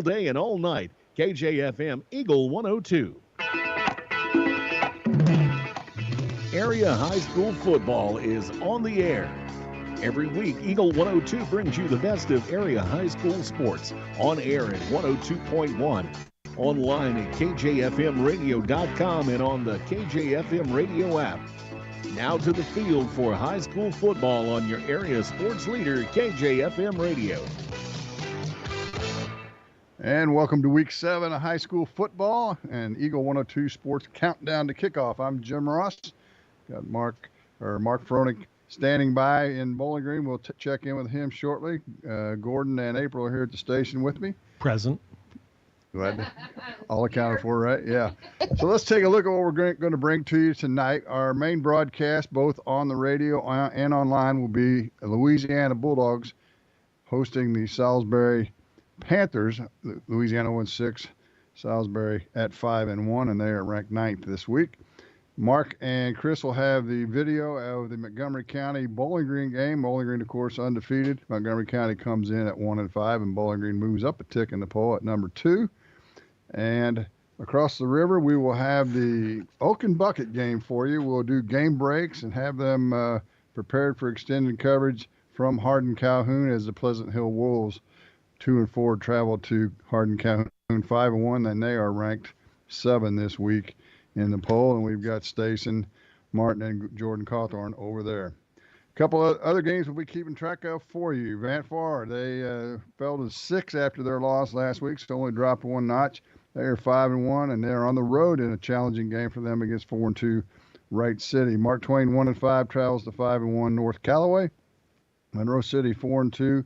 day and all night. KJFM Eagle 102. Area high school football is on the air. Every week, Eagle 102 brings you the best of area high school sports on air at 102.1, online at kjfmradio.com, and on the KJFM radio app. Now to the field for high school football on your area sports leader, KJFM Radio. And welcome to Week 7 of high school football and Eagle 102 Sports Countdown to Kickoff. I'm Jim Ross. Got Mark Froenig standing by in Bowling Green. We'll check in with him shortly. Gordon and April are here at the station with me. Present. Glad all accounted for, right? Yeah. So let's take a look at what we're going to bring to you tonight. Our main broadcast, both on the radio and online, will be Louisiana Bulldogs hosting the Salisbury Panthers. Louisiana 1-6, Salisbury at 5-1, and they are ranked 9th this week. Mark and Chris will have the video of the Montgomery County Bowling Green game. Bowling Green, of course, undefeated. Montgomery County comes in at 1-5, and Bowling Green moves up a tick in the poll at number 2. And across the river, we will have the Oaken Bucket game for you. We'll do game breaks and have them prepared for extended coverage from Hardin Calhoun as the Pleasant Hill Wolves 2-4 travel to Hardin Calhoun 5-1, and they are ranked 7 this week in the poll. And we've got Stason, Martin, and Jordan Cawthorn over there. A couple of other games we'll be keeping track of for you. Van Far, they fell to 6 after their loss last week, so only dropped one notch. They are 5-1, and they're on the road in a challenging game for them against 4-2 Wright City. Mark Twain 1-5 travels to 5-1 North Callaway. Monroe City 4-2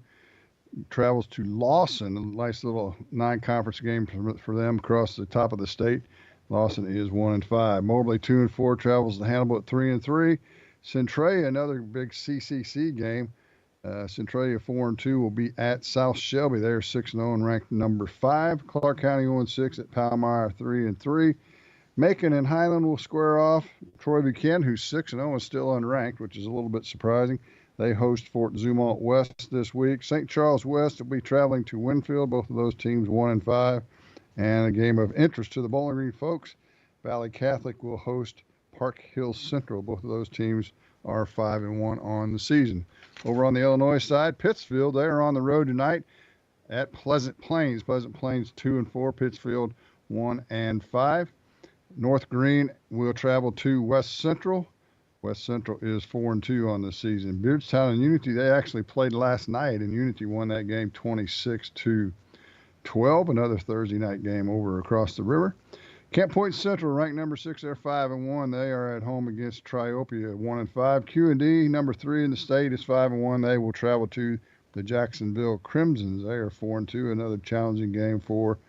travels to Lawson, a nice little 9-conference game for them across the top of the state. Lawson is 1-5. Mobley 2-4 travels to Hannibal at 3-3. Centralia, another big CCC game. Centralia 4-2 will be at South Shelby. They're 6-0 and ranked number 5. Clark County 0-6 at Palmyra 3-3. Macon and Highland will square off. Troy Buchanan, who's 6-0, is still unranked, which is a little bit surprising. They host Fort Zumwalt West this week. St. Charles West will be traveling to Winfield. Both of those teams 1-5. And a game of interest to the Bowling Green folks, Valley Catholic will host Park Hill Central. Both of those teams are 5-1 on the season. Over on the Illinois side, Pittsfield, they are on the road tonight at Pleasant Plains. Pleasant Plains 2-4, Pittsfield 1-5. North Green will travel to West Central. West Central is 4-2 on the season. Beardstown and Unity, they actually played last night, and Unity won that game 26-12. Another Thursday night game over across the river. Camp Point Central, ranked number 6, they're 5-1. They are at home against Triopia 1-5. Q&D, number 3 in the state, is 5-1. They will travel to the Jacksonville Crimsons. They are 4-2. Another challenging game for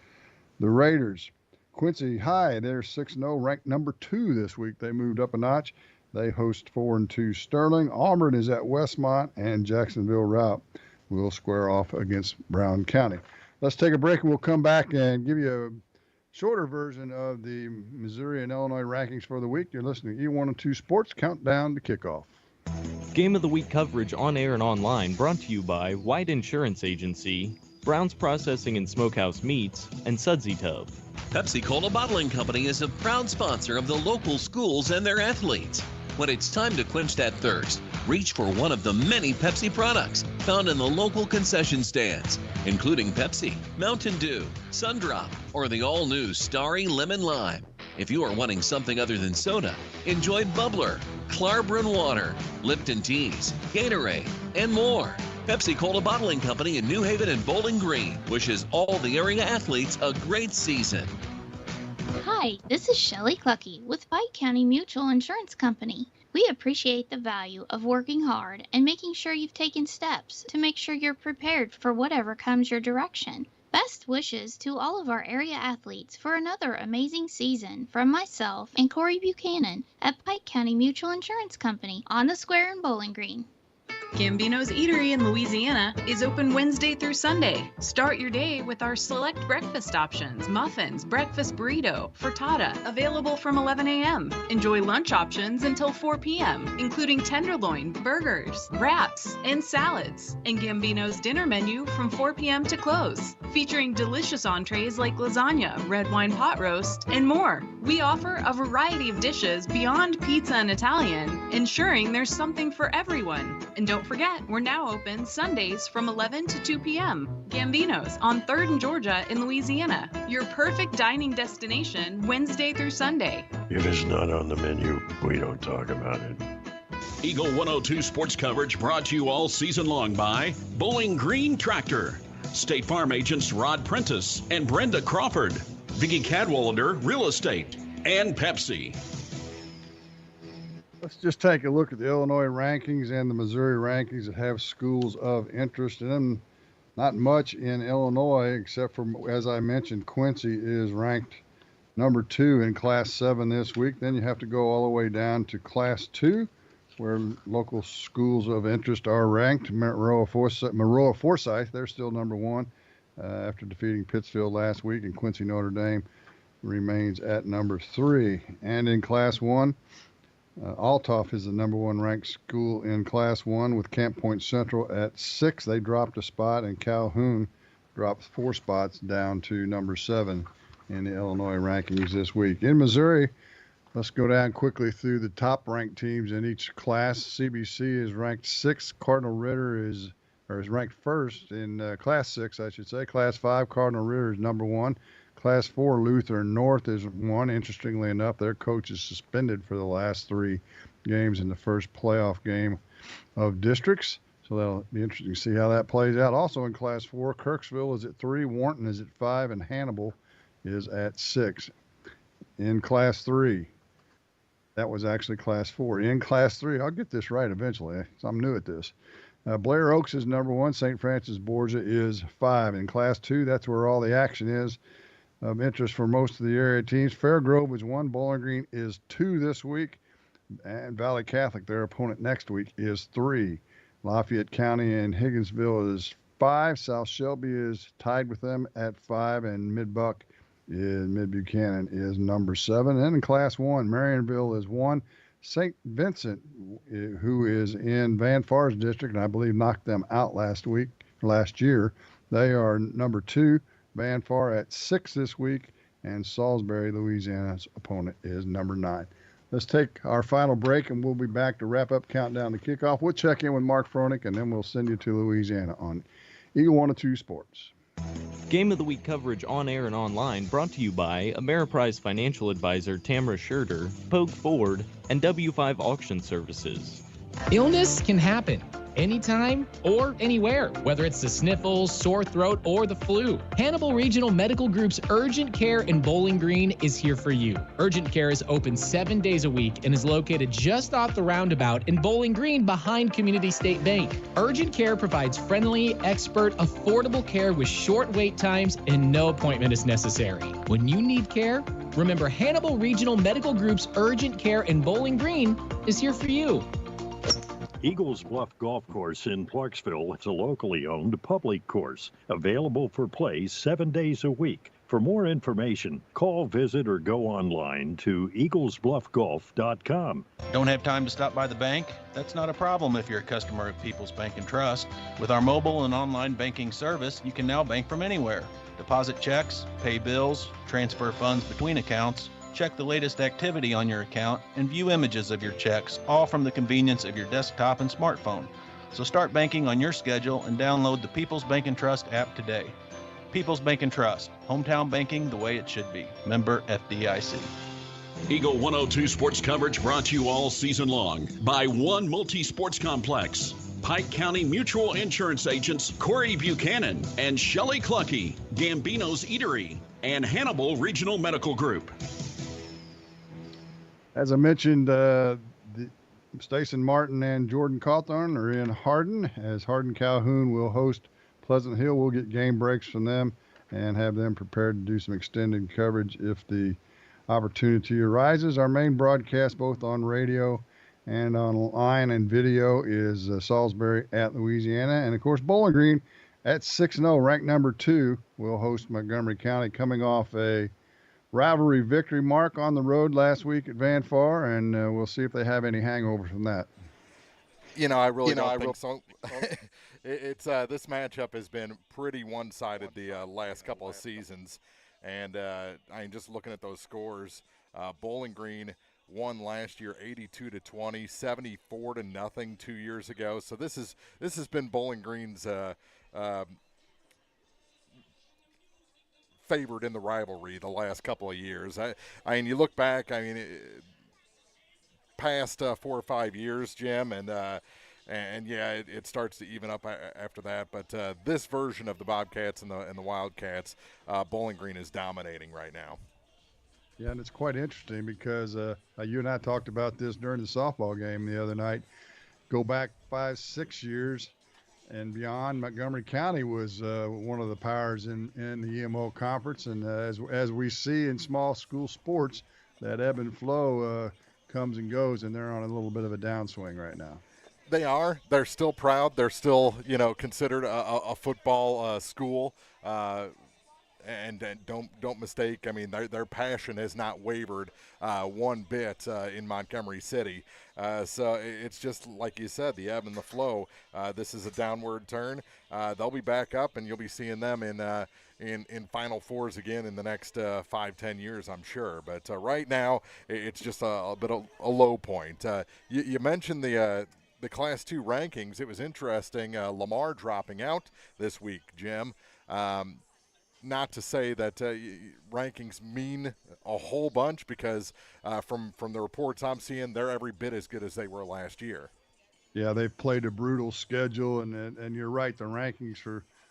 the Raiders. Quincy High, they're 6-0, ranked number 2 this week. They moved up a notch. They host 4-2 Sterling. Auburn is at Westmont, and Jacksonville Route will square off against Brown County. Let's take a break, and we'll come back and give you a shorter version of the Missouri and Illinois rankings for the week. You're listening to E102 Sports Countdown to Kickoff. Game of the Week coverage on air and online brought to you by White Insurance Agency, Brown's Processing and Smokehouse Meats, and Sudsy Tub. Pepsi-Cola Bottling Company is a proud sponsor of the local schools and their athletes. When it's time to quench that thirst, reach for one of the many Pepsi products found in the local concession stands, including Pepsi, Mountain Dew, Sundrop, or the all-new Starry Lemon Lime. If you are wanting something other than soda, enjoy Bubbler, Clarbrun Water, Lipton Teas, Gatorade, and more. Pepsi-Cola Bottling Company in New Haven and Bowling Green wishes all the area athletes a great season. Hi, this is Shelley Clucky with Pike County Mutual Insurance Company. We appreciate the value of working hard and making sure you've taken steps to make sure you're prepared for whatever comes your direction. Best wishes to all of our area athletes for another amazing season from myself and Corey Buchanan at Pike County Mutual Insurance Company on the Square in Bowling Green. Gambino's Eatery in Louisiana is open Wednesday through Sunday. Start your day with our select breakfast options: muffins, breakfast burrito, frittata, available from 11 a.m. Enjoy lunch options until 4 p.m., including tenderloin, burgers, wraps, and salads. And Gambino's dinner menu from 4 p.m. to close, featuring delicious entrees like lasagna, red wine pot roast, and more. We offer a variety of dishes beyond pizza and Italian, ensuring there's something for everyone. And don't forget, we're now open Sundays from 11 to 2 p.m. Gambino's on 3rd and Georgia in Louisiana. Your perfect dining destination Wednesday through Sunday. If it's not on the menu, we don't talk about it. Eagle 102 sports coverage brought to you all season long by Bowling Green Tractor, State Farm agents Rod Prentice and Brenda Crawford, Vicki Cadwallader Real Estate, and Pepsi. Let's just take a look at the Illinois rankings and the Missouri rankings that have schools of interest in them. Not much in Illinois, except for, as I mentioned, Quincy is ranked number 2 in Class 7 this week. Then you have to go all the way down to Class 2, where local schools of interest are ranked. Maroa Forsyth, they're still number 1 after defeating Pittsfield last week, and Quincy Notre Dame remains at number 3. And in Class 1, Althoff is the number 1 ranked school in Class 1 with Camp Point Central at 6. They dropped a spot, and Calhoun dropped 4 spots down to number 7 in the Illinois rankings this week. In Missouri, let's go down quickly through the top ranked teams in each class. CBC is ranked 6th. Cardinal Ritter is ranked 1st in Class 6, I should say. Class 5, Cardinal Ritter is number 1. Class 4, Lutheran North is 1. Interestingly enough, their coach is suspended for the last 3 games in the first playoff game of districts. So that'll be interesting to see how that plays out. Also in Class 4, Kirksville is at 3, Warrenton is at 5, and Hannibal is at 6. In Class 3, that was actually Class 4. In Class 3, I'll get this right eventually. I'm new at this. Blair Oaks is number 1. St. Francis Borgia is 5. In Class 2, that's where all the action is of interest for most of the area teams. Fairgrove is 1. Bowling Green is 2 this week. And Valley Catholic, their opponent next week, is 3. Lafayette County and Higginsville is 5. South Shelby is tied with them at 5. And Mid Buchanan is number 7. And in Class 1, Marionville is 1. St. Vincent, who is in Van Far's district, and I believe knocked them out last year, they are number 2. Van Far at 6 this week, and Salisbury, Louisiana's opponent, is number 9. Let's take our final break, and we'll be back to wrap up Countdown to Kickoff. We'll check in with Mark Froelich, and then we'll send you to Louisiana on Eagle 102 Sports. Game of the Week coverage on air and online brought to you by Ameriprise Financial Advisor Tamara Scherter, Pogue Ford, and W5 Auction Services. Illness can happen anytime or anywhere, whether it's the sniffles, sore throat, or the flu. Hannibal Regional Medical Group's Urgent Care in Bowling Green is here for you. Urgent Care is open 7 days a week and is located just off the roundabout in Bowling Green behind Community State Bank. Urgent Care provides friendly, expert, affordable care with short wait times and no appointment is necessary. When you need care, remember Hannibal Regional Medical Group's Urgent Care in Bowling Green is here for you. Eagles Bluff Golf Course in Clarksville is a locally owned public course, available for play 7 days a week. For more information, call, visit, or go online to eaglesbluffgolf.com. Don't have time to stop by the bank? That's not a problem if you're a customer of People's Bank & Trust. With our mobile and online banking service, you can now bank from anywhere. Deposit checks, pay bills, transfer funds between accounts, check the latest activity on your account, and view images of your checks, all from the convenience of your desktop and smartphone. So start banking on your schedule and download the People's Bank & Trust app today. People's Bank & Trust, hometown banking the way it should be. Member FDIC. Eagle 102 sports coverage brought to you all season long by One Multi-Sports Complex, Pike County Mutual Insurance agents Corey Buchanan and Shelley Clucky, Gambino's Eatery, and Hannibal Regional Medical Group. As I mentioned, Stacey Martin and Jordan Cawthorn are in Hardin, as Hardin Calhoun will host Pleasant Hill. We'll get game breaks from them and have them prepared to do some extended coverage if the opportunity arises. Our main broadcast, both on radio And online and video is Salisbury at Louisiana. And, of course, Bowling Green at 6-0, ranked number 2, will host Montgomery County, coming off a rivalry victory mark on the road last week at Van Far, and we'll see if they have any hangover from that. I really don't think so. It's this matchup has been pretty one-sided the last couple of seasons, and just looking at those scores, Bowling Green won last year 82-20, 74-0 2 years ago. So this has been Bowling Green's favored in the rivalry the last couple of years. You look back, past 4 or 5 years, Jim, and it starts to even up after that. But this version of the Bobcats and the Wildcats, Bowling Green is dominating right now. Yeah, and it's quite interesting because you and I talked about this during the softball game the other night. Go back 5-6 years and beyond, Montgomery County was one of the powers in the EMO conference. And as we see in small school sports, that ebb and flow comes and goes, and they're on a little bit of a downswing right now. They are. They're still proud. They're still, considered a football school. And don't mistake. Their passion has not wavered one bit in Montgomery City. So it's just like you said, the ebb and the flow. This is a downward turn. They'll be back up, and you'll be seeing them in Final Fours again in the next 5-10 years, I'm sure. But right now, it's just a bit of a low point. You mentioned the Class 2 rankings. It was interesting. Lamar dropping out this week, Jim. Not to say that rankings mean a whole bunch, because from the reports I'm seeing, they're every bit as good as they were last year. Yeah, they've played a brutal schedule, and you're right. The rankings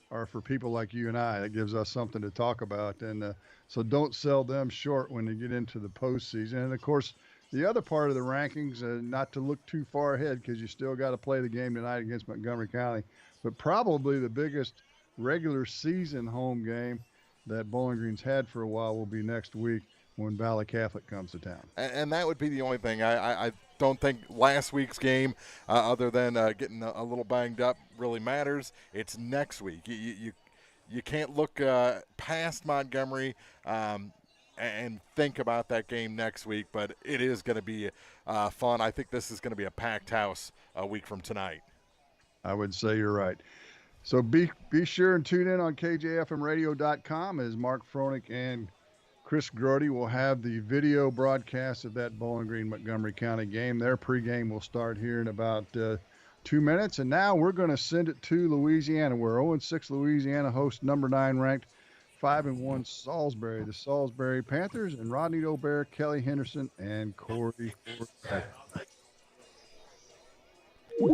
are for people like you and I. That gives us something to talk about, and so don't sell them short when they get into the postseason. And of course, the other part of the rankings, not to look too far ahead, because you still got to play the game tonight against Montgomery County, but probably the biggest regular season home game that Bowling Green's had for a while will be next week when Valley Catholic comes to town. And that would be the only thing. I don't think last week's game, other than getting a little banged up, really matters. It's next week. You can't look past Montgomery and think about that game next week, but it is going to be fun. I think this is going to be a packed house a week from tonight. I would say you're right. So be sure and tune in on KJFMradio.com as Mark Froelich and Chris Grody will have the video broadcast of that Bowling Green Montgomery County game. Their pregame will start here in about 2 minutes. And now we're going to send it to Louisiana, where 0-6 Louisiana hosts number 9 ranked 5-1 Salisbury. The Salisbury Panthers and Rodney Dobert, Kelly Henderson, and Corey.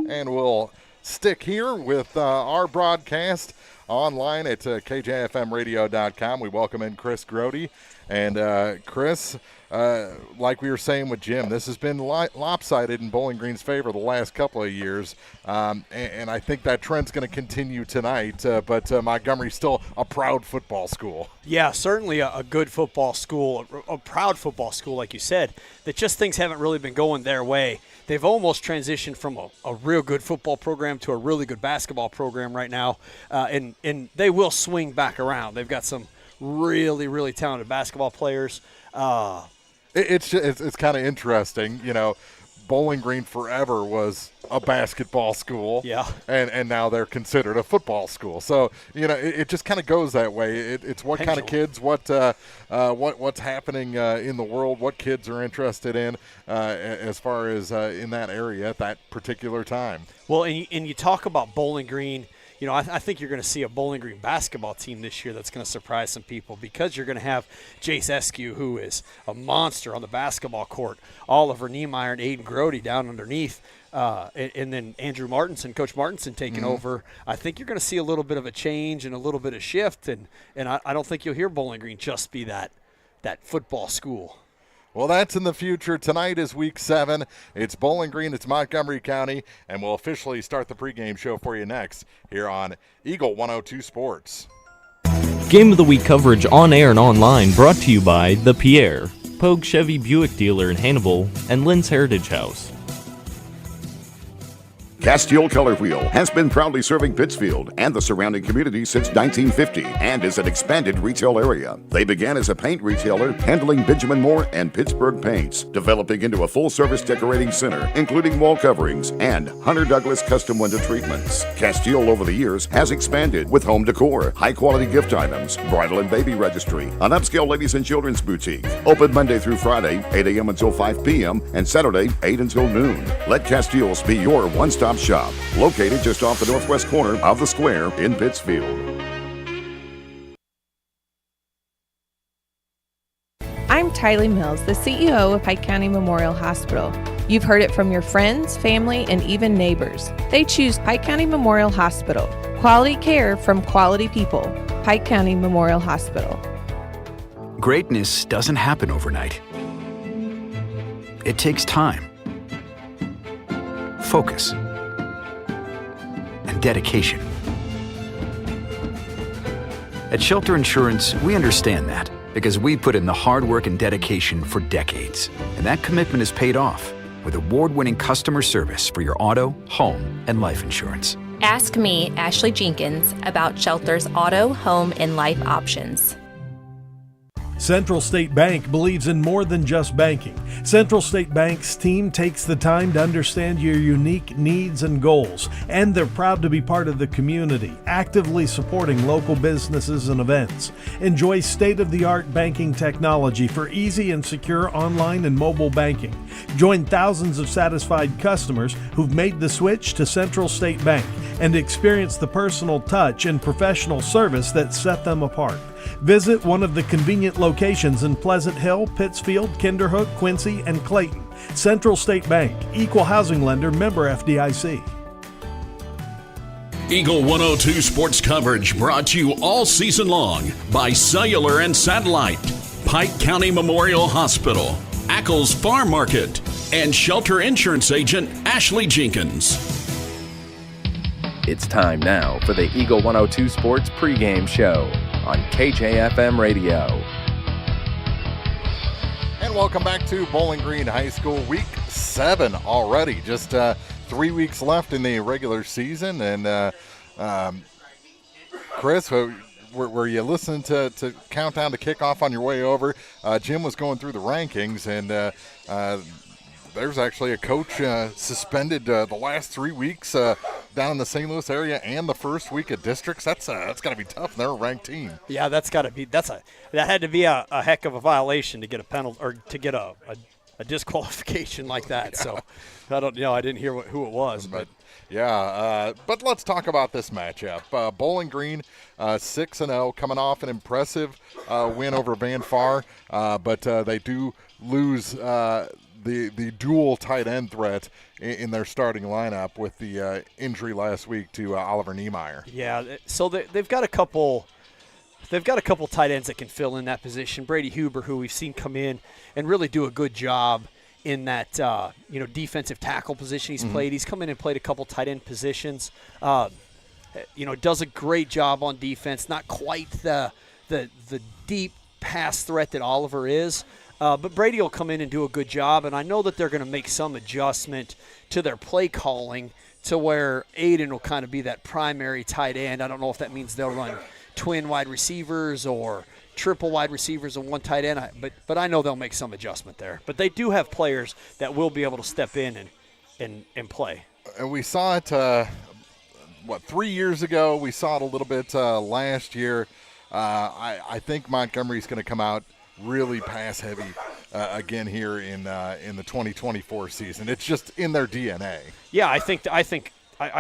And we'll stick here with our broadcast online at KJFMradio.com. We welcome in Chris Grody. And Chris, like we were saying with Jim, this has been lopsided in Bowling Green's favor the last couple of years. And I think that trend's going to continue tonight. But Montgomery's still a proud football school. Yeah, certainly a good football school, a proud football school, like you said, that just things haven't really been going their way. They've almost transitioned from a real good football program to a really good basketball program right now. And they will swing back around. They've got some really, really talented basketball players. It's kind of interesting, Bowling Green forever was a basketball school, yeah, and now they're considered a football school. So it just kind of goes that way. It's what kind of kids, what's happening in the world, what kids are interested in as far as in that area at that particular time. Well, and you talk about Bowling Green. I think you're going to see a Bowling Green basketball team this year that's going to surprise some people, because you're going to have Jace Eskew, who is a monster on the basketball court, Oliver Niemeyer and Aiden Grody down underneath, and then Andrew Martinson, Coach Martinson taking over. I think you're going to see a little bit of a change and a little bit of shift, and I don't think you'll hear Bowling Green just be that football school. Well, that's in the future. Tonight is Week 7. It's Bowling Green, it's Montgomery County, and we'll officially start the pregame show for you next here on Eagle 102 Sports. Game of the Week coverage on air and online brought to you by The Pierre, Pogue Chevy Buick dealer in Hannibal, and Lynn's Heritage House. Castile Color Wheel has been proudly serving Pittsfield and the surrounding community since 1950 and is an expanded retail area. They began as a paint retailer handling Benjamin Moore and Pittsburgh paints, developing into a full-service decorating center, including wall coverings and Hunter Douglas custom window treatments. Castile over the years has expanded with home decor, high-quality gift items, bridal and baby registry, an upscale ladies and children's boutique. Open Monday through Friday, 8 a.m. until 5 p.m. and Saturday, 8 until noon. Let Castile's be your one-stop shop, located just off the northwest corner of the square in Pittsfield. I'm Tylee Mills, the CEO of Pike County Memorial Hospital. You've heard it from your friends, family, and even neighbors. They choose Pike County Memorial Hospital. Quality care from quality people. Pike County Memorial Hospital. Greatness doesn't happen overnight. It takes time, focus, and dedication. At Shelter Insurance, we understand that because we put in the hard work and dedication for decades. And that commitment is paid off with award-winning customer service for your auto, home, and life insurance. Ask me, Ashley Jenkins, about Shelter's auto, home, and life options. Central State Bank believes in more than just banking. Central State Bank's team takes the time to understand your unique needs and goals, and they're proud to be part of the community, actively supporting local businesses and events. Enjoy state-of-the-art banking technology for easy and secure online and mobile banking. Join thousands of satisfied customers who've made the switch to Central State Bank and experience the personal touch and professional service that set them apart. Visit one of the convenient locations in Pleasant Hill, Pittsfield, Kinderhook, Quincy, and Clayton. Central State Bank, equal housing lender, member FDIC. Eagle 102 sports coverage brought to you all season long by Cellular and Satellite, Pike County Memorial Hospital, Ackles Farm Market, and Shelter Insurance Agent Ashley Jenkins. It's time now for the Eagle 102 Sports pregame show on KJFM Radio. And welcome back to Bowling Green High School, Week 7 already. Just 3 weeks left in the regular season. And Chris, were you listening to Countdown to Kickoff on your way over? Jim was going through the rankings, and there's actually a coach suspended the last 3 weeks down in the St. Louis area and the first week of districts. That's got to be tough. They're a ranked team. Yeah, that had to be a heck of a violation to get a penalty or to get a disqualification like that. Yeah. So I didn't hear who it was, but yeah. But let's talk about this matchup. Bowling Green 6-0, coming off an impressive win over Van Far, but they do lose the dual tight end threat in their starting lineup with the injury last week to Oliver Niemeyer. Yeah, so they've got a couple tight ends that can fill in that position. Brady Huber, who we've seen come in and really do a good job in that defensive tackle position he's played. He's come in and played a couple tight end positions. Does a great job on defense. Not quite the deep pass threat that Oliver is. But Brady will come in and do a good job, and I know that they're going to make some adjustment to their play calling to where Aiden will kind of be that primary tight end. I don't know if that means they'll run twin wide receivers or triple wide receivers and one tight end, but I know they'll make some adjustment there. But they do have players that will be able to step in and play. And we saw it, 3 years ago? We saw it a little bit last year. I think Montgomery's going to come out really pass heavy again here in the 2024 season. It's just in their DNA. Yeah, I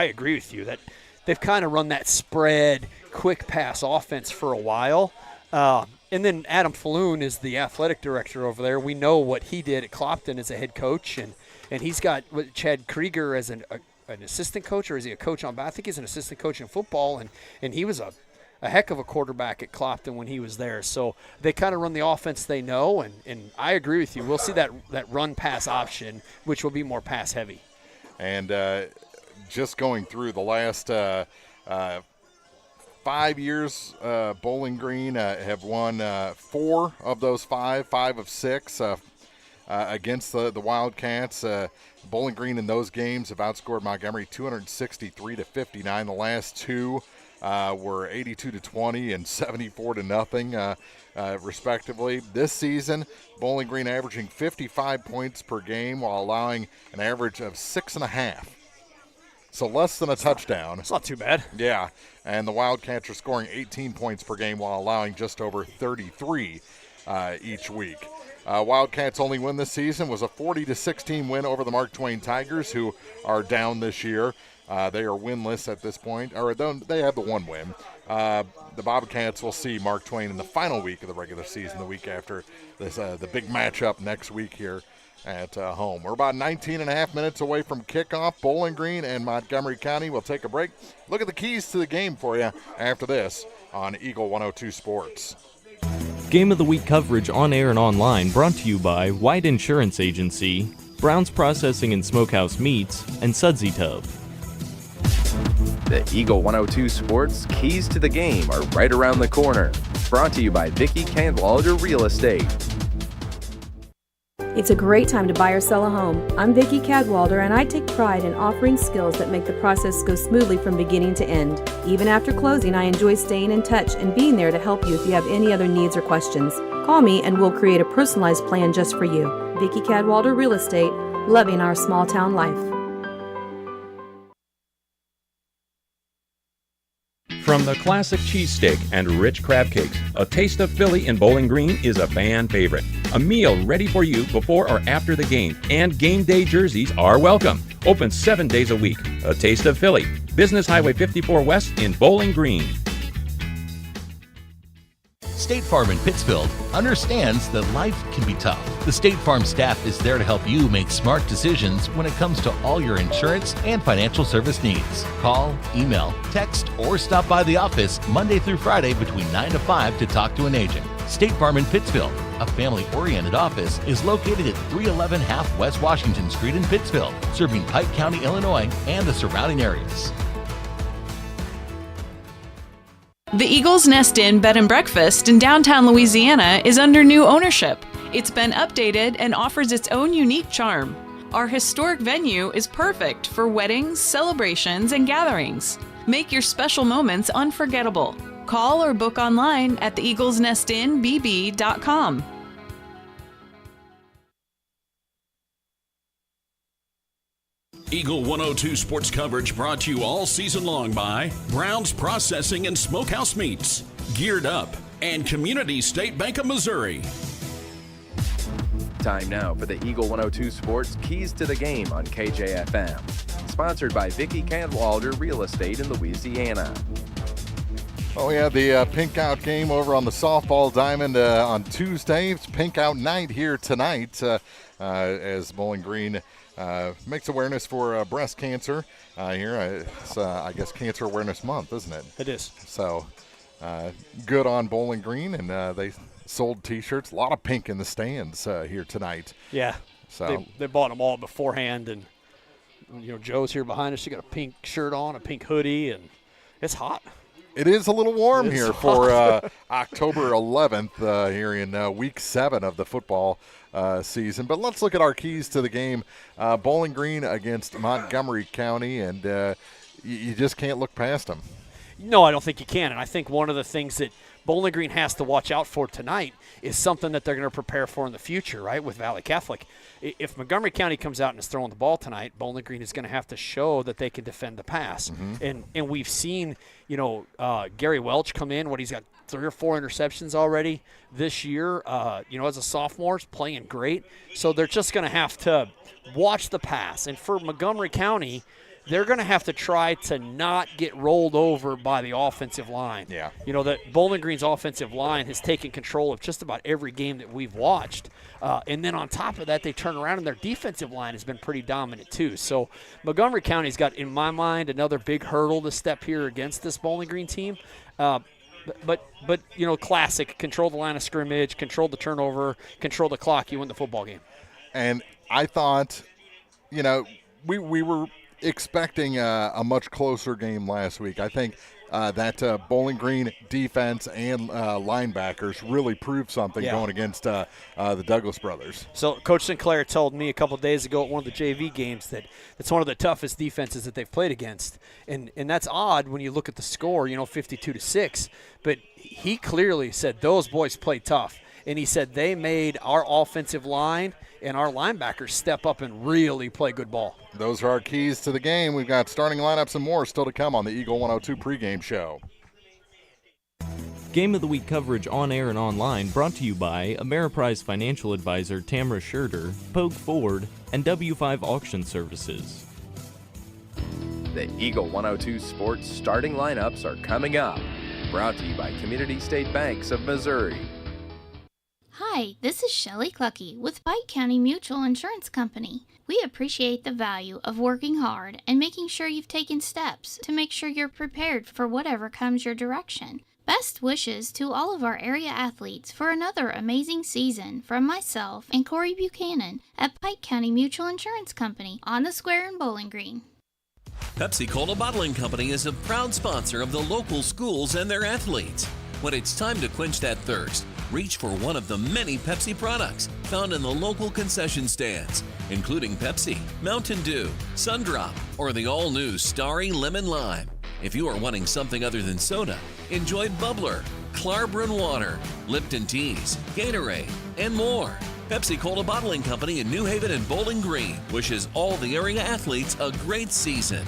agree with you that they've kind of run that spread, quick pass offense for a while. And then Adam Falloon is the athletic director over there. We know what he did at Clopton as a head coach, and he's got Chad Krieger as an assistant coach, or is he a coach on? I think he's an assistant coach in football, and he was a heck of a quarterback at Clopton when he was there. So they kind of run the offense they know, and I agree with you. We'll see that run-pass option, which will be more pass-heavy. And just going through the last 5 years, Bowling Green have won 4 of those 5 of 6. against the Wildcats. Bowling Green in those games have outscored Montgomery 263-59. The last two were 82-20 and 74-0, respectively. This season, Bowling Green averaging 55 points per game while allowing an average of 6.5. So less than a touchdown. It's not too bad. Yeah, and the Wildcats are scoring 18 points per game while allowing just over 33 each week. Wildcats' only win this season was a 40-16 win over the Mark Twain Tigers, who are down this year. They are winless at this point, or they have the one win. The Bobcats will see Mark Twain in the final week of the regular season, the week after this, the big matchup next week here at home. We're about 19 and a half minutes away from kickoff. Bowling Green and Montgomery County will take a break. Look at the keys to the game for you after this on Eagle 102 Sports. Game of the Week coverage on air and online brought to you by White Insurance Agency, Brown's Processing and Smokehouse Meats, and Sudsy Tub. The Eagle 102 Sports Keys to the Game are right around the corner. Brought to you by Vicki Cadwalder Real Estate. It's a great time to buy or sell a home. I'm Vicki Cadwalder, and I take pride in offering skills that make the process go smoothly from beginning to end. Even after closing, I enjoy staying in touch and being there to help you if you have any other needs or questions. Call me and we'll create a personalized plan just for you. Vicki Cadwalder Real Estate, loving our small town life. From the classic cheesesteak and rich crab cakes, a taste of Philly in Bowling Green is a fan favorite. A meal ready for you before or after the game, and game day jerseys are welcome. Open 7 days a week. A taste of Philly. Business Highway 54 West in Bowling Green. State Farm in Pittsfield understands that life can be tough. The State Farm staff is there to help you make smart decisions when it comes to all your insurance and financial service needs. Call, email, text, or stop by the office Monday through Friday between 9 to 5 to talk to an agent. State Farm in Pittsfield, a family-oriented office, is located at 311 Half West Washington Street in Pittsfield, serving Pike County, Illinois, and the surrounding areas. The Eagle's Nest Inn Bed and Breakfast in downtown Louisiana is under new ownership. It's been updated and offers its own unique charm. Our historic venue is perfect for weddings, celebrations, and gatherings. Make your special moments unforgettable. Call or book online at theeaglesnestinbb.com. Eagle 102 sports coverage brought to you all season long by Brown's Processing and Smokehouse Meats, Geared Up, and Community State Bank of Missouri. Time now for the Eagle 102 Sports Keys to the Game on KJFM. Sponsored by Vicki Cadwalder Real Estate in Louisiana. Oh, we had the pink out game over on the softball diamond on Tuesday. It's pink out night here tonight as Bowling Green makes awareness for breast cancer here. It's, I guess, Cancer Awareness Month, isn't it? It is. So good on Bowling Green, and they sold T-shirts. A lot of pink in the stands here tonight. Yeah. So they bought them all beforehand, and Joe's here behind us. She got a pink shirt on, a pink hoodie, and it's hot. It is a little warm here for October 11th here in Week 7 of the football season. But let's look at our keys to the game. Bowling Green against Montgomery County, and you just can't look past them. No, I don't think you can. And I think one of the things that Bowling Green has to watch out for tonight is something that they're going to prepare for in the future, right, with Valley Catholic. If Montgomery County comes out and is throwing the ball tonight, Bowling Green is going to have to show that they can defend the pass. Mm-hmm. And we've seen, Gary Welch come in, he's got 3 or 4 interceptions already this year. As a sophomore, is playing great. So they're just going to have to watch the pass. And for Montgomery County, they're going to have to try to not get rolled over by the offensive line. Yeah. That Bowling Green's offensive line has taken control of just about every game that we've watched. And then on top of that, they turn around and their defensive line has been pretty dominant too. So Montgomery County's got, in my mind, another big hurdle to step here against this Bowling Green team. But classic, control the line of scrimmage, control the turnover, control the clock, you win the football game. And I thought, we were expecting a much closer game last week. I think that Bowling Green defense and linebackers really proved something going against the Douglas brothers. So Coach Sinclair told me a couple of days ago at one of the JV games that it's one of the toughest defenses that they've played against. And that's odd when you look at the score, 52-6. But he clearly said those boys played tough. And he said they made our offensive line and our linebackers step up and really play good ball. Those are our keys to the game. We've got starting lineups and more still to come on the Eagle 102 pregame show. Game of the Week coverage on air and online brought to you by Ameriprise Financial Advisor Tamara Scherder, Pogue Ford, and W5 Auction Services. The Eagle 102 Sports starting lineups are coming up. Brought to you by Community State Banks of Missouri. Hi, this is Shelley Clucky with Pike County Mutual Insurance Company. We appreciate the value of working hard and making sure you've taken steps to make sure you're prepared for whatever comes your direction. Best wishes to all of our area athletes for another amazing season from myself and Corey Buchanan at Pike County Mutual Insurance Company on the Square in Bowling Green. Pepsi-Cola Bottling Company is a proud sponsor of the local schools and their athletes. When it's time to quench that thirst, reach for one of the many Pepsi products found in the local concession stands, including Pepsi, Mountain Dew, Sundrop, or the all-new Starry Lemon Lime. If you are wanting something other than soda, enjoy Bubbler, Klarbrunn Water, Lipton Teas, Gatorade, and more. Pepsi-Cola Bottling Company in New Haven and Bowling Green wishes all the area athletes a great season.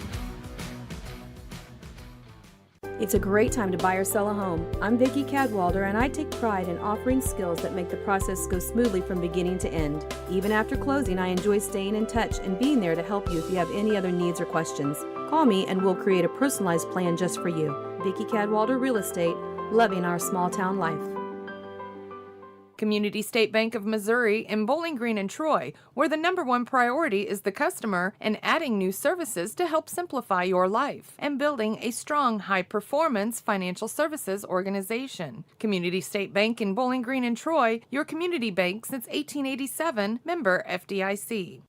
It's a great time to buy or sell a home. I'm Vicki Cadwalder, and I take pride in offering skills that make the process go smoothly from beginning to end. Even after closing, I enjoy staying in touch and being there to help you if you have any other needs or questions. Call me and we'll create a personalized plan just for you. Vicki Cadwalder Real Estate, loving our small town life. Community State Bank of Missouri in Bowling Green and Troy, where the #1 priority is the customer and adding new services to help simplify your life and building a strong, high-performance financial services organization. Community State Bank in Bowling Green and Troy, your community bank since 1887, member FDIC.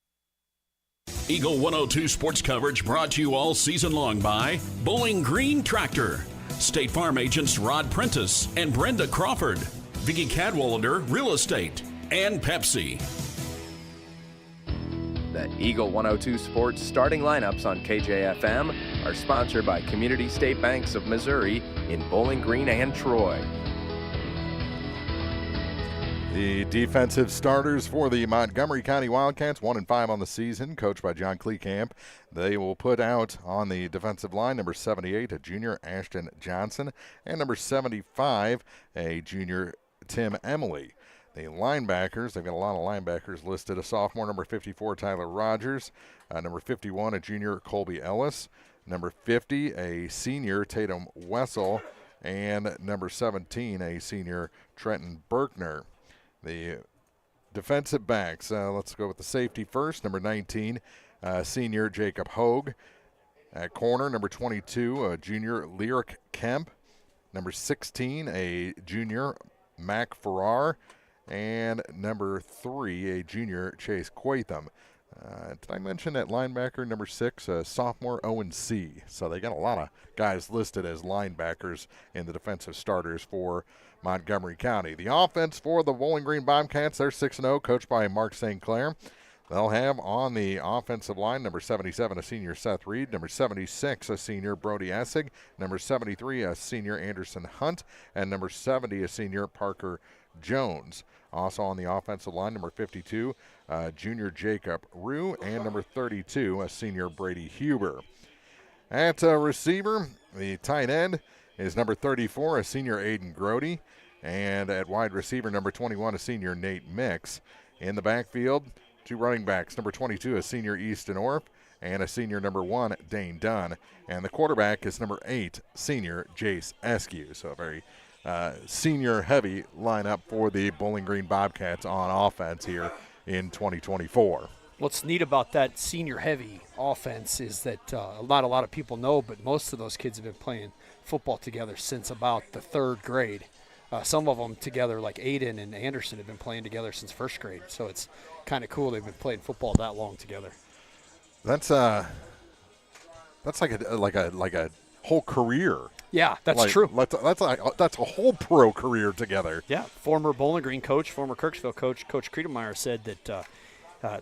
Eagle 102 sports coverage brought to you all season long by Bowling Green Tractor, State Farm agents Rod Prentice and Brenda Crawford, Vicki Cadwalder Real Estate, and Pepsi. The Eagle 102 Sports starting lineups on KJFM are sponsored by Community State Banks of Missouri in Bowling Green and Troy. The defensive starters for the Montgomery County Wildcats, 1-5 on the season, coached by John Kleekamp. They will put out on the defensive line number 78, a junior Ashton Johnson, and number 75, a junior Tim Emily. The linebackers, they've got a lot of linebackers listed. A sophomore, number 54, Tyler Rogers. Number 51, a junior Colby Ellis. Number 50, a senior Tatum Wessel. And number 17, a senior Trenton Berkner. The defensive backs, let's go with the safety first. Number 19, senior Jacob Hogue. At corner, number 22, junior Lyric Kemp. Number 16, a junior Mac Farrar. And number 3, a junior Chase Quatham. Did I mention that linebacker, number 6, sophomore Owen C. So they got a lot of guys listed as linebackers in the defensive starters for Montgomery County. The offense for the Bowling Green Bobcats, they're 6-0, coached by Mark St. Clair. They'll have on the offensive line number 77, a senior Seth Reed, number 76, a senior Brody Essig, number 73, a senior Anderson Hunt, and number 70, a senior Parker Jones. Also on the offensive line, number 52, junior Jacob Rue, and number 32, a senior Brady Huber. At receiver, the tight end is number 34, a senior Aiden Grody, and at wide receiver, number 21, a senior Nate Mix. In the backfield, 2 running backs, number 22, a senior Easton Orff, and a senior number 1, Dane Dunn. And the quarterback is number 8, senior Jace Eskew. So a very senior-heavy lineup for the Bowling Green Bobcats on offense here in 2024. What's neat about that senior-heavy offense is that not a lot of people know, but most of those kids have been playing football together since about the 3rd grade. Some of them together, like Aiden and Anderson, have been playing together since 1st grade. So it's kind of cool they've been playing football that long together. That's like a whole career. Yeah, that's true. That's a whole pro career together. Yeah, former Bowling Green coach, former Kirksville coach, Coach Kriedemeyer said that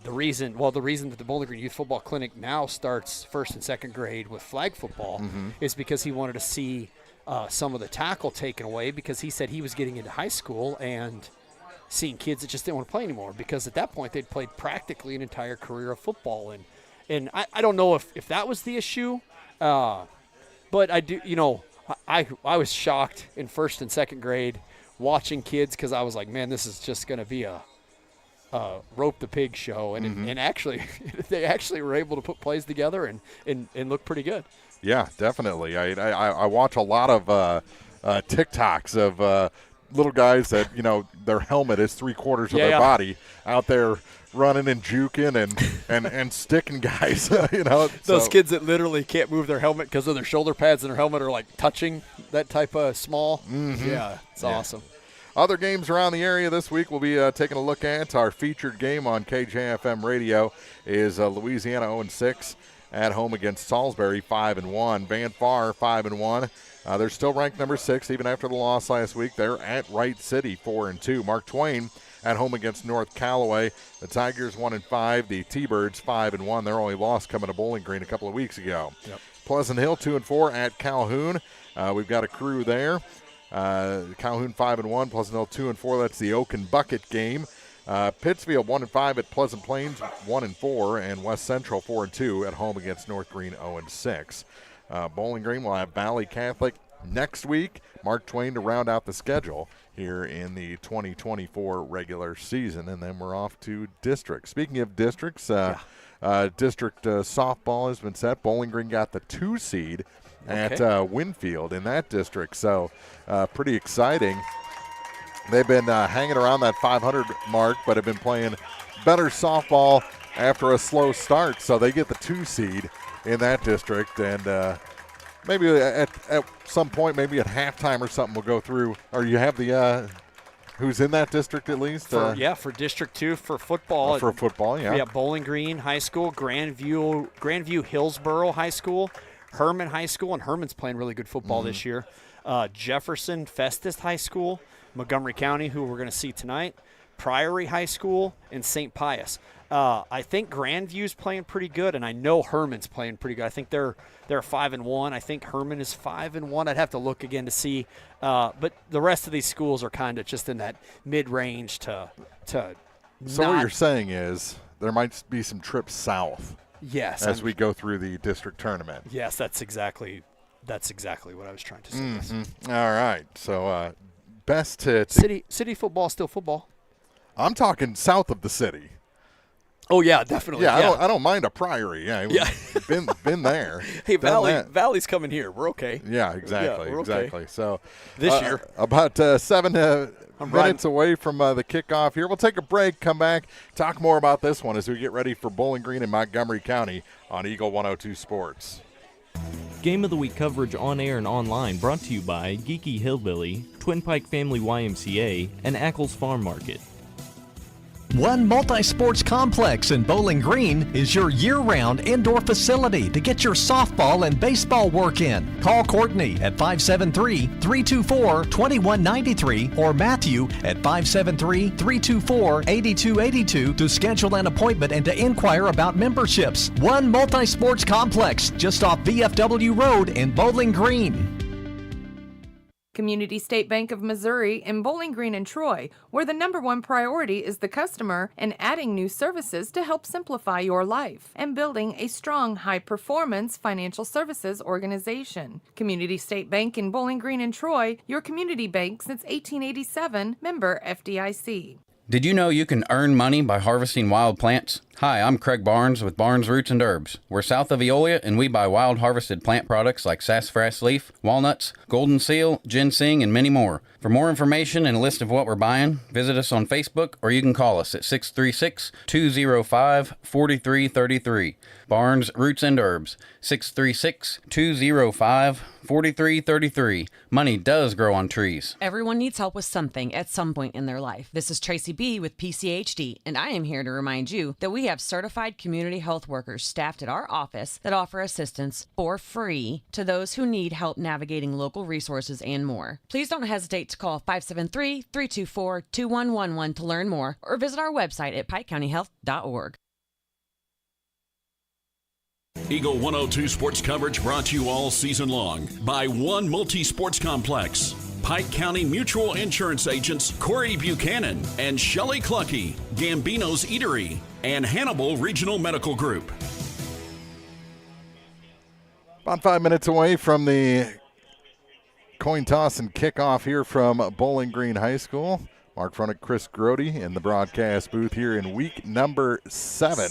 the reason that the Bowling Green Youth Football Clinic now starts first and second grade with flag football is because he wanted to see some of the tackle taken away, because he said he was getting into high school and seeing kids that just didn't want to play anymore, because at that point they'd played practically an entire career of football. And I don't know if that was the issue, but I do, I was shocked in first and second grade watching kids, because I was like, man, this is just going to be a rope the pig show. And actually, they actually were able to put plays together and look pretty good. Yeah, definitely. I watch a lot of TikToks of little guys that, their helmet is 3/4 of their body out there running and juking and sticking guys. Those kids that literally can't move their helmet because of their shoulder pads and their helmet are like touching that type of small. Yeah, it's awesome. Other games around the area this week we'll be taking a look at. Our featured game on KJFM Radio is Louisiana 0-6 at home against Salisbury 5-1. Van Far 5-1. They're still ranked number 6 even after the loss last week. They're at Wright City 4-2. Mark Twain at home against North Callaway. The Tigers 1-5. The T-Birds 5-1. Their only loss coming to Bowling Green a couple of weeks ago. Yep. Pleasant Hill 2-4 at Calhoun. We've got a crew there. Calhoun 5-1. Pleasant Hill 2-4. That's the Oak and Bucket game. Pittsfield 1-5 at Pleasant Plains 1-4, and West Central 4-2 at home against North Green 0-6. Bowling Green will have Valley Catholic next week. Mark Twain to round out the schedule here in the 2024 regular season, and then we're off to district. Speaking of districts, district softball has been set. Bowling Green got the 2 seed at Winfield in that district, so pretty exciting. They've been hanging around that 500 mark, but have been playing better softball after a slow start, so they get the 2 seed in that district, and maybe at some point, maybe at halftime or something, we'll go through, or you have the who's in that district at least? For District 2 for football. For football, yeah. We have Bowling Green High School, Grandview Hillsboro High School, Herman High School, and Herman's playing really good football this year. Jefferson Festus High School, Montgomery County, who we're going to see tonight, Priory High School, and St. Pius. I think Grandview's playing pretty good, and I know Herman's playing pretty good. I think they're 5-1. I think Herman is 5-1. I'd have to look again to see. But the rest of these schools are kind of just in that mid-range to So what you're saying is there might be some trips south. Yes. As we go through the district tournament. Yes, that's exactly what I was trying to say. All right. So best to city football, still football. I'm talking south of the city. Oh yeah, definitely. Yeah, I don't mind a Priory. Yeah, been there. Hey, Valley's coming here. We're okay. Yeah, exactly, yeah, we're exactly. Okay. So this year, about 7 minutes away from the kickoff here. We'll take a break. Come back, talk more about this one as we get ready for Bowling Green and Montgomery County on Eagle 102 Sports. Game of the Week coverage on air and online brought to you by Geeky Hillbilly, Twin Pike Family YMCA, and Ackles Farm Market. One Multi-Sports Complex in Bowling Green is your year-round indoor facility to get your softball and baseball work in. Call Courtney at 573-324-2193 or Matthew at 573-324-8282 to schedule an appointment and to inquire about memberships. One Multi-Sports Complex just off VFW Road in Bowling Green. Community State Bank of Missouri in Bowling Green and Troy, where the #1 priority is the customer and adding new services to help simplify your life and building a strong, high-performance financial services organization. Community State Bank in Bowling Green and Troy, your community bank since 1887, member FDIC. Did you know you can earn money by harvesting wild plants? Hi, I'm Craig Barnes with Barnes Roots and Herbs. We're south of Eolia, and we buy wild harvested plant products like sassafras leaf, walnuts, golden seal, ginseng, and many more. For more information and a list of what we're buying, visit us on Facebook or you can call us at 636-205-4333. Barnes Roots and Herbs, 636-205-4333. Money does grow on trees. Everyone needs help with something at some point in their life. This is Tracy B. with PCHD, and I am here to remind you that we have certified community health workers staffed at our office that offer assistance for free to those who need help navigating local resources and more. Please don't hesitate to call 573-324-2111 to learn more or visit our website at pikecountyhealth.org. Eagle 102 sports coverage brought to you all season long by One Multi-Sports Complex. Pike County Mutual Insurance agents Corey Buchanan and Shelley Clucky, Gambino's Eatery, and Hannibal Regional Medical Group. About 5 minutes away from the coin toss and kickoff here from Bowling Green High School. Mark Fronick, Chris Grody in the broadcast booth here in week number 7.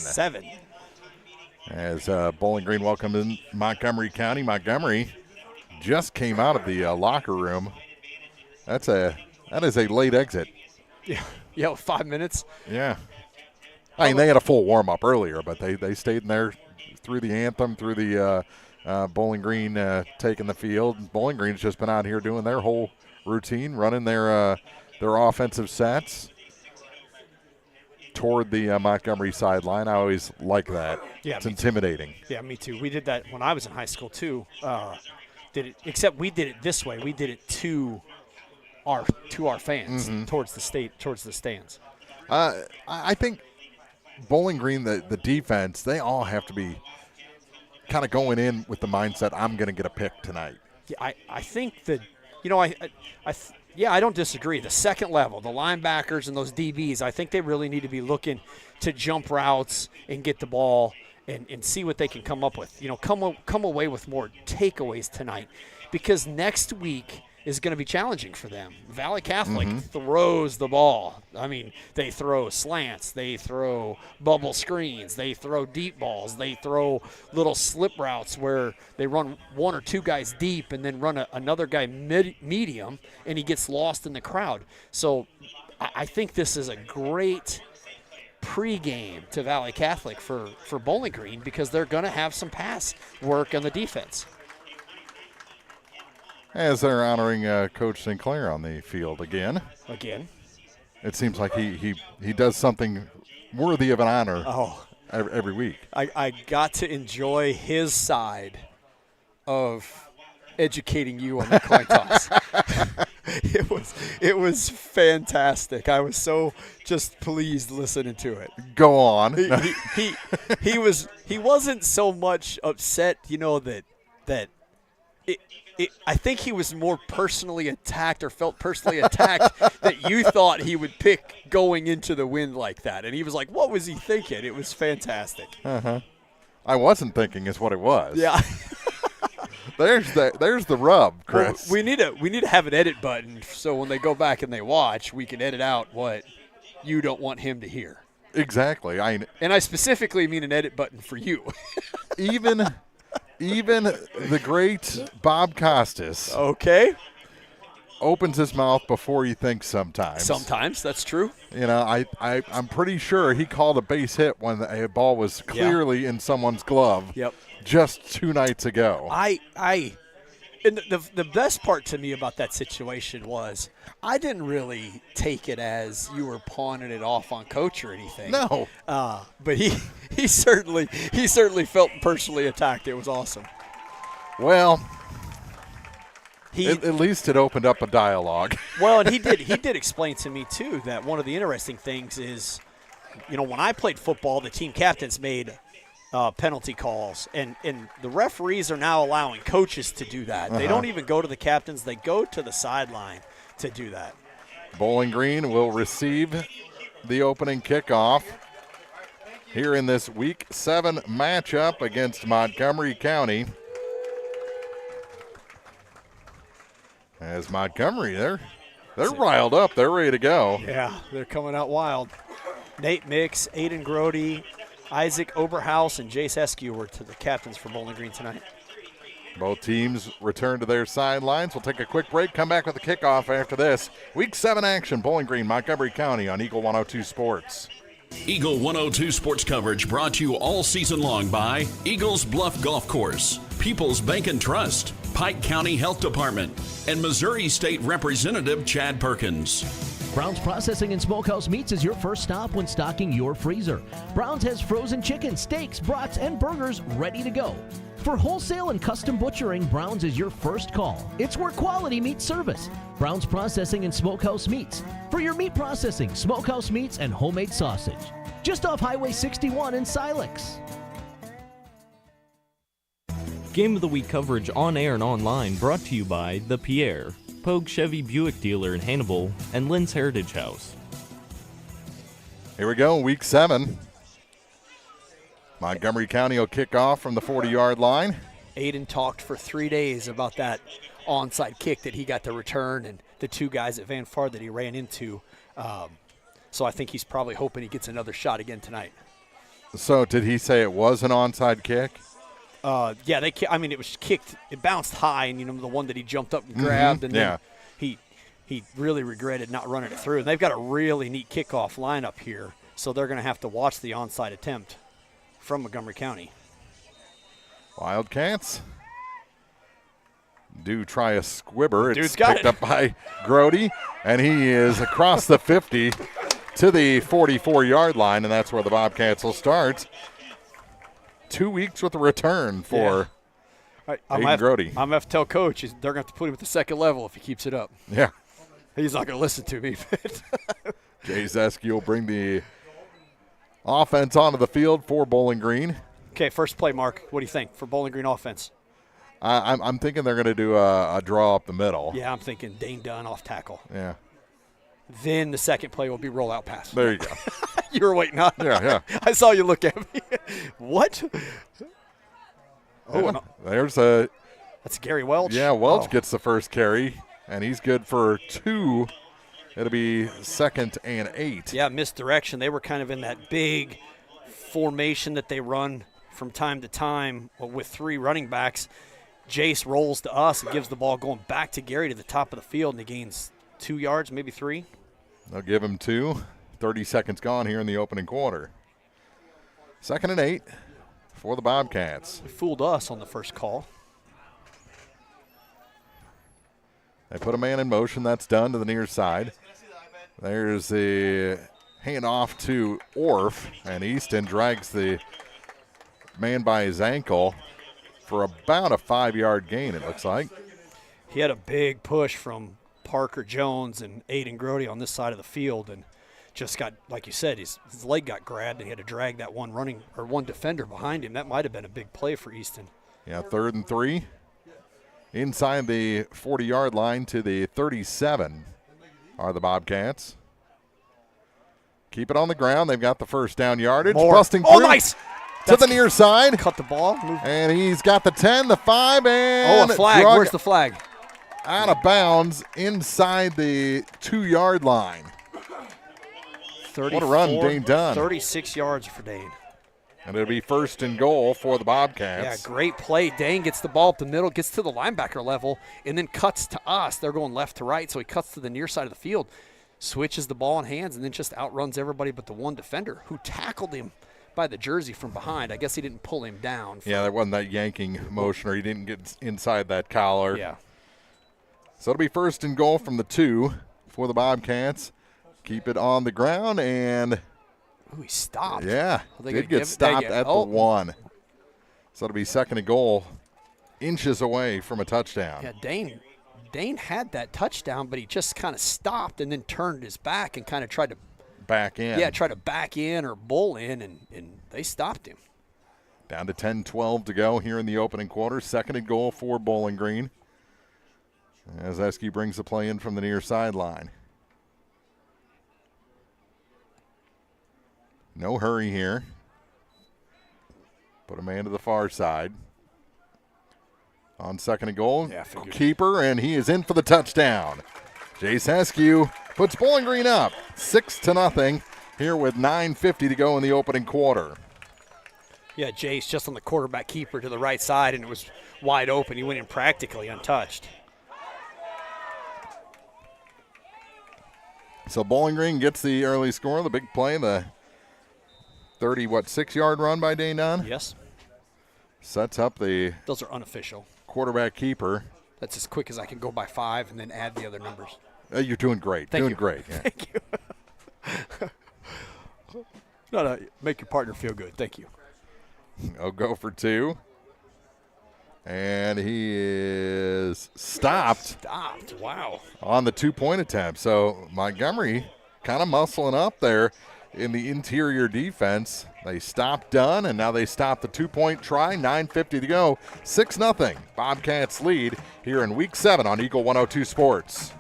As Bowling Green welcomed in Montgomery County. Montgomery just came out of the locker room. That is a late exit. Yeah, 5 minutes. Yeah. I mean, they had a full warm-up earlier, but they stayed in there through the anthem, through the Bowling Green taking the field. Bowling Green's just been out here doing their whole routine, running their offensive sets toward the Montgomery sideline. I always like that. Yeah, it's intimidating. Yeah, me too. We did that when I was in high school too. Except we did it this way. We did it to our fans, towards the stands. I think Bowling Green, the defense, they all have to be kind of going in with the mindset, I'm going to get a pick tonight. Yeah, I think that, I don't disagree. The second level, the linebackers and those DBs, I think they really need to be looking to jump routes and get the ball and see what they can come up with. Come away with more takeaways tonight, because next week is going to be challenging for them. Valley Catholic throws the ball. I mean, they throw slants, they throw bubble screens, they throw deep balls, they throw little slip routes where they run one or two guys deep and then run another guy medium, and he gets lost in the crowd. So I think this is a great pregame to Valley Catholic for Bowling Green, because they're going to have some pass work on the defense. As they're honoring Coach Sinclair on the field again. It seems like he does something worthy of an honor every week. I got to enjoy his side of educating you on the coin toss. It was fantastic. I was so just pleased listening to it. Go on. He wasn't so much upset, that I think he was more personally attacked, or felt personally attacked that you thought he would pick going into the wind like that. And he was like, what was he thinking? It was fantastic. I wasn't thinking is what it was. Yeah. There's the rub, Chris. Well, we need to have an edit button, so when they go back and they watch, we can edit out what you don't want him to hear. Exactly. And I specifically mean an edit button for you. Even the great Bob Costas opens his mouth before he thinks sometimes. Sometimes, that's true. I'm pretty sure he called a base hit when a ball was clearly in someone's glove just 2 nights ago. And the best part to me about that situation was I didn't really take it as you were pawning it off on Coach or anything. No. But he certainly felt personally attacked. It was awesome. Well, at least it opened up a dialogue. Well, and he did explain to me too that one of the interesting things is, when I played football, the team captains made penalty calls, and the referees are now allowing coaches to do that. They don't even go to the captains. They go to the sideline to do that. Bowling Green will receive the opening kickoff here in this Week 7 matchup against Montgomery County. As Montgomery, they're riled up. They're ready to go. Yeah, they're coming out wild. Nate Mix, Aiden Grody, Isaac Oberhaus, and Jace Eskew were to the captains for Bowling Green tonight. Both teams return to their sidelines. We'll take a quick break, come back with the kickoff after this. Week 7 action, Bowling Green, Montgomery County on Eagle 102 Sports. Eagle 102 sports coverage brought to you all season long by Eagles Bluff Golf Course, People's Bank and Trust, Pike County Health Department, and Missouri State Representative Chad Perkins. Brown's Processing and Smokehouse Meats is your first stop when stocking your freezer. Brown's has frozen chicken, steaks, brats, and burgers ready to go. For wholesale and custom butchering, Brown's is your first call. It's where quality meets service. Brown's Processing and Smokehouse Meats. For your meat processing, smokehouse meats, and homemade sausage. Just off Highway 61 in Silex. Game of the Week coverage on air and online brought to you by The Pierre, Pogue Chevy Buick dealer in Hannibal, and Lynn's Heritage House. Here we go, week 7. Montgomery County will kick off from the 40-yard line. Aiden talked for 3 days about that onside kick that he got to return and the 2 guys at Van Fard that he ran into. So I think he's probably hoping he gets another shot again tonight. So did he say it was an onside kick? Yeah, it was kicked. It bounced high, and the one that he jumped up and grabbed, and then he really regretted not running it through. And they've got a really neat kickoff lineup here, so they're going to have to watch the onside attempt from Montgomery County. Wildcats do try a squibber. Dude's It's got picked it. up by Grody, and he is across the 50 to the 44-yard line, and that's where the Bobcats will start. 2 weeks with a return for Aiden Grody. I'm going to have to tell Coach they're going to have to put him at the second level if he keeps it up. Yeah. He's not going to listen to me. Jay Zeski will bring the offense onto the field for Bowling Green. Okay, first play, Mark. What do you think for Bowling Green offense? I'm thinking they're going to do a draw up the middle. Yeah, I'm thinking Dane Dunn off tackle. Yeah. Then the second play will be rollout pass. There you go. You were waiting on. Yeah. I saw you look at me. What? Oh, there's a. That's Gary Welch. Yeah, Welch gets the first carry, and he's good for 2. It'll be 2nd and 8. Yeah, misdirection. They were kind of in that big formation that they run from time to time with 3 running backs. Jace rolls to us and gives the ball going back to Gary to the top of the field, and he gains 2 yards, maybe 3. They'll give him 2. 30 seconds gone here in the opening quarter. 2nd and 8 for the Bobcats. They fooled us on the first call. They put a man in motion. That's done to the near side. There's the handoff to Orff, and Easton drags the man by his ankle for about a 5-yard gain, it looks like. He had a big push from Parker Jones and Aiden Grody on this side of the field, and just got, like you said, his leg got grabbed, and he had to drag that one defender behind him. That might have been a big play for Easton. Yeah, 3rd and 3. Inside the 40-yard line to the 37 are the Bobcats. Keep it on the ground. They've got the first down yardage. Busting through nice! To the near side. Cut the ball. And he's got the 10, the 5, and a flag. Where's the flag? Out of bounds inside the 2-yard line. What a run, Dane Dunn. 36 yards for Dane. And it'll be 1st and goal for the Bobcats. Yeah, great play. Dane gets the ball up the middle, gets to the linebacker level, and then cuts to us. They're going left to right, so he cuts to the near side of the field, switches the ball in hands, and then just outruns everybody but the one defender who tackled him by the jersey from behind. I guess he didn't pull him down. Yeah, there wasn't that yanking motion, or he didn't get inside that collar. Yeah. So it'll be 1st and goal from the 2 for the Bobcats. Keep it on the ground, and he stopped. Yeah, did get stopped at the 1. So it'll be 2nd and goal, inches away from a touchdown. Yeah, Dane had that touchdown, but he just kind of stopped and then turned his back and kind of tried to back in. Yeah, tried to back in or bull in, and they stopped him. Down to 10-12 to go here in the opening quarter. 2nd and goal for Bowling Green, as Eske brings the play in from the near sideline. No hurry here. Put a man to the far side. On 2nd and goal, keeper, and he is in for the touchdown. Jace Eskew puts Bowling Green up 6-0 here with 9:50 to go in the opening quarter. Yeah, Jace just on the quarterback keeper to the right side, and it was wide open. He went in practically untouched. So Bowling Green gets the early score, the big play, the 6-yard run by Dane Dunn? Yes. Sets up the Those are unofficial. quarterback keeper. That's as quick as I can go by 5 and then add the other numbers. You're doing great. Thank doing you. great. Yeah. Thank you. No, make your partner feel good. Thank you. I'll go for 2. And he is stopped. Wow. On the 2-point attempt. So Montgomery kind of muscling up there in the interior defense. They stopped Dunn, and now they stop the 2-point try. 9:50 to go. 6-0. Bobcats lead here in Week 7 on Eagle 102 Sports.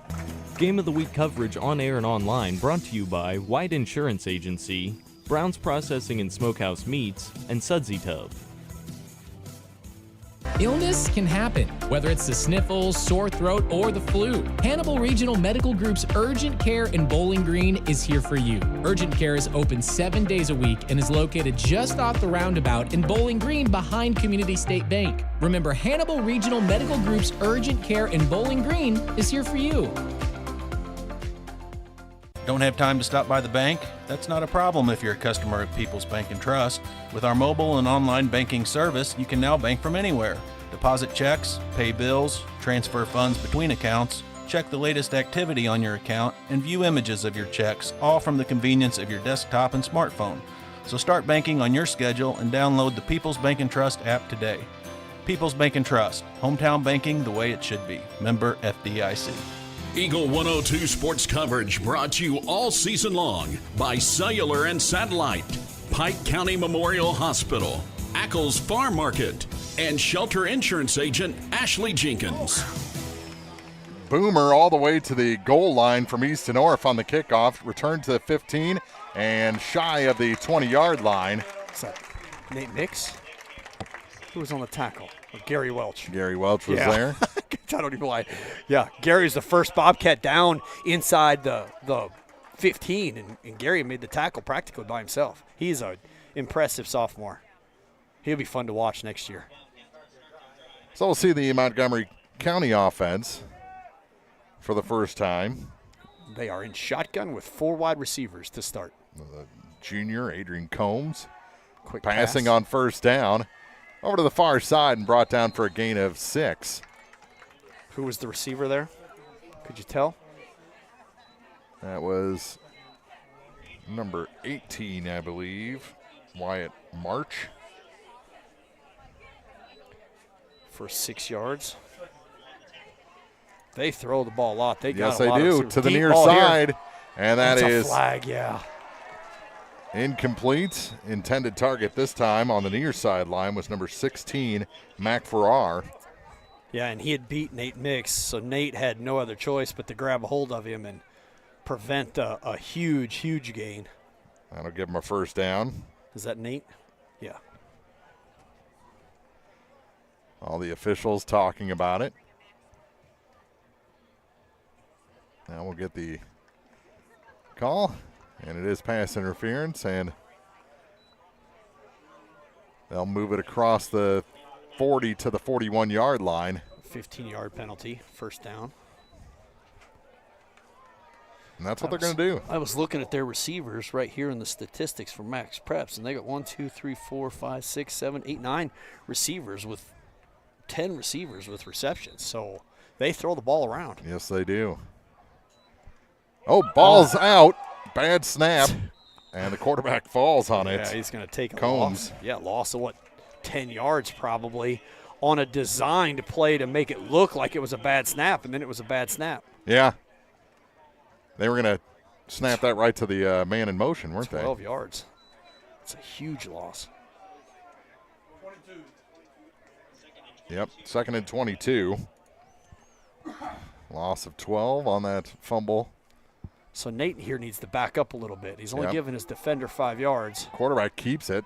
Game of the Week coverage on air and online brought to you by White Insurance Agency, Brown's Processing and Smokehouse Meats, and Sudsy Tub. Illness can happen, whether it's the sniffles, sore throat, or the flu. Hannibal Regional Medical Group's Urgent Care in Bowling Green is here for you. Urgent Care is open 7 days a week and is located just off the roundabout in Bowling Green behind Community State Bank. Remember, Hannibal Regional Medical Group's Urgent Care in Bowling Green is here for you. Don't have time to stop by the bank? That's not a problem if you're a customer at People's Bank and Trust. With our mobile and online banking service, you can now bank from anywhere. Deposit checks, pay bills, transfer funds between accounts, check the latest activity on your account, and view images of your checks, all from the convenience of your desktop and smartphone. So start banking on your schedule and download the People's Bank and Trust app today. People's Bank and Trust, hometown banking the way it should be. Member FDIC. Eagle 102 sports coverage brought to you all season long by Cellular and Satellite, Pike County Memorial Hospital, Ackles Farm Market, and Shelter Insurance Agent Ashley Jenkins. Boomer all the way to the goal line from east to north on the kickoff. Returned to the 15 and shy of the 20-yard line. What's that? Nate Nix? Who was on the tackle? Or Gary Welch. Gary Welch was there. I don't even lie. Yeah, Gary's the first Bobcat down inside the 15, and Gary made the tackle practically by himself. He's an impressive sophomore. He'll be fun to watch next year. So we'll see the Montgomery County offense for the first time. They are in shotgun with 4 wide receivers to start. Junior Adrian Combs Quick passing pass. on first down over to the far side and brought down for a gain of 6. Who was the receiver there? Could you tell? That was number 18, I believe, Wyatt March. For 6 yards. They throw the ball a lot. They got Yes, a they lot do, of to the deep near ball here. side. And that That's is a flag, yeah. incomplete. Intended target this time on the near sideline was number 16, Mac Farrar. Yeah, and he had beat Nate Mix, so Nate had no other choice but to grab a hold of him and prevent a huge, huge gain. That'll give him a first down. Is that Nate? Yeah. All the officials talking about it. Now we'll get the call, and it is pass interference, and they'll move it across the 40 to the 41-yard line. 15-yard penalty, first down. And that's what they're going to do. I was looking at their receivers right here in the statistics for Max Preps, and they got 1, 2, 3, 4, 5, 6, 7, 8, 9 receivers with 10 receivers with receptions. So they throw the ball around. Yes, they do. Oh, ball's out. Bad snap. And the quarterback falls on it. Yeah, he's going to take a Combs. loss. Yeah, loss of 10 yards probably on a designed play to make it look like it was a bad snap, and then it was a bad snap. Yeah. They were going to snap that right to the man in motion, weren't 12 yards. It's a huge loss. Yep, 2nd and 22. Loss of 12 on that fumble. So Nate here needs to back up a little bit. He's only giving his defender 5 yards. Quarterback keeps it.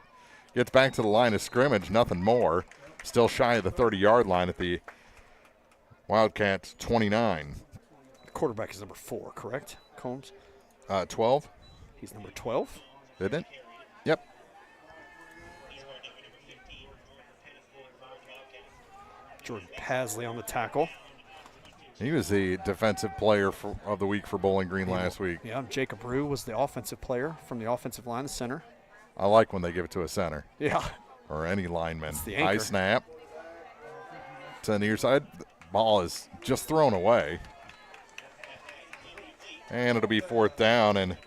Gets back to the line of scrimmage, nothing more. Still shy of the 30-yard line at the Wildcats 29. The quarterback is number 4, correct, Combs? 12. He's number 12? Isn't it? Yep. Jordan Pasley on the tackle. He was the defensive player of the week for Bowling Green last week. Yeah, Jacob Rue was the offensive player from the offensive line, the center. I like when they give it to a center. Yeah. Or any lineman. It's the High anchor. snap to the near side. Ball is just thrown away. And it'll be 4th down, and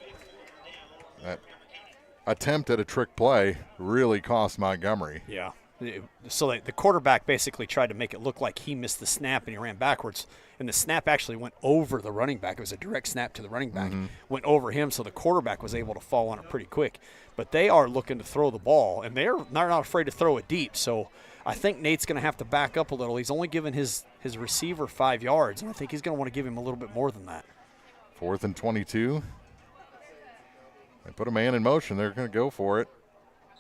that attempt at a trick play really cost Montgomery. Yeah. So the quarterback basically tried to make it look like he missed the snap and he ran backwards. And the snap actually went over the running back. It was a direct snap to the running back. Went over him, so the quarterback was able to fall on it pretty quick. But they are looking to throw the ball, and they're not afraid to throw it deep. So I think Nate's going to have to back up a little. He's only given his receiver 5 yards, and I think he's going to want to give him a little bit more than that. 4th and 22. They put a man in motion. They're going to go for it.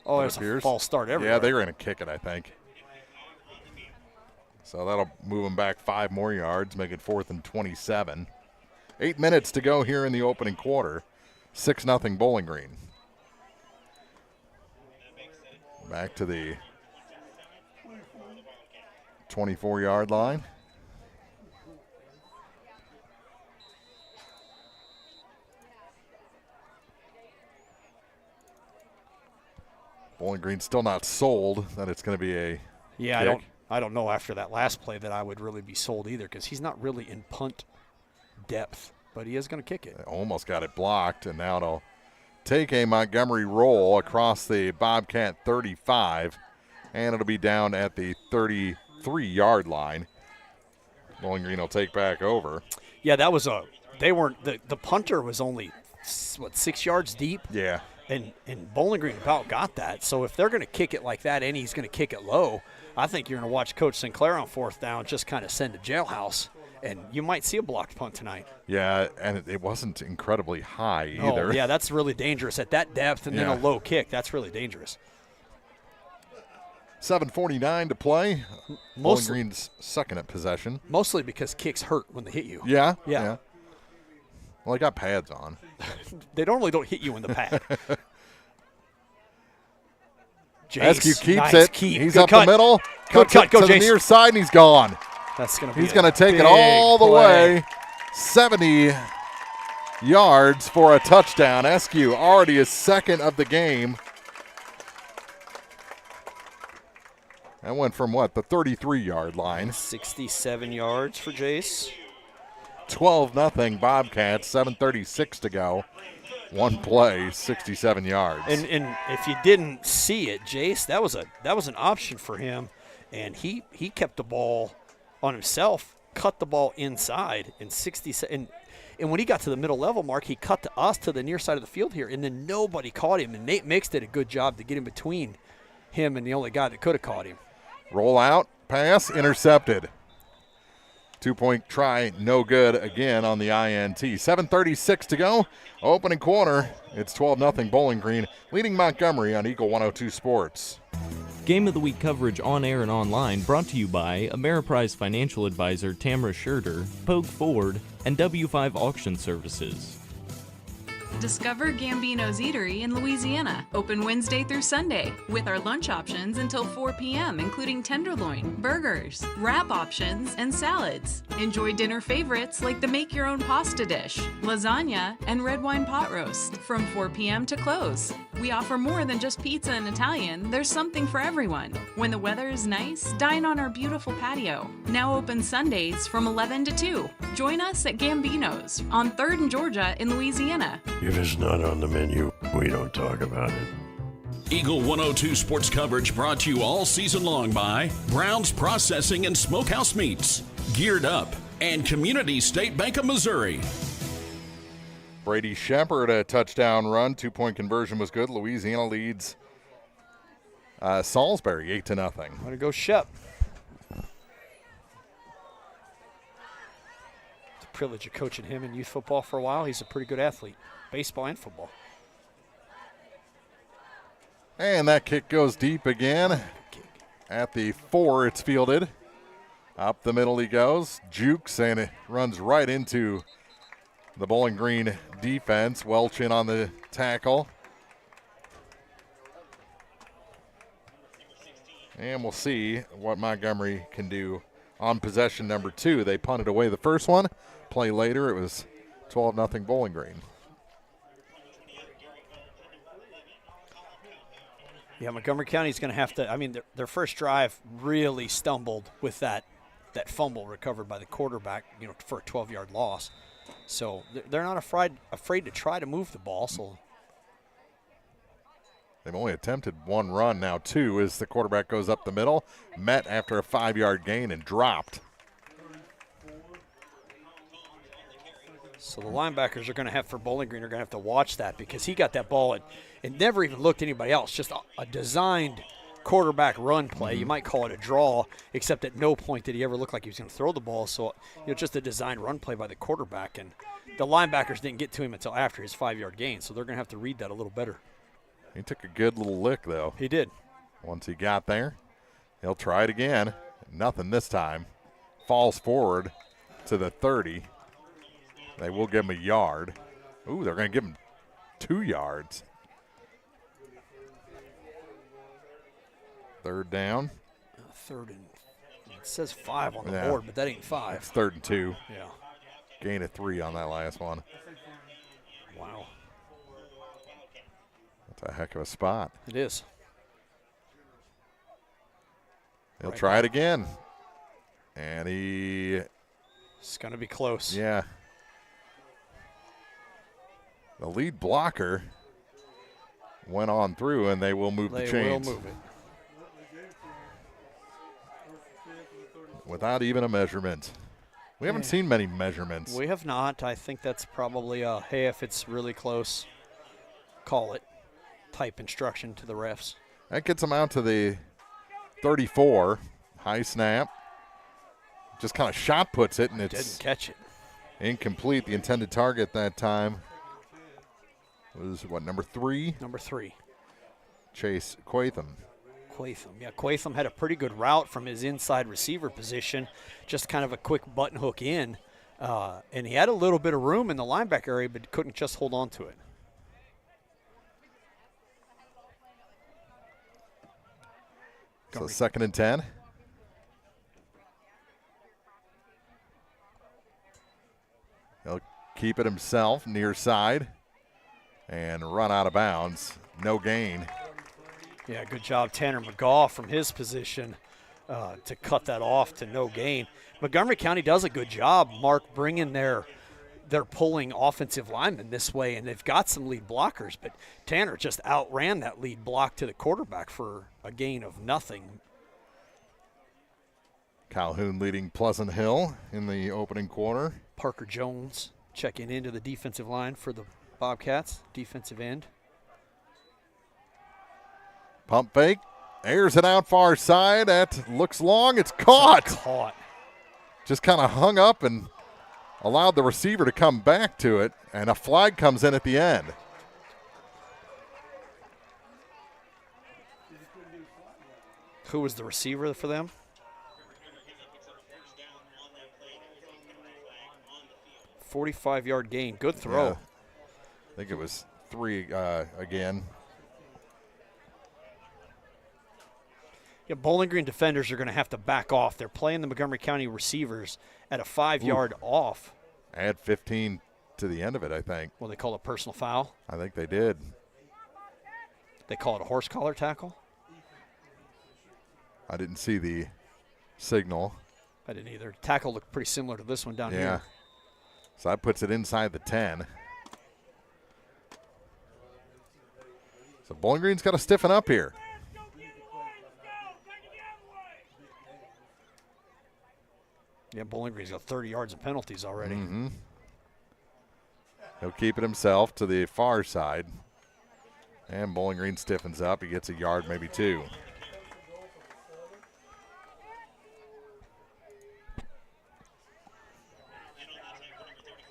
Oh, there's a false start everywhere. Yeah, they're going to kick it, I think. So that'll move them back 5 more yards, make it 4th and 27. 8 minutes to go here in the opening quarter. 6-0 Bowling Green. Back to the 24-yard line. Bowling Green still not sold that it's going to be a kick. I don't know after that last play that I would really be sold either, because he's not really in punt depth, but he is going to kick it. They almost got it blocked, and now it'll take a Montgomery roll across the Bobcat 35, and it'll be down at the 33-yard line. Bowling Green will take back over. Yeah, that was the punter was only, 6 yards deep? Yeah. And Bowling Green about got that. So if they're going to kick it like that and he's going to kick it low, I think you're going to watch Coach Sinclair on 4th down just kind of send a jailhouse. And you might see a blocked punt tonight. Yeah, and it wasn't incredibly high either. Oh, yeah, that's really dangerous. At that depth and then a low kick, that's really dangerous. 7:49 to play. Bowling Green's second at possession. Mostly because kicks hurt when they hit you. Yeah? Yeah. Well, they got pads on. They normally don't hit you in the pad. Jace, keeps nice it. Keep. He's Good up cut. the middle. Good cut. Go, to the Jace. near side, and he's gone. That's going to be He's going to take it all the way. 70 yards for a touchdown. Eskew already his second of the game. That went from the 33-yard line. 67 yards for Jace. 12-0 Bobcats, 7:36 to go. One play, 67 yards. And if you didn't see it, Jace, that was an option for him, and he kept the ball on himself, cut the ball inside, and 67. And when he got to the middle level mark, he cut to us to the near side of the field here, and then nobody caught him. And Nate Mix did a good job to get in between him and the only guy that could have caught him. Roll out, pass, intercepted. 2-point try, no good again on the INT. 7:36 to go. Opening quarter. It's 12-0 Bowling Green, leading Montgomery on Eagle 102 Sports. Game of the Week coverage on air and online brought to you by Ameriprise Financial Advisor Tamara Scherder, Pogue Ford, and W5 Auction Services. Discover Gambino's Eatery in Louisiana, open Wednesday through Sunday, with our lunch options until 4 p.m., including tenderloin, burgers, wrap options, and salads. Enjoy dinner favorites like the make-your-own pasta dish, lasagna, and red wine pot roast from 4 p.m. to close. We offer more than just pizza and Italian. There's something for everyone. When the weather is nice, dine on our beautiful patio. Now open Sundays from 11 to 2. Join us at Gambino's on 3rd and Georgia in Louisiana. If it's not on the menu, we don't talk about it. Eagle 102 sports coverage brought to you all season long by Brown's Processing and Smokehouse Meats, Geared Up, and Community State Bank of Missouri. Brady Shepard, a touchdown run. 2-point conversion was good. Louisiana leads Salisbury 8-0. Way to go, Shep. It's a privilege of coaching him in youth football for a while. He's a pretty good athlete, baseball and football. And that kick goes deep again. At the 4, it's fielded. Up the middle he goes. Jukes, and it runs right into the Bowling Green defense. Welch in on the tackle. And we'll see what Montgomery can do on possession number 2. They punted away the first one. Play later, it was 12-0 Bowling Green. Yeah, Montgomery County's going to have to, I mean, their first drive really stumbled with that fumble recovered by the quarterback, for a 12-yard loss. So they're not afraid to try to move the ball. So they've only attempted one run, now two, as the quarterback goes up the middle. Met after a 5-yard gain and dropped. So the linebackers are going to have, for Bowling Green, are going to have to watch that, because he got that ball and never even looked at anybody else. Just a designed quarterback run play. You might call it a draw, except at no point did he ever look like he was going to throw the ball. So, just a designed run play by the quarterback. And the linebackers didn't get to him until after his 5-yard gain. So they're going to have to read that a little better. He took a good little lick, though. He did. Once he got there, he'll try it again. Nothing this time. Falls forward to the 30. They will give him a yard. Ooh, they're going to give him 2 yards. Third down. Third and it says 5 on the board, but that ain't 5. It's 3rd and 2. Yeah. Gain of 3 on that last one. Wow. That's a heck of a spot. It is. He'll try it again. And it's going to be close. Yeah. The lead blocker went on through, and they will move the chains. They will move it. Without even a measurement. We haven't seen many measurements. We have not. I think that's probably a, hey, if it's really close, call it type instruction to the refs. That gets them out to the 34. High snap. Just kind of shot puts it, and it's didn't catch it. Incomplete. The intended target that time was, what, number 3? Number 3. Chase Quatham. Yeah, Quatham had a pretty good route from his inside receiver position, just kind of a quick button hook in, and he had a little bit of room in the linebacker area, but couldn't just hold on to it. So 2nd and 10. He'll keep it himself, near side, and run out of bounds. No gain. Yeah, good job, Tanner McGaw, from his position to cut that off to no gain. Montgomery County does a good job, Mark, bringing their pulling offensive linemen this way, and they've got some lead blockers, but Tanner just outran that lead block to the quarterback for a gain of nothing. Calhoun leading Pleasant Hill in the opening quarter. Parker Jones checking into the defensive line for the Bobcats, defensive end. Pump fake, airs it out far side. That looks long. It's caught. Just kind of hung up and allowed the receiver to come back to it, and a flag comes in at the end. Who was the receiver for them? $45-yard gain. Good throw. Yeah. I think it was 3 again. Yeah, Bowling Green defenders are going to have to back off. They're playing the Montgomery County receivers at a 5-yard off. Add 15 to the end of it, I think. Well, they call it a personal foul. I think they did. They call it a horse collar tackle. I didn't see the signal. I didn't either. Tackle looked pretty similar to this one down here. here. So that puts it inside the 10. So Bowling Green's got to stiffen up here. Yeah, Bowling Green's got 30 yards of penalties already. Mm-hmm. He'll keep it himself to the far side. And Bowling Green stiffens up. He gets a yard, maybe 2.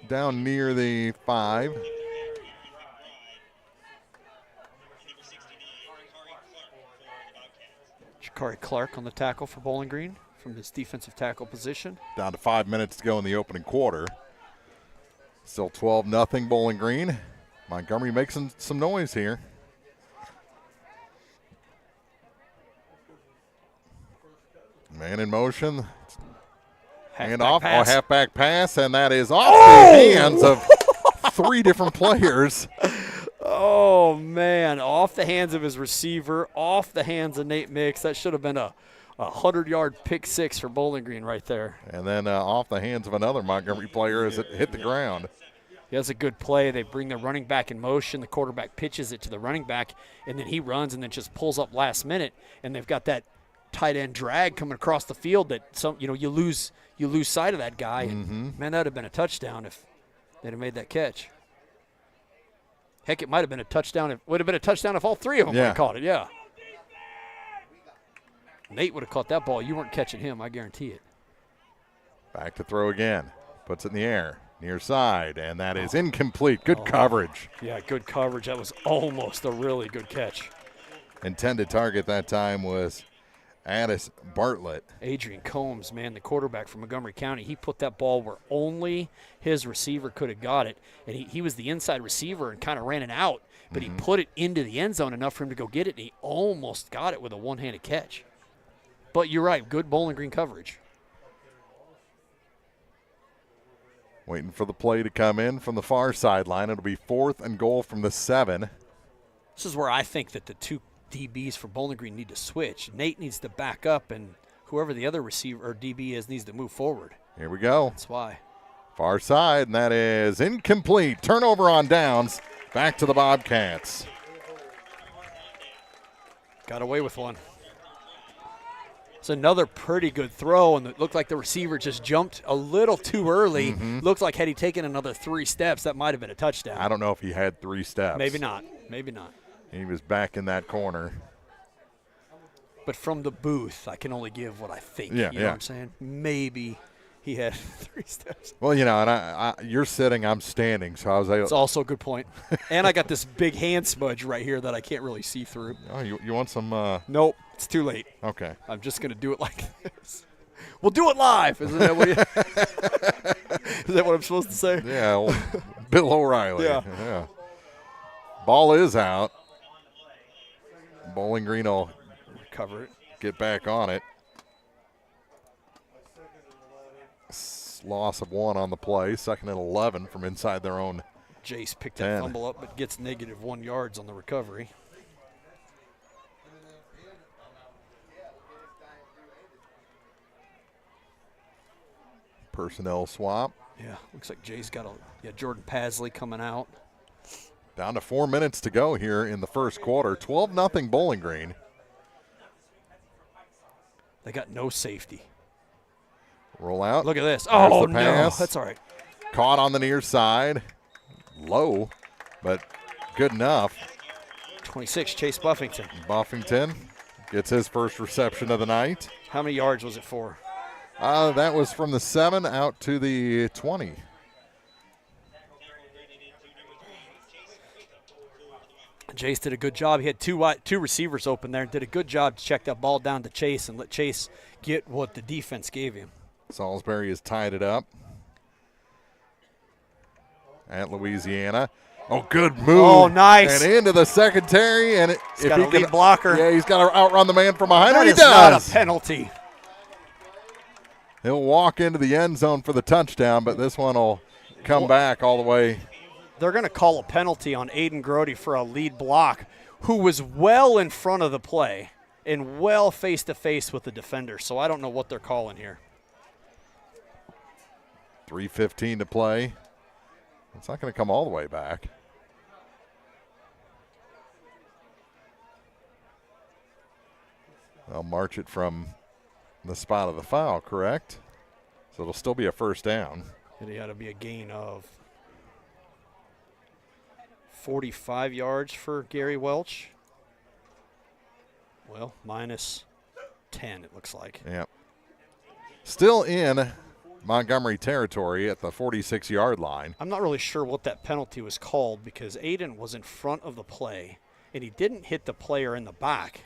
Down near the 5. Jakari Clark on the tackle for Bowling Green from his defensive tackle position. Down to 5 minutes to go in the opening quarter. Still 12-0 Bowling Green. Montgomery makes some noise here. Man in motion. Hand off, or halfback pass, and that is off the hands of 3 different players. Oh, man, off the hands of his receiver, off the hands of Nate Mix. That should have been a 100-yard pick 6 for Bowling Green right there. And then off the hands of another Montgomery player as it hit the ground. That's a good play. They bring the running back in motion. The quarterback pitches it to the running back, and then he runs and then just pulls up last minute. And they've got that tight end drag coming across the field that you lose sight of that guy. And man, that would have been a touchdown if they'd have made that catch. Heck, it might have been a touchdown. It would have been a touchdown if all three of them would have caught it. Yeah. Nate would have caught that ball. You weren't catching him, I guarantee it. Back to throw again. Puts it in the air. Near side, and that is incomplete. Good coverage. Yeah, good coverage. That was almost a really good catch. Intended target that time was Addis Bartlett. Adrian Combs, man, the quarterback from Montgomery County, he put that ball where only his receiver could have got it. And he was the inside receiver and kind of ran it out, but he put it into the end zone enough for him to go get it, and he almost got it with a one-handed catch. But you're right, good Bowling Green coverage. Waiting for the play to come in from the far sideline. It'll be 4th and goal from the 7. This is where I think that the two DBs for Bowling Green need to switch. Nate needs to back up, and whoever the other receiver or DB is needs to move forward. Here we go. That's why. Far side, and that is incomplete. Turnover on downs. Back to the Bobcats. Got away with one. It's another pretty good throw, and it looked like the receiver just jumped a little too early. Looks like had he taken another 3 steps, that might have been a touchdown. I don't know if he had 3 steps. Maybe not. Maybe not. He was back in that corner. But from the booth, I can only give what I think. Yeah, you know what I'm saying? Maybe he had 3 steps. Well, and I you're sitting, I'm standing, so I was able. It's also a good point. And I got this big hand smudge right here that I can't really see through. Oh, you want some? Nope, it's too late. Okay. I'm just going to do it like this. We'll do it live. Isn't that what is that what I'm supposed to say? Yeah, well, Bill O'Reilly. Yeah. Ball is out. Bowling Green will cover it. Get back on it. Loss of 1 on the play. 2nd and 11 from inside their own. Jace picked that fumble up, but gets -1 yards on the recovery. Personnel swap. Yeah, looks like Jay's got Jordan Pasley coming out. Down to 4 minutes to go here in the first quarter. 12-0 Bowling Green. They got no safety. Roll out. Look at this. There's Oh, the pass. no. That's all right. Caught on the near side. Low, but good enough. 26, Chase Buffington. Buffington gets his first reception of the night. How many yards was it for? That was from the 7 out to the 20. Chase did a good job. He had two receivers open there and did a good job to check that ball down to Chase and let Chase get what the defense gave him. Salisbury has tied it up at Louisiana. Oh, good move. Oh, nice. And into the secondary. And he's got a lead blocker. Yeah, he's got to outrun the man from behind. That he is does. not a penalty. He'll walk into the end zone for the touchdown, but this one will come back all the way. They're going to call a penalty on Aiden Grody for a lead block, who was well in front of the play and well face-to-face with the defender. So I don't know what they're calling here. 3:15 to play. It's not going to come all the way back. They'll march it from the spot of the foul, correct? So it'll still be a first down. It ought to be a gain of 45 yards for Gary Welch. Well, minus 10, it looks like. Yep. Still in Montgomery territory at the 46-yard line. I'm not really sure what that penalty was called because Aiden was in front of the play, and he didn't hit the player in the back,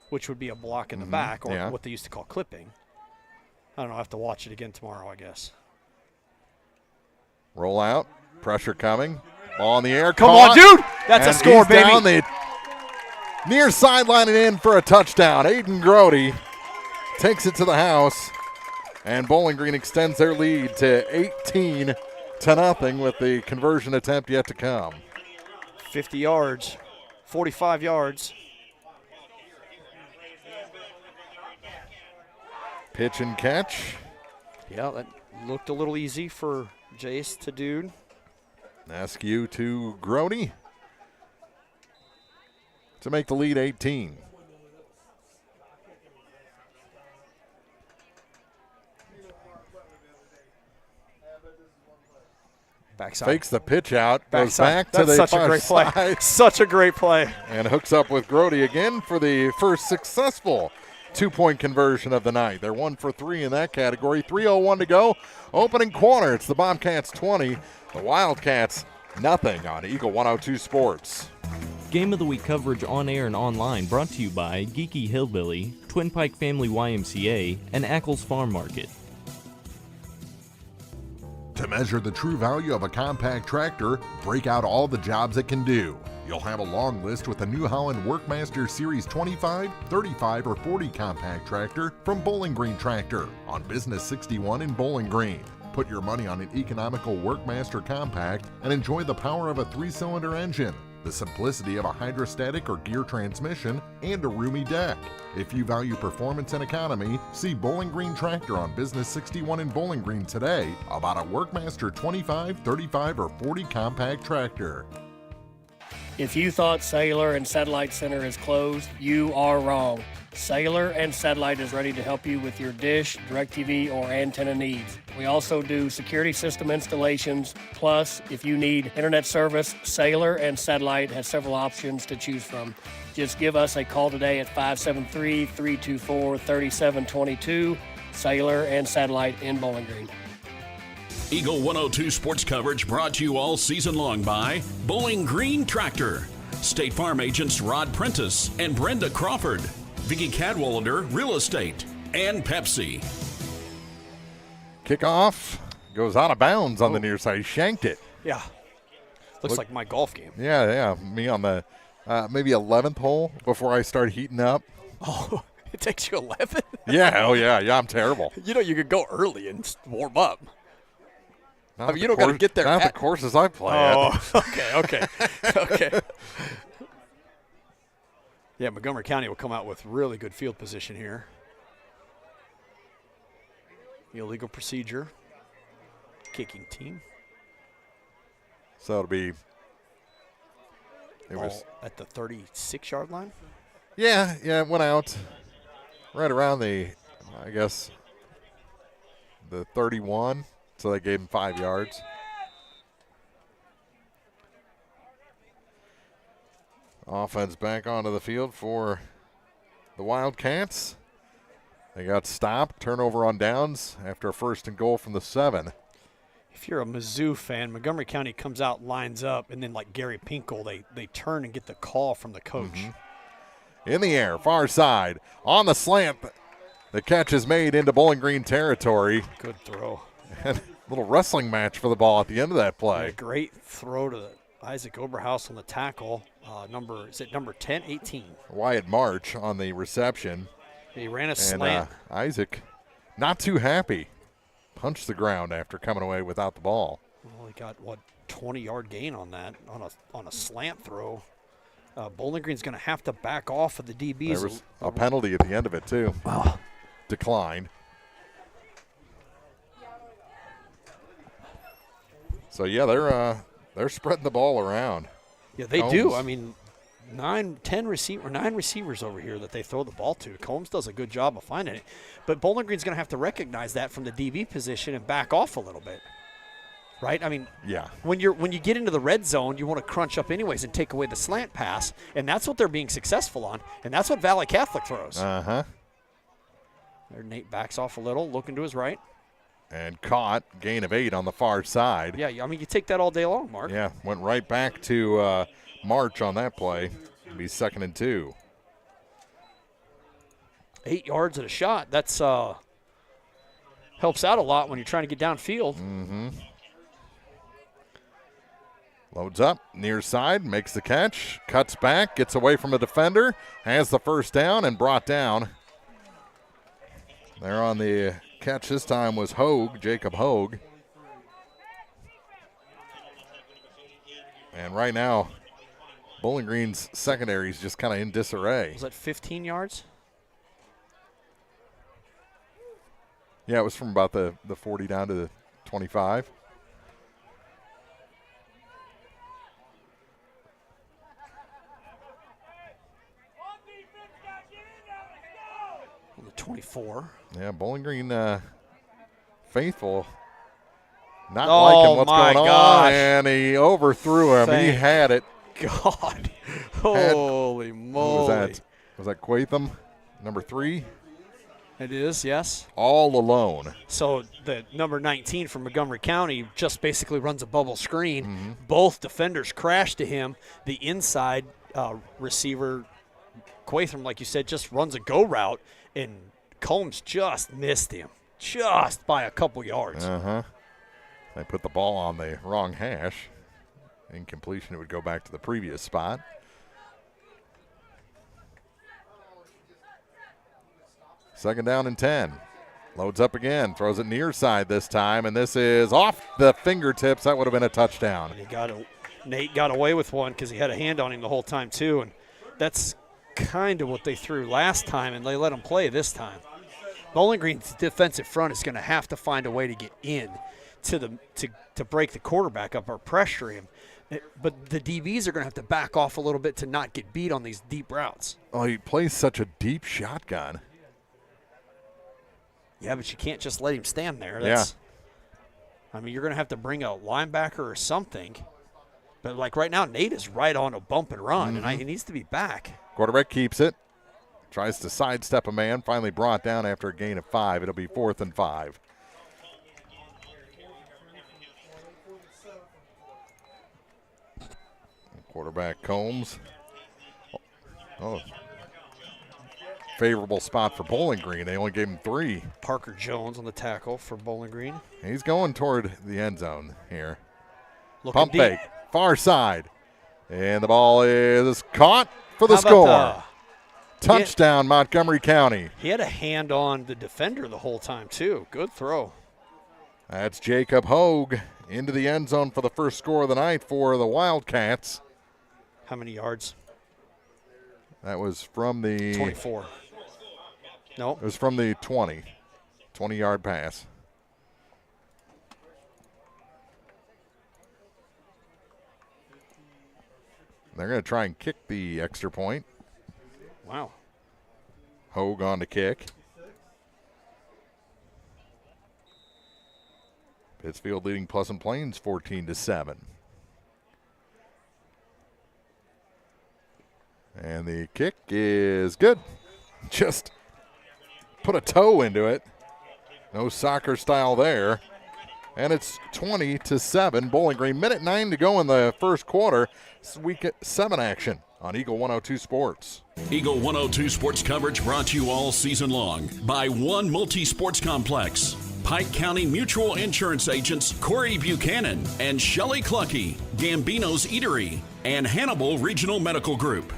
which would be a block in the back, or what they used to call clipping. I don't know. I'll have to watch it again tomorrow, I guess. Roll out. Pressure coming. Ball in the air. Come caught. on, dude. That's a score, he's baby. Down the near sideline and in for a touchdown. Aiden Grody takes it to the house. And Bowling Green extends their lead to 18-0 with the conversion attempt yet to come. 50 yards, 45 yards. Pitch and catch. Yeah, that looked a little easy for Jace to do. Askew to Grody to make the lead 18. Backside. Fakes the pitch out, goes Backside. back to the That's such a far great play. side. Such a great play. And hooks up with Grody again for the first successful 2-point conversion of the night. They're 1 for 3 in that category. 3:01 to go. Opening quarter. It's the Bobcats 20, the Wildcats nothing on Eagle 102 Sports. Game of the Week coverage on air and online brought to you by Geeky Hillbilly, Twin Pike Family YMCA, and Ackles Farm Market. To measure the true value of a compact tractor, break out all the jobs it can do. You'll have a long list with the New Holland Workmaster Series 25, 35, or 40 compact tractor from Bowling Green Tractor on Business 61 in Bowling Green. Put your money on an economical Workmaster compact and enjoy the power of a 3-cylinder engine, the simplicity of a hydrostatic or gear transmission, and a roomy deck. If you value performance and economy, see Bowling Green Tractor on Business 61 in Bowling Green today about a Workmaster 25, 35, or 40 compact tractor. If you thought Cellular and Satellite Center is closed, you are wrong. Cellular and Satellite is ready to help you with your dish, DirecTV, or antenna needs. We also do security system installations. Plus, if you need internet service, Cellular and Satellite has several options to choose from. Just give us a call today at 573-324-3722. Cellular and Satellite in Bowling Green. Eagle 102 sports coverage brought to you all season long by Bowling Green Tractor, State Farm agents Rod Prentice and Brenda Crawford, Vicki Cadwallader Real Estate, and Pepsi. Kickoff goes out of bounds on the near side. He shanked it. Yeah. Looks like my golf game. Yeah. Me on the maybe 11th hole before I start heating up. Oh, it takes you 11? Yeah. Oh, yeah. I'm terrible. You know, you could go early and warm up. Not I mean, you don't got to get there. Not the courses I play at. Okay. Yeah, Montgomery County will come out with really good field position here. Illegal procedure. Kicking team. So it'll be. It was at the 36-yard line? Yeah, it went out right around the 31. So they gave him 5 yards. Offense back onto the field for the Wildcats. They got stopped. Turnover on downs after a 1st and goal from the 7. If you're a Mizzou fan, Montgomery County comes out, lines up, and then like Gary Pinkel, they turn and get the call from the coach. Mm-hmm. In the air, far side, on the slant. The catch is made into Bowling Green territory. Good throw. And a little wrestling match for the ball at the end of that play. A great throw to Isaac Oberhaus on the tackle. Number 10, 18? Wyatt March on the reception. He ran a slant. Isaac not too happy. Punched the ground after coming away without the ball. Well, he got, 20-yard gain on that, on a slant throw. Bowling Green's going to have to back off of the DBs. There was a penalty at the end of it, too. Wow. Declined. So, yeah, they're spreading the ball around. Yeah, they do. I mean, 9 receivers over here that they throw the ball to. Combs does a good job of finding it. But Bowling Green's going to have to recognize that from the DB position and back off a little bit. Right? I mean, yeah. When you get into the red zone, you want to crunch up anyways and take away the slant pass, and that's what they're being successful on, and that's what Valley Catholic throws. Uh-huh. There Nate backs off a little, looking to his right. And caught, gain of 8 on the far side. Yeah, I mean, you take that all day long, Mark. Yeah, went right back to March on that play. It'll be 2nd and 2. 8 yards at a shot. That's helps out a lot when you're trying to get downfield. Mm-hmm. Loads up, near side, makes the catch, cuts back, gets away from a defender, has the first down and brought down. There on the catch this time was Jacob Hogue. And right now, Bowling Green's secondary is just kind of in disarray. Was that 15 yards? Yeah, it was from about the 40 down to the 25. 24. Yeah, Bowling Green faithful. Not liking what's going on, and he overthrew him. He had it. God. Holy moly. Was that Quatham, number 3? It is, yes. All alone. So the number 19 from Montgomery County just basically runs a bubble screen. Both defenders crash to him. The inside receiver, Quatham, like you said, just runs a go route, and Combs just missed him, just by a couple yards. They put the ball on the wrong hash. Incompletion, it would go back to the previous spot. Second down and 10. Loads up again, throws it near side this time, and this is off the fingertips. That would have been a touchdown. Nate got away with one because he had a hand on him the whole time too, and that's kind of what they threw last time, and they let him play this time. Bowling Green's defensive front is going to have to find a way to get in to break the quarterback up or pressure him. But the DBs are going to have to back off a little bit to not get beat on these deep routes. Oh, he plays such a deep shotgun. Yeah, but you can't just let him stand there. I mean, you're going to have to bring a linebacker or something. But, like, right now, Nate is right on a bump and run, and he needs to be back. Quarterback keeps it. Tries to sidestep a man. Finally brought down after a gain of 5. It'll be 4th and 5. Quarterback Combs. Oh, favorable spot for Bowling Green. They only gave him 3. Parker Jones on the tackle for Bowling Green. He's going toward the end zone here. Looking deep. Fake, far side. And the ball is caught for the score. Touchdown, Montgomery County. He had a hand on the defender the whole time, too. Good throw. That's Jacob Hogue into the end zone for the first score of the night for the Wildcats. How many yards? That was from the 24. No. It was from the 20. 20-yard pass. They're going to try and kick the extra point. Wow. Hogue on to kick. Pittsfield leading Pleasant Plains 14-7. And the kick is good. Just put a toe into it. No soccer style there. And it's 20-7. Bowling Green. Minute 9 to go in the first quarter. It's week 7 action on Eagle 102 Sports. Eagle 102 Sports coverage brought to you all season long by One Multi-Sports Complex. Pike County Mutual Insurance agents Corey Buchanan and Shelley Clucky, Gambino's Eatery, and Hannibal Regional Medical Group.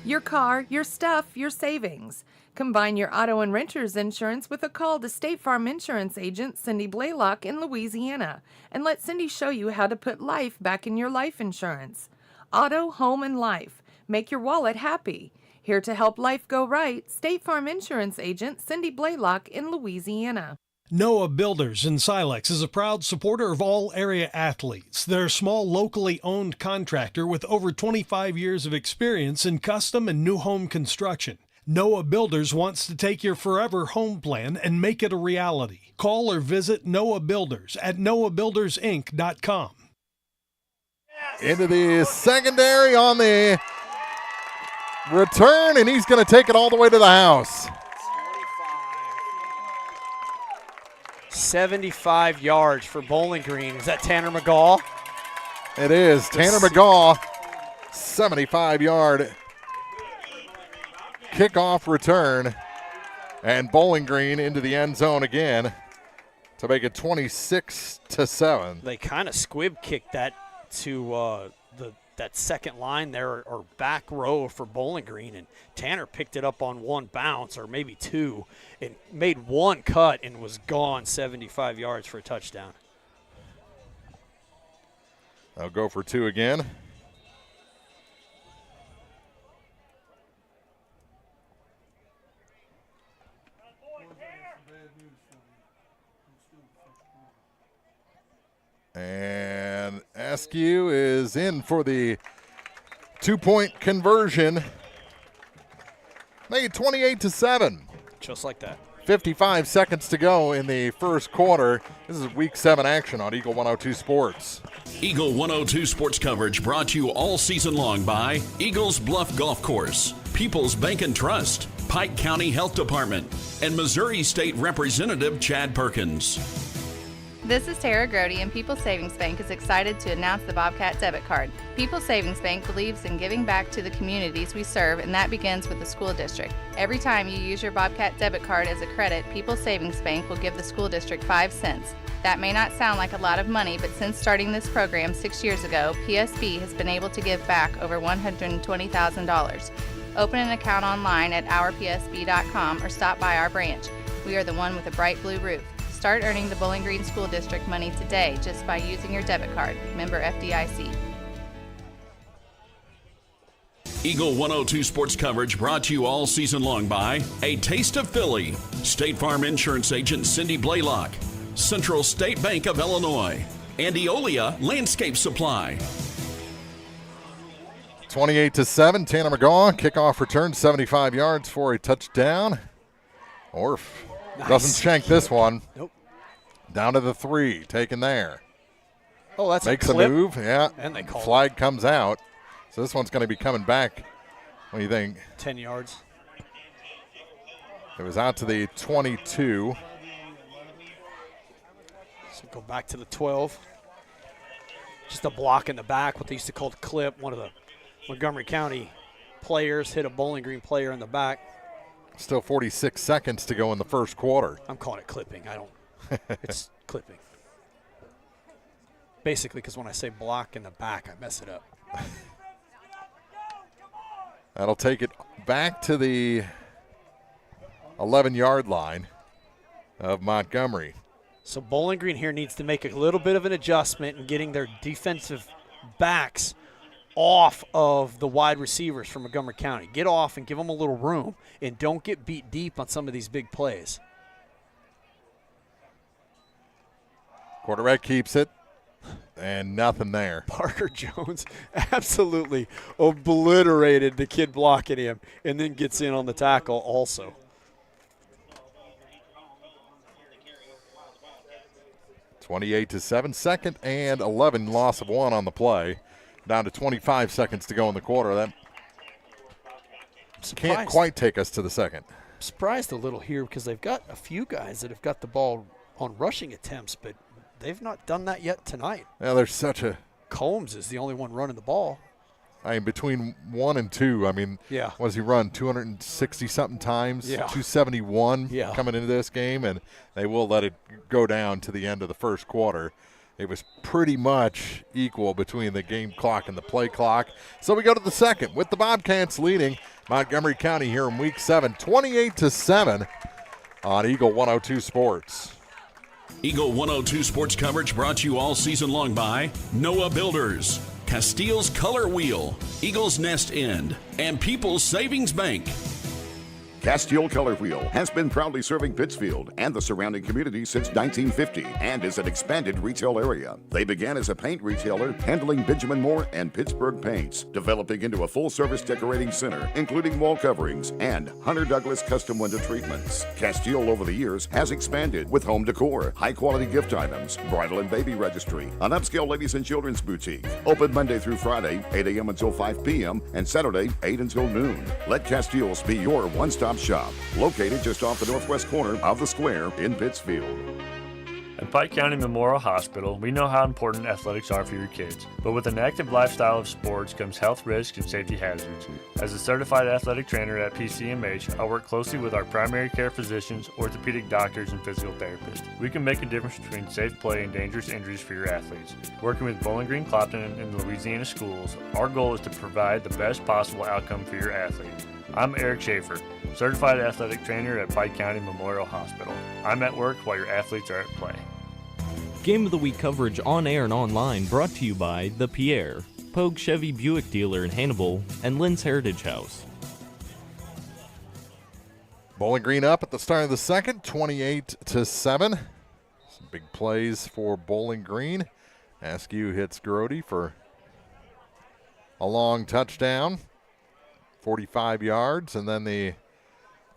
Your car, your stuff, your savings. Combine your auto and renter's insurance with a call to State Farm Insurance agent Cindy Blaylock in Louisiana, and let Cindy show you how to put life back in your life insurance. Auto, home, and life. Make your wallet happy. Here to help life go right, State Farm Insurance agent Cindy Blaylock in Louisiana. Noah Builders in Silex is a proud supporter of all area athletes. They're a small, locally owned contractor with over 25 years of experience in custom and new home construction. Noah Builders wants to take your forever home plan and make it a reality. Call or visit Noah Builders at noahbuildersinc.com. Into the secondary on the return, and he's going to take it all the way to the house. 75 yards for Bowling Green. Is that Tanner McGaw? It is. Tanner McGaw, 75-yard kickoff return. And Bowling Green into the end zone again to make it 26-7. They kind of squib kicked that to that second line there, or back row for Bowling Green, and Tanner picked it up on one bounce, or maybe two, and made one cut and was gone 75 yards for a touchdown. They'll go for 2 again. And Askew is in for the 2-point conversion. Made 28-7. Just like that. 55 seconds to go in the first quarter. This is Week 7 action on Eagle 102 Sports. Eagle 102 Sports coverage brought to you all season long by Eagles Bluff Golf Course, People's Bank and Trust, Pike County Health Department, and Missouri State Representative Chad Perkins. This is Tara Grody, and People's Savings Bank is excited to announce the Bobcat debit card. People's Savings Bank believes in giving back to the communities we serve, and that begins with the school district. Every time you use your Bobcat debit card as a credit, People's Savings Bank will give the school district 5 cents. That may not sound like a lot of money, but since starting this program 6 years ago, PSB has been able to give back over $120,000. Open an account online at ourpsb.com or stop by our branch. We are the one with a bright blue roof. Start earning the Bowling Green School District money today just by using your debit card. Member FDIC. Eagle 102 Sports coverage brought to you all season long by A Taste of Philly, State Farm Insurance Agent Cindy Blaylock, Central State Bank of Illinois, and Eolia Landscape Supply. 28-7, Tanner McGaw, kickoff return, 75 yards for a touchdown. Orf doesn't shank this one. Nope. Down to the 3, taken there. Oh, that's Makes a clip. move, yeah. And they call flag comes out. So this one's going to be coming back. What do you think? 10 yards. It was out to the 22. So go back to the 12. Just a block in the back, what they used to call the clip. One of the Montgomery County players hit a Bowling Green player in the back. Still 46 seconds to go in the first quarter. I'm calling it clipping. I don't. It's clipping. Basically, because when I say block in the back, I mess it up. That'll take it back to the 11-yard line of Montgomery. So Bowling Green here needs to make a little bit of an adjustment in getting their defensive backs off of the wide receivers from Montgomery County. Get off and give them a little room, and don't get beat deep on some of these big plays. Quarterback keeps it, and nothing there. Parker Jones absolutely obliterated the kid blocking him, and then gets in on the tackle also. (28-7), second and 11, loss of 1 on the play. Down to 25 seconds to go in the quarter. That can't quite take us to the second. I'm surprised a little here because they've got a few guys that have got the ball on rushing attempts, but they've not done that yet tonight. Yeah, there's such a – Combs is the only one running the ball. I mean, between 1 and 2, I mean, yeah. What does he run, 260-something times? Yeah. 271 coming into this game, and they will let it go down to the end of the first quarter. It was pretty much equal between the game clock and the play clock. So we go to the second with the Bobcats leading Montgomery County here in Week 7, 28-7 on Eagle 102 Sports. Eagle 102 Sports coverage brought to you all season long by Noah Builders, Castile's Color Wheel, Eagle's Nest End, and People's Savings Bank. Castile Color Wheel has been proudly serving Pittsfield and the surrounding community since 1950 and is an expanded retail area. They began as a paint retailer handling Benjamin Moore and Pittsburgh paints, developing into a full-service decorating center, including wall coverings and Hunter Douglas custom window treatments. Castile over the years has expanded with home decor, high-quality gift items, bridal and baby registry, an upscale ladies and children's boutique, open Monday through Friday, 8 a.m. until 5 p.m., and Saturday, 8 until noon. Let Castile's be your one-stop shop, located just off the northwest corner of the square in Pittsfield. At Pike County Memorial Hospital, we know how important athletics are for your kids, but with an active lifestyle of sports comes health risks and safety hazards. As a certified athletic trainer at PCMH, I work closely with our primary care physicians, orthopedic doctors, and physical therapists. We can make a difference between safe play and dangerous injuries for your athletes. Working with Bowling Green Clopton and Louisiana schools, our goal is to provide the best possible outcome for your athletes. I'm Eric Schaefer, certified athletic trainer at Pike County Memorial Hospital. I'm at work while your athletes are at play. Game of the Week coverage on air and online brought to you by The Pierre, Pogue Chevy Buick dealer in Hannibal, and Lynn's Heritage House. Bowling Green up at the start of the second, 28-7. Some big plays for Bowling Green. Askew hits Grody for a long touchdown, 45 yards, and then the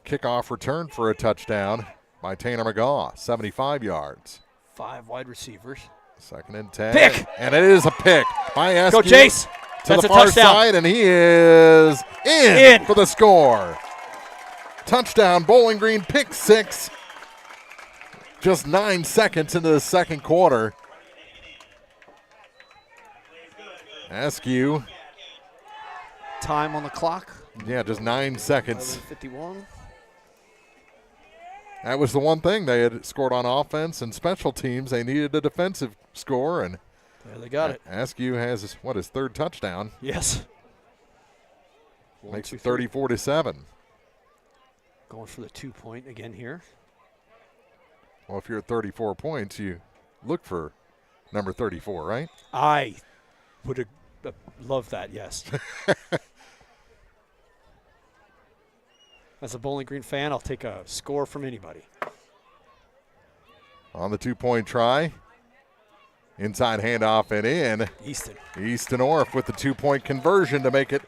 kickoff return for a touchdown by Tanner McGaw, 75 yards. 5 wide receivers. 2nd and 10. Pick! And it is a pick by Askew. Go, Jace! To That's the a far touchdown. side, and he is in for the score. Touchdown, Bowling Green, pick 6. Just 9 seconds into the second quarter. Askew. Time on the clock. Yeah, just 9 seconds. 51. That was the one thing they had scored on offense and special teams. They needed a defensive score, and there they got it. Askew has his 3rd touchdown. Yes. Makes it 34-7. Going for the 2-point again here. Well, if you're at 34 points, you look for number 34, right? I would have loved that, yes. As a Bowling Green fan, I'll take a score from anybody. On the 2-point try. Inside handoff and in. Easton Orff with the 2-point conversion to make it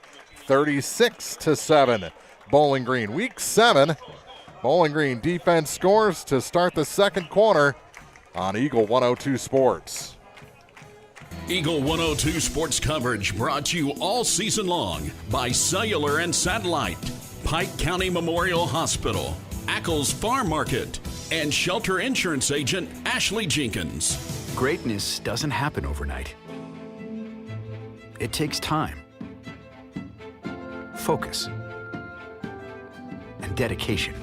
36-7. Bowling Green, week 7. Bowling Green defense scores to start the second quarter on Eagle 102 Sports. Eagle 102 Sports coverage brought to you all season long by Cellular and Satellite, Pike County Memorial Hospital, Ackles Farm Market, and Shelter Insurance Agent Ashley Jenkins. Greatness doesn't happen overnight. It takes time, focus, and dedication.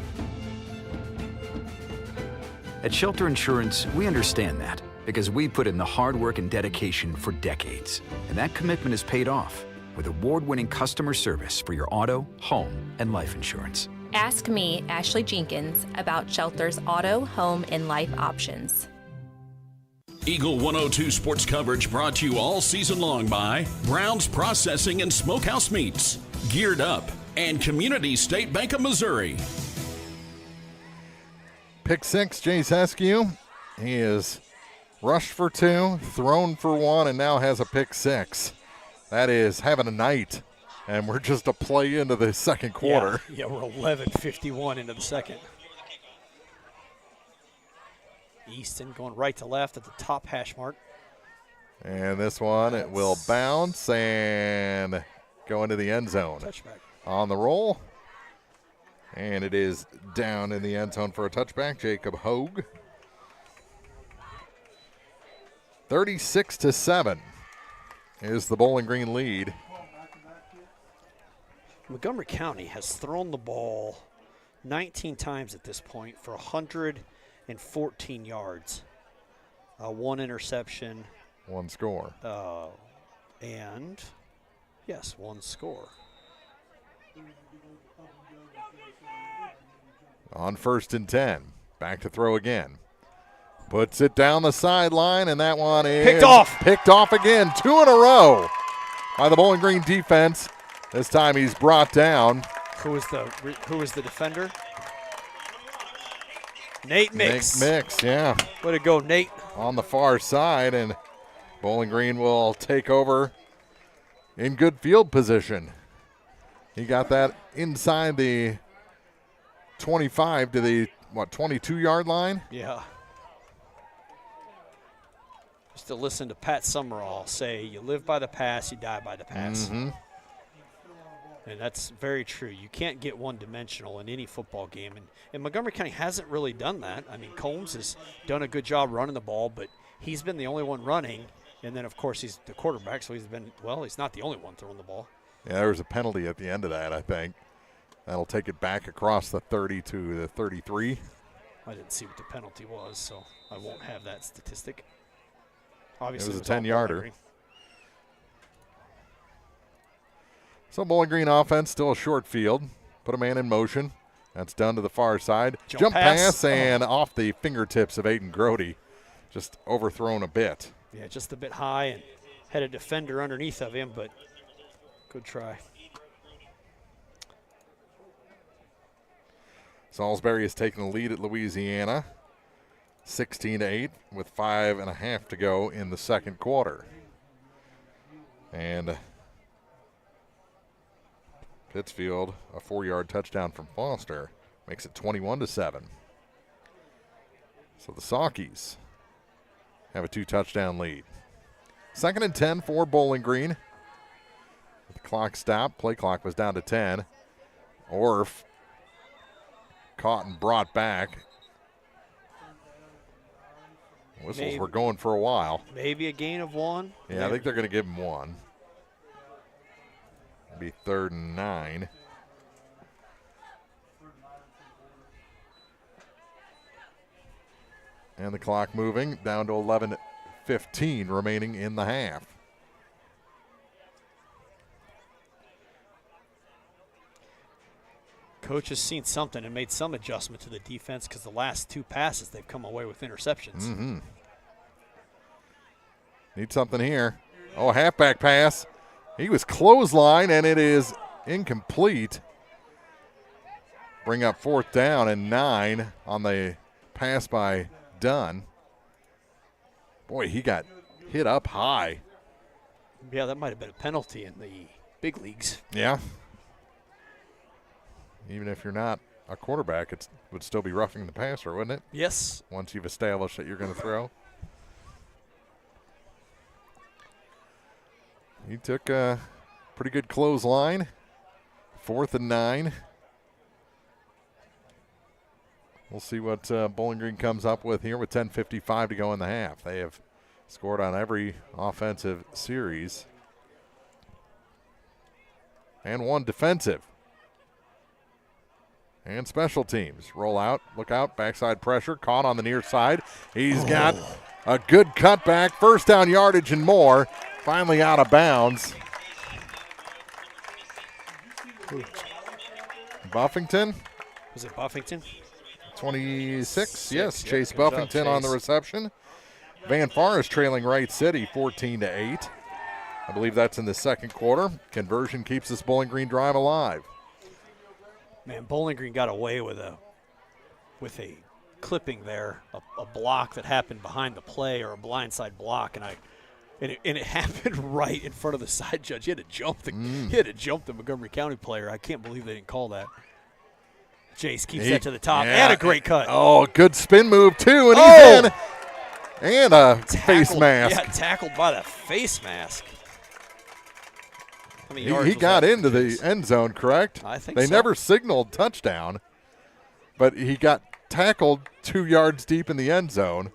At Shelter Insurance, we understand that because we put in the hard work and dedication for decades. And that commitment is paid off with award-winning customer service for your auto, home, and life insurance. Ask me, Ashley Jenkins, about Shelter's auto, home, and life options. Eagle 102 Sports coverage brought to you all season long by Brown's Processing and Smokehouse Meats, Geared Up, and Community State Bank of Missouri. Pick 6, Jace Askew. He is rushed for 2, thrown for 1, and now has a pick 6. That is having a night, and we're just a play into the second quarter. Yeah, we're 11:51 into the second. Easton going right to left at the top hash mark. And this one, it will bounce and go into the end zone. Touchback. On the roll. And it is down in the end zone for a touchback, Jacob Hogue. 36-7 is the Bowling Green lead. Montgomery County has thrown the ball 19 times at this point for 114 yards. 1 interception. 1 score. And, yes, 1 score. On 1st and 10. Back to throw again. Puts it down the sideline, and that one is picked off. Picked off again. 2 in a row by the Bowling Green defense. This time he's brought down. Who was the defender? Nate Mix. Nate Mix, yeah. Way to go, Nate. On the far side, and Bowling Green will take over in good field position. He got that inside the 25 to the, 22-yard line? Yeah. Just to listen to Pat Summerall say, you live by the pass, you die by the pass. Mm-hmm. And that's very true. You can't get one-dimensional in any football game. And Montgomery County hasn't really done that. I mean, Combs has done a good job running the ball, but he's been the only one running. And then, of course, he's the quarterback, so he's not the only one throwing the ball. Yeah, there was a penalty at the end of that, I think. That'll take it back across the 30 to the 33. I didn't see what the penalty was, so I won't have that statistic. Obviously, it was a 10-yarder. So Bowling Green offense, still a short field. Put a man in motion. That's done to the far side. Jump pass and off the fingertips of Aiden Grody. Just overthrown a bit. Yeah, just a bit high and had a defender underneath of him, but good try. Salisbury has taken the lead at Louisiana, 16-8, with 5.5 to go in the second quarter. And Pittsfield, a 4-yard touchdown from Foster, Makes it 21-7. So the Saukees have a 2-touchdown lead. 2nd and 10 for Bowling Green. The clock stopped. Play clock was down to 10. Orff caught and brought back. Whistles were going for a while. Maybe a gain of 1. Yeah, I think they're going to give him 1. It'll be 3rd and 9. And the clock moving down to 11:15 remaining in the half. Coach has seen something and made some adjustment to the defense because the last 2 passes they've come away with interceptions. Mm-hmm. Need something here. Oh, halfback pass. He was clothesline, and it is incomplete. Bring up 4th down and 9 on the pass by Dunn. Boy, he got hit up high. Yeah, that might have been a penalty in the big leagues. Yeah. Even if you're not a quarterback, it would still be roughing the passer, wouldn't it? Yes. Once you've established that you're going to throw. He took a pretty good clothesline. 4th and 9. We'll see what Bowling Green comes up with here with 10:55 to go in the half. They have scored on every offensive series. And 1 defensive. And special teams. Roll out, look out, backside pressure, caught on the near side. He's got a good cutback, 1st down yardage and more. Finally out of bounds. Buffington. Was it Buffington? 26, yes. Yeah, Chase good job, Buffington on the Chase. reception. Van Forest trailing Wright City 14-8. I believe that's in the 2nd quarter. Conversion keeps this Bowling Green drive alive. Man, Bowling Green got away with a clipping there, a block that happened behind the play or a blindside block, and it happened right in front of the side judge. He had to jump the Montgomery County player. I can't believe they didn't call that. Jace keeps that to the top, and a great cut. Oh, good spin move, too, and he's in. And a face mask. Yeah, tackled by the face mask. He got into the end zone, correct? I think they so. never signaled touchdown, but he got tackled 2 yards deep in the end zone.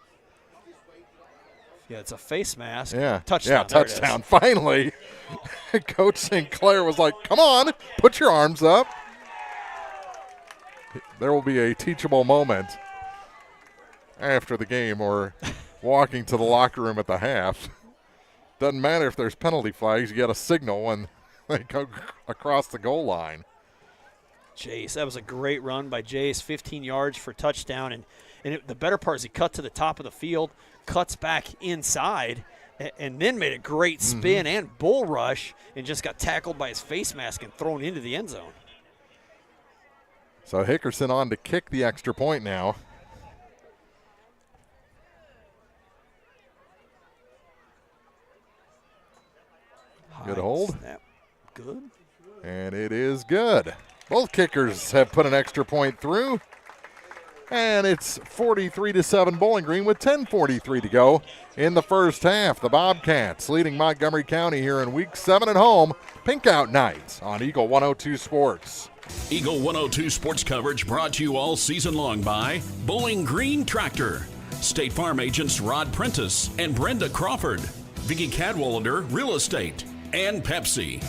Yeah, it's a face mask. Yeah, Touchdown. Yeah, touchdown. Finally, Coach St. Clair was like, come on, put your arms up. There will be a teachable moment after the game or walking to the locker room at the half. Doesn't matter if there's penalty flags. You got a signal when they go across the goal line. Jace, that was a great run by Jace, 15 yards for touchdown. And the better part is he cut to the top of the field, cuts back inside, and then made a great spin and bull rush and just got tackled by his face mask and thrown into the end zone. So Hickerson on to kick the extra point now. Good hold. Snap. Good. And it is good. Both kickers have put an extra point through. And it's 43-7 Bowling Green with 10:43 to go in the first half. The Bobcats leading Montgomery County here in Week 7 at home. Pink Out Nights on Eagle 102 Sports. Eagle 102 Sports coverage brought to you all season long by Bowling Green Tractor, State Farm agents Rod Prentice and Brenda Crawford, Vicky Cadwallader Real Estate, and Pepsi.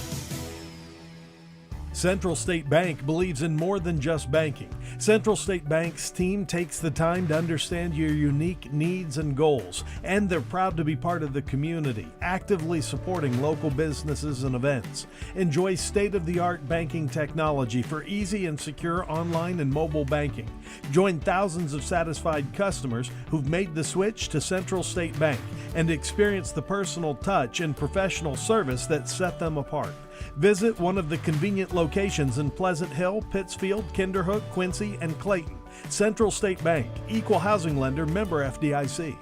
Central State Bank believes in more than just banking. Central State Bank's team takes the time to understand your unique needs and goals, and they're proud to be part of the community, actively supporting local businesses and events. Enjoy state-of-the-art banking technology for easy and secure online and mobile banking. Join thousands of satisfied customers who've made the switch to Central State Bank and experience the personal touch and professional service that set them apart. Visit one of the convenient locations in Pleasant Hill, Pittsfield, Kinderhook, Quincy, and Clayton. Central State Bank, equal housing lender, member FDIC.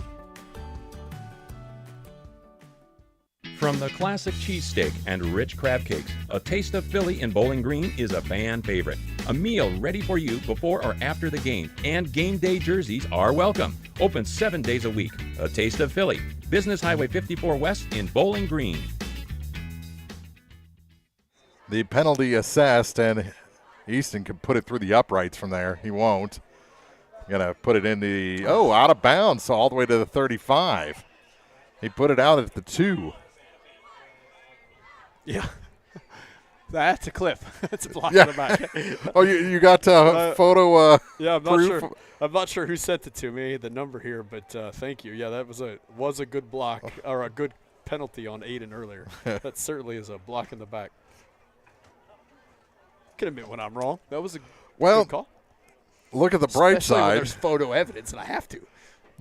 From the classic cheesesteak and rich crab cakes, a taste of Philly in Bowling Green is a fan favorite. A meal ready for you before or after the game. And game day jerseys are welcome. Open 7 days a week. A taste of Philly. Business Highway 54 West in Bowling Green. The penalty assessed, and Easton can put it through the uprights from there. He won't. Gonna put it in the, out of bounds, so all the way to the 35. He put it out at the 2. Yeah. That's a clip. That's a block in the back. You got photo yeah, I'm proof? not sure who sent it to me, the number here, but thank you. Yeah, that was a good block, or a good penalty on Aiden earlier. That certainly is a block in the back. Can admit when I'm wrong. That was a good call. Look at the bright Especially when side. there's photo evidence, and I have to.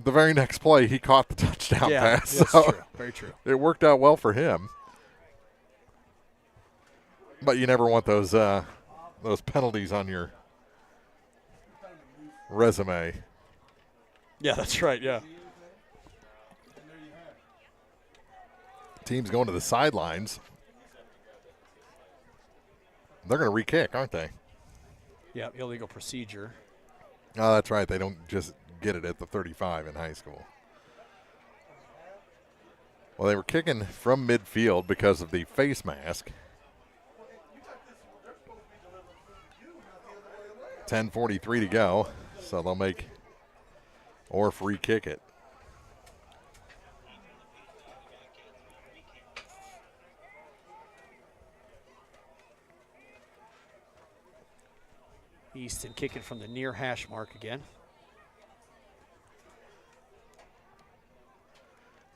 The very next play, he caught the touchdown pass. That's so true. Very true. It worked out well for him. But you never want those penalties on your resume. Yeah, that's right, yeah. Team's going to the sidelines. They're going to re-kick, aren't they? Yeah, illegal procedure. Oh, that's right. They don't just get it at the 35 in high school. Well, they were kicking from midfield because of the face mask. 10:43 to go, so they'll make Orff re-kick it. Easton kicking from the near hash mark again.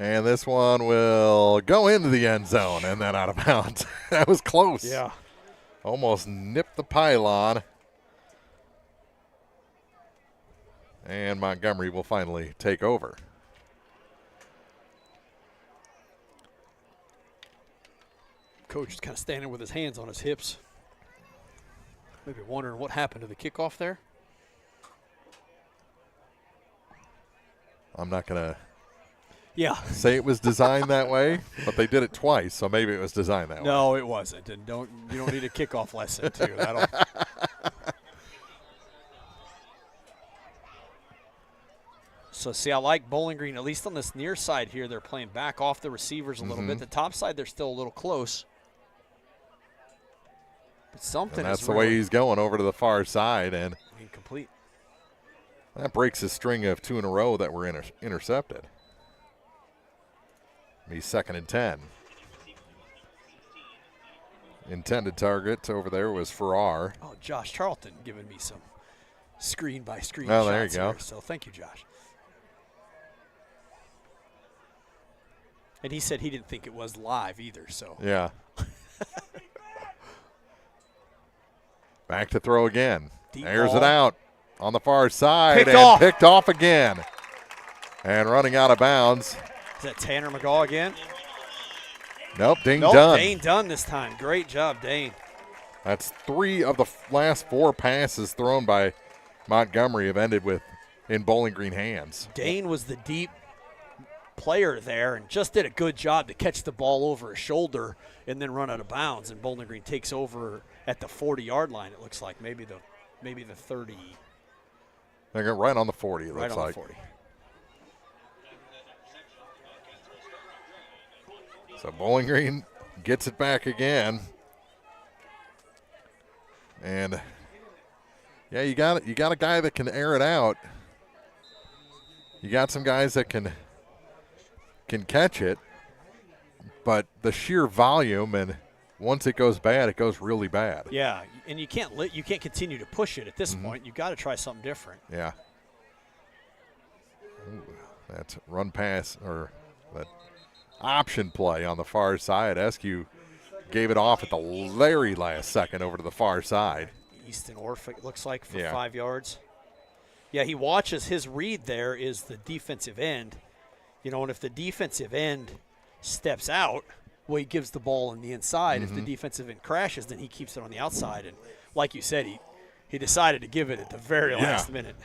And this one will go into the end zone and then out of bounds. That was close. Yeah. Almost nipped the pylon. And Montgomery will finally take over. Coach is kind of standing with his hands on his hips. Maybe wondering what happened to the kickoff there. I'm not going to say it was designed that way, but they did it twice, so maybe it was designed that way. No, it wasn't. And you don't need a kickoff lesson, too. So, see, I like Bowling Green, at least on this near side here. They're playing back off the receivers a little bit. The top side, they're still a little close. But something and that's is the way he's going over to the far side. And incomplete. That breaks his string of 2 in a row that were intercepted. He's 2nd and 10. Intended target over there was Farrar. Oh, Josh Charlton giving me some screen-by-screen shots there you go. Here, so thank you, Josh. And he said he didn't think it was live either, so. Yeah. Back to throw again. Deep Airs ball. it out on the far side picked off again. And running out of bounds. Is that Tanner McGaw again? Nope, Dane Dunn this time. Great job, Dane. That's 3 of the last 4 passes thrown by Montgomery have ended with in Bowling Green hands. Dane was the deep player there and just did a good job to catch the ball over his shoulder and then run out of bounds. And Bowling Green takes over at the 40-yard line. It looks like maybe the 30. They're going right on the 40. It Right looks on like. the 40. So Bowling Green gets it back again. And yeah, you got a guy that can air it out. You got some guys that can catch it, but the sheer volume, and once it goes bad, it goes really bad. Yeah, and you can't continue to push it at this point. You've got to try something different. Yeah. Ooh, that's run pass or that option play on the far side. Eskew gave it off at the very last second over to the far side. Easton Orff, it looks like, for 5 yards. Yeah, he watches his read there is the defensive end. You know, and if the defensive end steps out, well, he gives the ball on the inside. If the defensive end crashes, then he keeps it on the outside. And like you said, he decided to give it at the very last minute,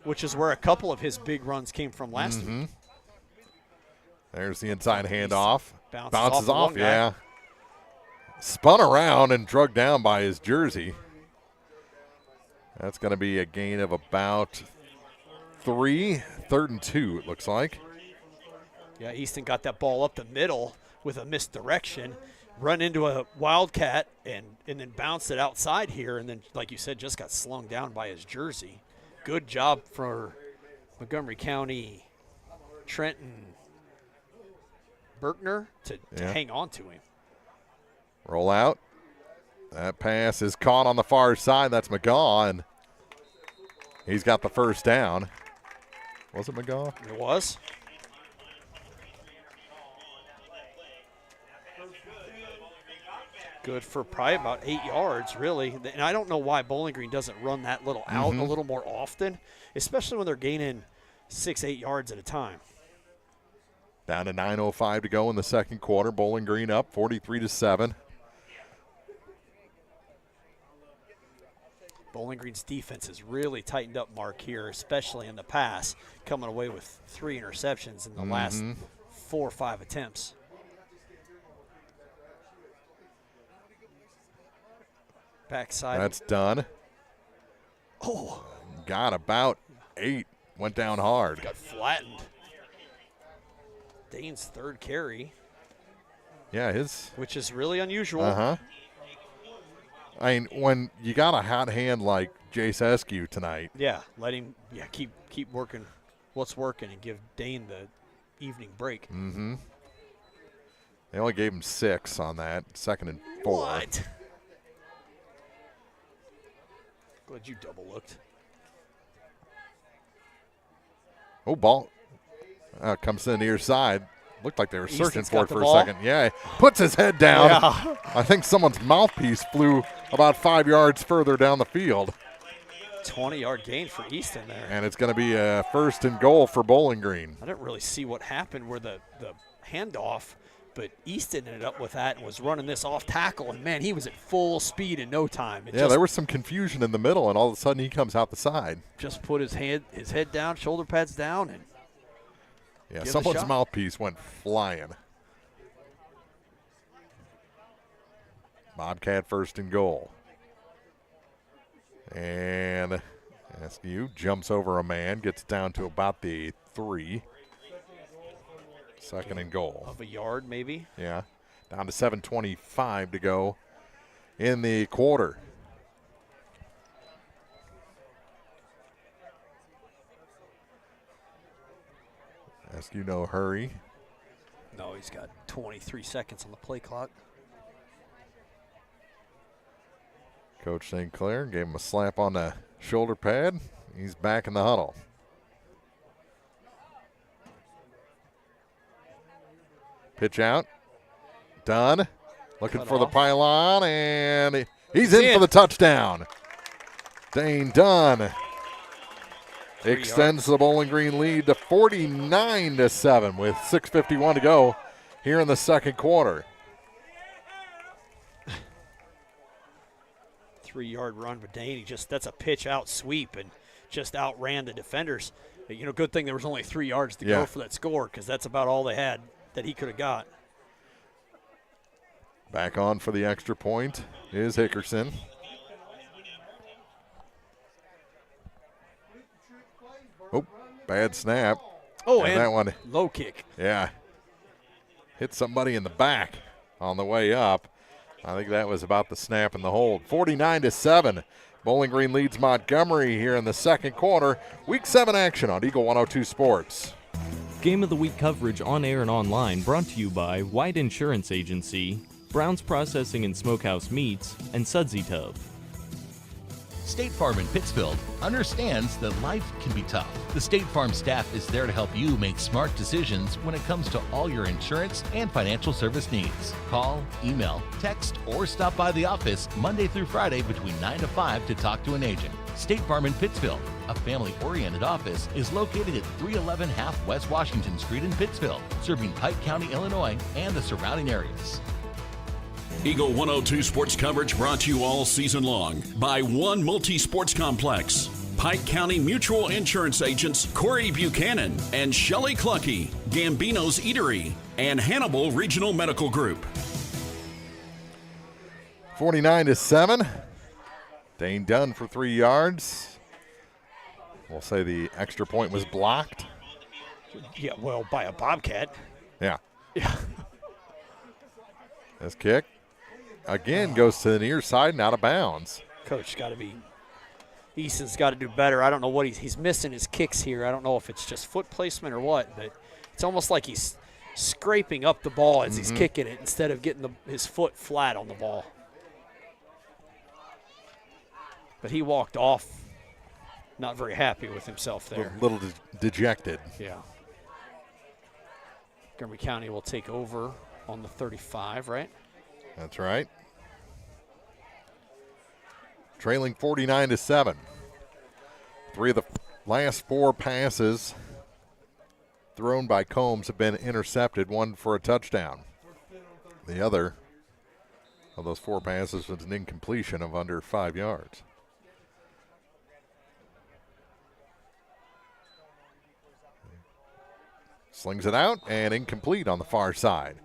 which is where a couple of his big runs came from last week. There's the inside handoff. Bounces off, yeah. spun around and drugged down by his jersey. That's going to be a gain of about 3, 3rd and 2, it looks like. Yeah, Easton got that ball up the middle with a misdirection, run into a Wildcat, and then bounced it outside here, and then, like you said, just got slung down by his jersey. Good job for Montgomery County, Trenton, Berkner to hang on to him. Roll out. That pass is caught on the far side. That's McGaw, and he's got the first down. Was it McGaw? It was. Good for probably about 8 yards, really. And I don't know why Bowling Green doesn't run that little out a little more often, especially when they're gaining 6, 8 yards at a time. Down to 9:05 to go in the second quarter. Bowling Green up 43-7. Bowling Green's defense has really tightened up, Mark, here, especially in the pass, coming away with 3 interceptions in the last 4 or 5 attempts. Backside. That's done. Oh. Got about 8. Went down hard. Got flattened. Dane's 3rd carry. Yeah, his. Which is really unusual. Uh-huh. I mean, when you got a hot hand like Jace Eskew tonight. Yeah, let him keep working what's working and give Dane the evening break. Mm-hmm. They only gave him 6 on that, 2nd and 4. What? Glad you double looked. Oh, ball. Comes to the near side. Looked like they were searching for it for a second. Yeah, puts his head down. Yeah. I think someone's mouthpiece flew about 5 yards further down the field. 20-yard gain for Easton there. And it's going to be a 1st and goal for Bowling Green. I didn't really see what happened where the handoff, but Easton ended up with that and was running this off tackle, and, man, he was at full speed in no time. Yeah, there was some confusion in the middle, and all of a sudden he comes out the side. Just put his head down, shoulder pads down, and yeah, someone's mouthpiece went flying. Bobcat 1st and goal. And Askew jumps over a man, gets down to about the 3. 2nd and goal. Of a yard, maybe? Yeah. Down to 7:25 to go in the quarter. Askew, no hurry. No, he's got 23 seconds on the play clock. Coach St. Clair gave him a slap on the shoulder pad. He's back in the huddle. Pitch out. Done. Looking for the pylon, and he's in for the touchdown. Dane Dunn extends the Bowling Green lead to 49-7 with 6:51 to go here in the second quarter. 3-yard run for Dane. That's a pitch out sweep and just outran the defenders. You know, good thing there was only 3 yards to go for that score, because that's about all they had that he could have got. Back on for the extra point is Hickerson. Oh, bad snap. Oh, and that one. Low kick. Yeah. Hit somebody in the back on the way up. I think that was about the snap and the hold. 49-7. Bowling Green leads Montgomery here in the second quarter. Week 7 action on Eagle 102 Sports. Game of the Week coverage on air and online brought to you by White Insurance Agency, Brown's Processing and Smokehouse Meats, and Sudsy Tub. State Farm in Pittsfield understands that life can be tough. The State Farm staff is there to help you make smart decisions when it comes to all your insurance and financial service needs. Call, email, text, or stop by the office Monday through Friday between 9 to 5 to talk to an agent. State Farm in Pittsfield, a family-oriented office, is located at 311 Half West Washington Street in Pittsfield, serving Pike County, Illinois, and the surrounding areas. Eagle 102 sports coverage brought to you all season long by One Multi-Sports Complex, Pike County Mutual Insurance agents Corey Buchanan and Shelley Clucky, Gambino's Eatery, and Hannibal Regional Medical Group. 49-7. Dane Dunn for 3 yards. We'll say the extra point was blocked. Yeah, well, by a Bobcat. Yeah. Yeah. This kick, again, goes to the near side and out of bounds. Coach got to be – Easton's got to do better. I don't know what he's missing his kicks here. I don't know if it's just foot placement or what, but it's almost like he's scraping up the ball as he's kicking it instead of getting his foot flat on the ball. But he walked off not very happy with himself there. A little dejected. Yeah. Montgomery County will take over on the 35, right? That's right. Trailing 49-7. 3 of the last 4 passes thrown by Combs have been intercepted, 1 for a touchdown. The other of those 4 passes was an incompletion of under 5 yards. Slings it out and incomplete on the far side.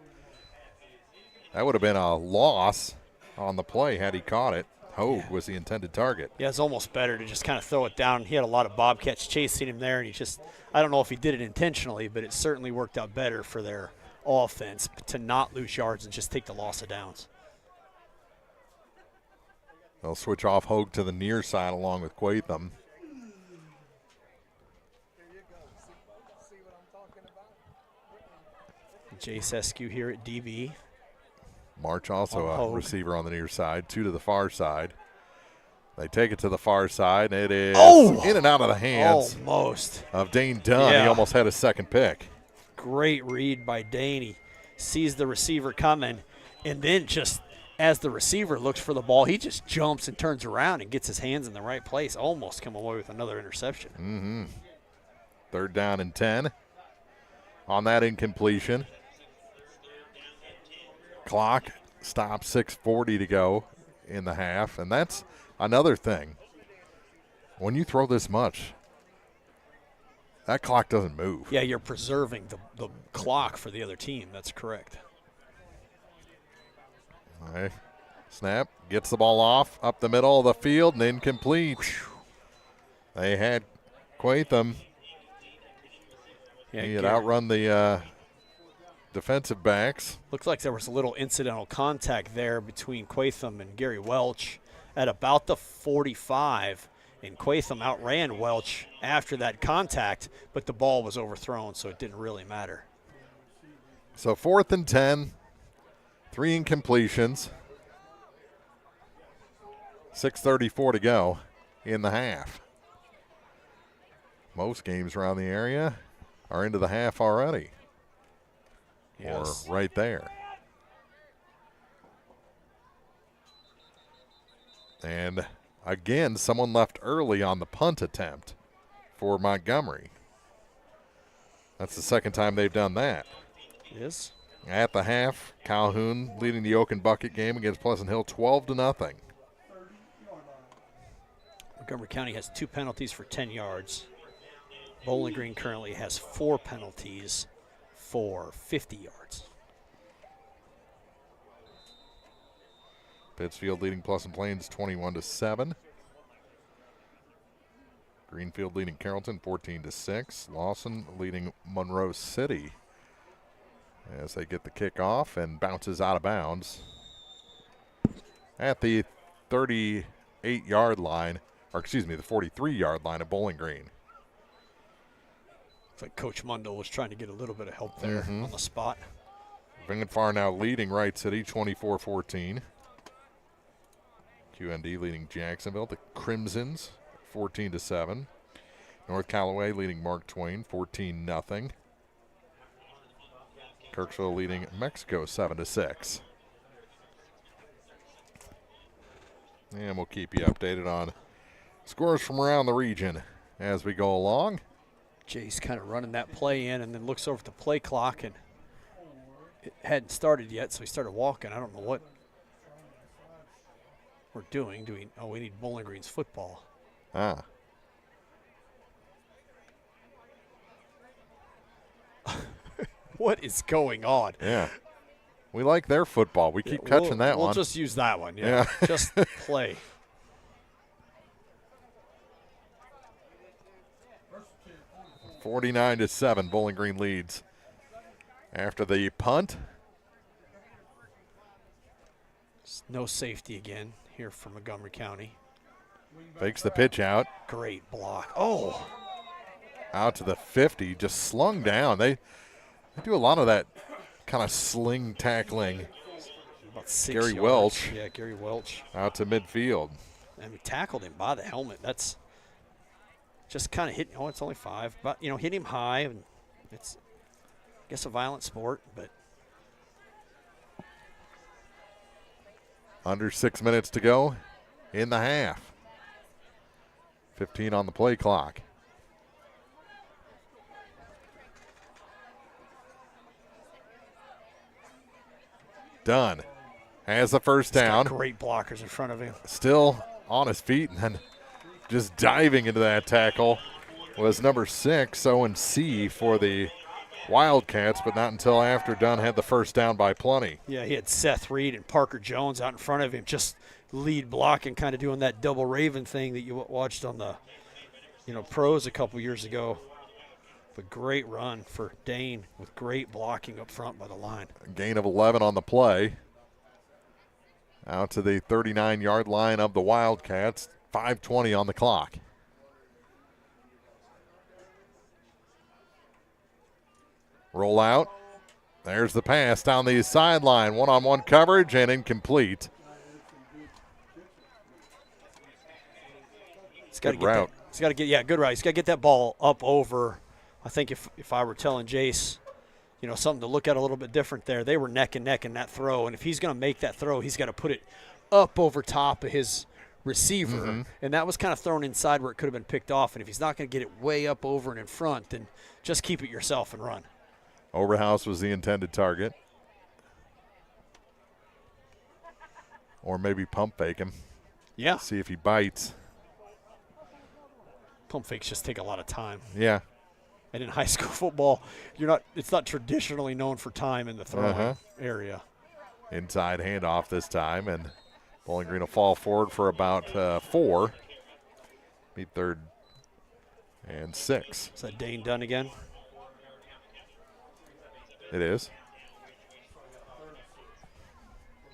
That would have been a loss on the play had he caught it. Hogue was the intended target. Yeah, it's almost better to just kind of throw it down. He had a lot of Bobcats chasing him there, and he just – I don't know if he did it intentionally, but it certainly worked out better for their offense to not lose yards and just take the loss of downs. They'll switch off Hogue to the near side along with Quatham. Jace Eskew here at DB. March also a receiver on the near side, 2 to the far side. They take it to the far side, and it is in and out of the hands of Dane Dunn. Yeah. He almost had his second pick. Great read by Dane. He sees the receiver coming, and then just as the receiver looks for the ball, he just jumps and turns around and gets his hands in the right place, almost come away with another interception. 3rd down and 10 on that incompletion. Clock stops, 6:40 to go in the half, and that's another thing. When you throw this much, that clock doesn't move. Yeah, you're preserving the clock for the other team. That's correct. All right. Snap, gets the ball off, up the middle of the field, and incomplete. They had Quatham. Yeah, he had outrun the defensive backs. Looks like there was a little incidental contact there between Quatham and Gary Welch at about the 45, and Quatham outran Welch after that contact, but the ball was overthrown, so it didn't really matter. So 4th and 10, 3 incompletions, 6:34 to go in the half. Most games around the area are into the half already. Yes. Or right there. And again, someone left early on the punt attempt for Montgomery. That's the second time they've done that. Yes. At the half, Calhoun leading the Oak and Bucket game against Pleasant Hill 12-0. Montgomery County has 2 penalties for 10 yards. Bowling Green currently has 4 penalties for 50 yards. Pittsfield leading Pleasant Plains 21-7. Greenfield leading Carrollton 14-6. Lawson leading Monroe City as they get the kick off and bounces out of bounds at the 38-yard line, or excuse me, the 43-yard line of Bowling Green. Looks like Coach Mundell was trying to get a little bit of help there on the spot. Vingenfar now leading Wright City 24-14. QND leading Jacksonville. The Crimsons 14-7. North Callaway leading Mark Twain 14-0. Kirksville leading Mexico 7-6. And we'll keep you updated on scores from around the region as we go along. Jay's kind of running that play in and then looks over at the play clock, and it hadn't started yet, so he started walking. I don't know what we're doing. We need Bowling Green's football. What is going on? Yeah. We like their football. We keep catching that one. We'll just use that one. Yeah. Just play. (49-7), Bowling Green leads after the punt. No safety again here for Montgomery County. Fakes the pitch out. Great block. Oh. Out to the 50, just slung down. They do a lot of that kind of sling tackling. About 6 Gary yards. Welch. Yeah, Gary Welch. Out to midfield. And we tackled him by the helmet. That's just kind of hit. Oh, it's only 5. But, hit him high. And it's, I guess, a violent sport. But under 6 minutes to go in the half. 15 on the play clock. Dunn has the first down. He's got great blockers in front of him. Still on his feet and then just diving into that tackle was number 6, Owen C. for the Wildcats, but not until after Dunn had the first down by plenty. Yeah, he had Seth Reed and Parker Jones out in front of him, just lead blocking, kind of doing that double Raven thing that you watched on the pros a couple years ago. But great run for Dane with great blocking up front by the line. A gain of 11 on the play. Out to the 39-yard line of the Wildcats. 5:20 on the clock. Roll out. There's the pass down the sideline. One-on-one coverage and incomplete. Good route. He's got to get good route. He's got to get that ball up over. I think if I were telling Jace, something to look at a little bit different there, they were neck and neck in that throw. And if he's going to make that throw, he's got to put it up over top of his receiver. Mm-hmm. And that was kind of thrown inside where it could have been picked off. And if he's not going to get it way up over and in front, then just keep it yourself and run. Overhouse was the intended target. Or maybe pump fake him. Yeah. See if he bites. Pump fakes just take a lot of time. Yeah. And in high school football, it's not traditionally known for time in the throwing area. Inside handoff this time, and Bowling Green will fall forward for about 4. Be 3rd and 6. Is that Dane Dunn again? It is.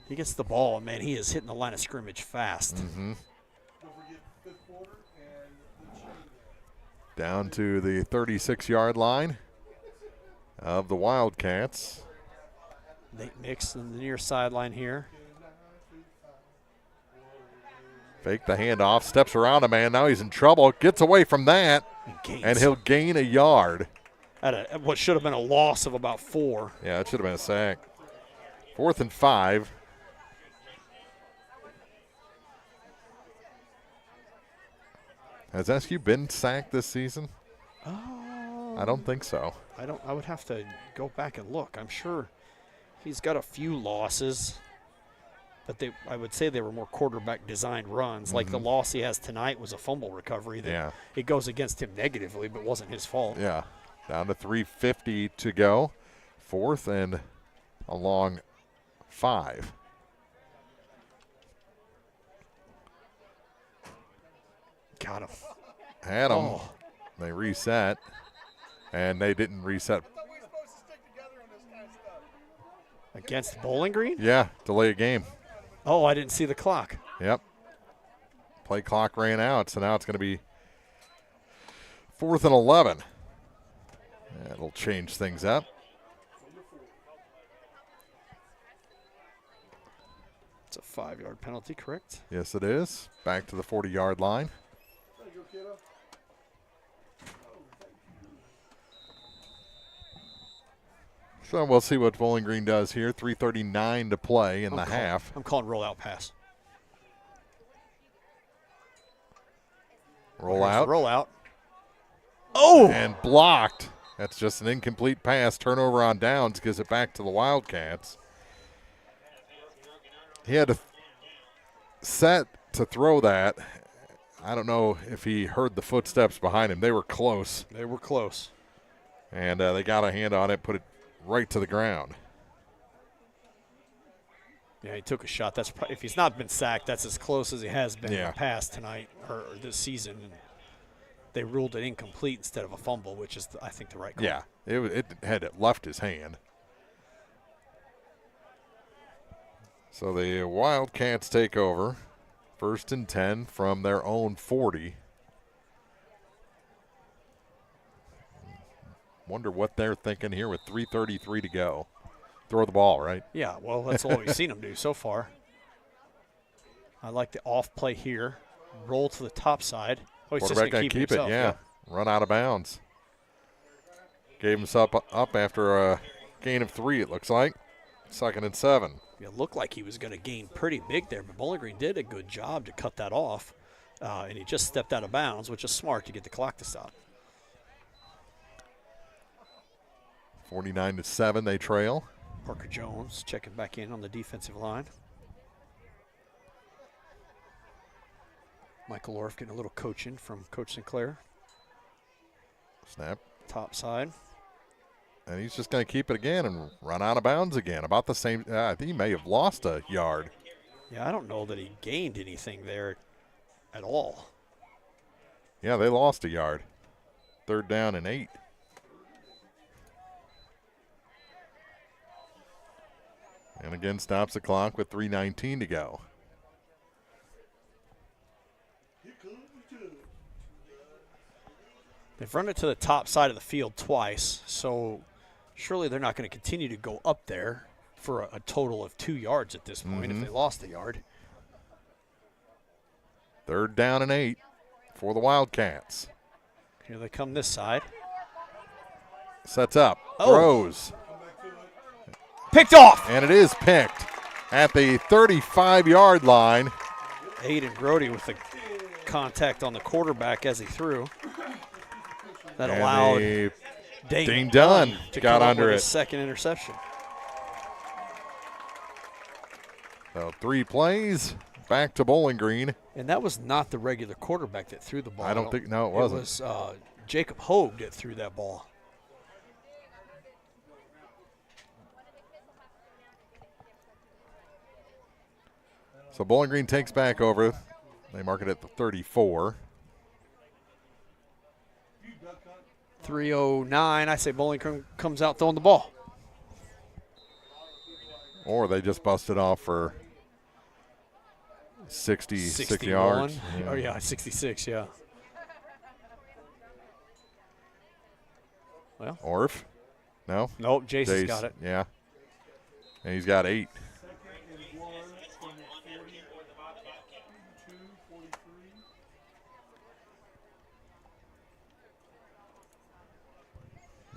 He gets the ball, and, man, he is hitting the line of scrimmage fast. Mm-hmm. Down to the 36-yard line of the Wildcats. Nate Mix on the near sideline here. Fake the handoff, steps around a man. Now he's in trouble. Gets away from that, and he'll gain a yard. At what should have been a loss of about 4. Yeah, it should have been a sack. 4th and 5. Has SQ been sacked this season? I don't think so. I would have to go back and look. I'm sure he's got a few losses, but I would say they were more quarterback designed runs. Mm-hmm. Like the loss he has tonight was a fumble recovery. It goes against him negatively, but wasn't his fault. Yeah. Down to 3:50 to go. 4th and a long 5. Got him. Had him. Oh. They reset, and they didn't reset. Against Bowling Green? Yeah, delay a game. Oh, I didn't see the clock. Yep. Play clock ran out, so now it's going to be 4th and 11. That'll change things up. It's a 5-yard penalty, correct? Yes, it is. Back to the 40-yard line. So we'll see what Bowling Green does here. 3:39 to play in the half. I'm calling rollout pass. Roll out. Roll out. Oh! And blocked. That's just an incomplete pass. Turnover on downs gives it back to the Wildcats. He had to set to throw that. I don't know if he heard the footsteps behind him. They were close. They were close. And they got a hand on it, put it right to the ground. Yeah, he took a shot. That's probably, if he's not been sacked, that's as close as he has been in the past tonight or this season. And they ruled it incomplete instead of a fumble, which is, I think, the right call. Yeah, it had left his hand. So the Wildcats take over. 1st and 10 from their own 40. Wonder what they're thinking here with 3:33 to go. Throw the ball, right? Yeah, well, that's all we've seen them do so far. I like the off play here. Roll to the top side. Oh, he's just going to keep it, yeah. Run out of bounds. Gave himself up after a gain of 3, it looks like. 2nd and 7. It looked like he was going to gain pretty big there, but Bowling Green did a good job to cut that off, and he just stepped out of bounds, which is smart to get the clock to stop. 49-7, they trail. Parker Jones checking back in on the defensive line. Michael Orff getting a little coaching from Coach Sinclair. Snap. Top side. And he's just going to keep it again and run out of bounds again. About the same. I think he may have lost a yard. Yeah, I don't know that he gained anything there at all. Yeah, they lost a yard. 3rd down and 8. And again, stops the clock with 3:19 to go. They've run it to the top side of the field twice, so surely they're not going to continue to go up there for a total of 2 yards at this point if they lost a yard. 3rd down and 8 for the Wildcats. Here they come this side. Sets up, throws. Picked off. And it is picked at the 35-yard line. Aiden Grody with the contact on the quarterback as he threw. That and allowed Dane Dunn to got come under up with it. his second interception. So 3 plays, back to Bowling Green. And that was not the regular quarterback that threw the ball. I don't think, no, it wasn't. It was Jacob Hogue that threw that ball. So Bowling Green takes back over. They mark it at the 34. 3:09. I say Bowling Green comes out throwing the ball. Or they just busted off for 66 yards. Yeah. Oh, yeah, 66, yeah. Well. Orff? No? Nope, Jason's Jace, got it. Yeah. And he's got 8.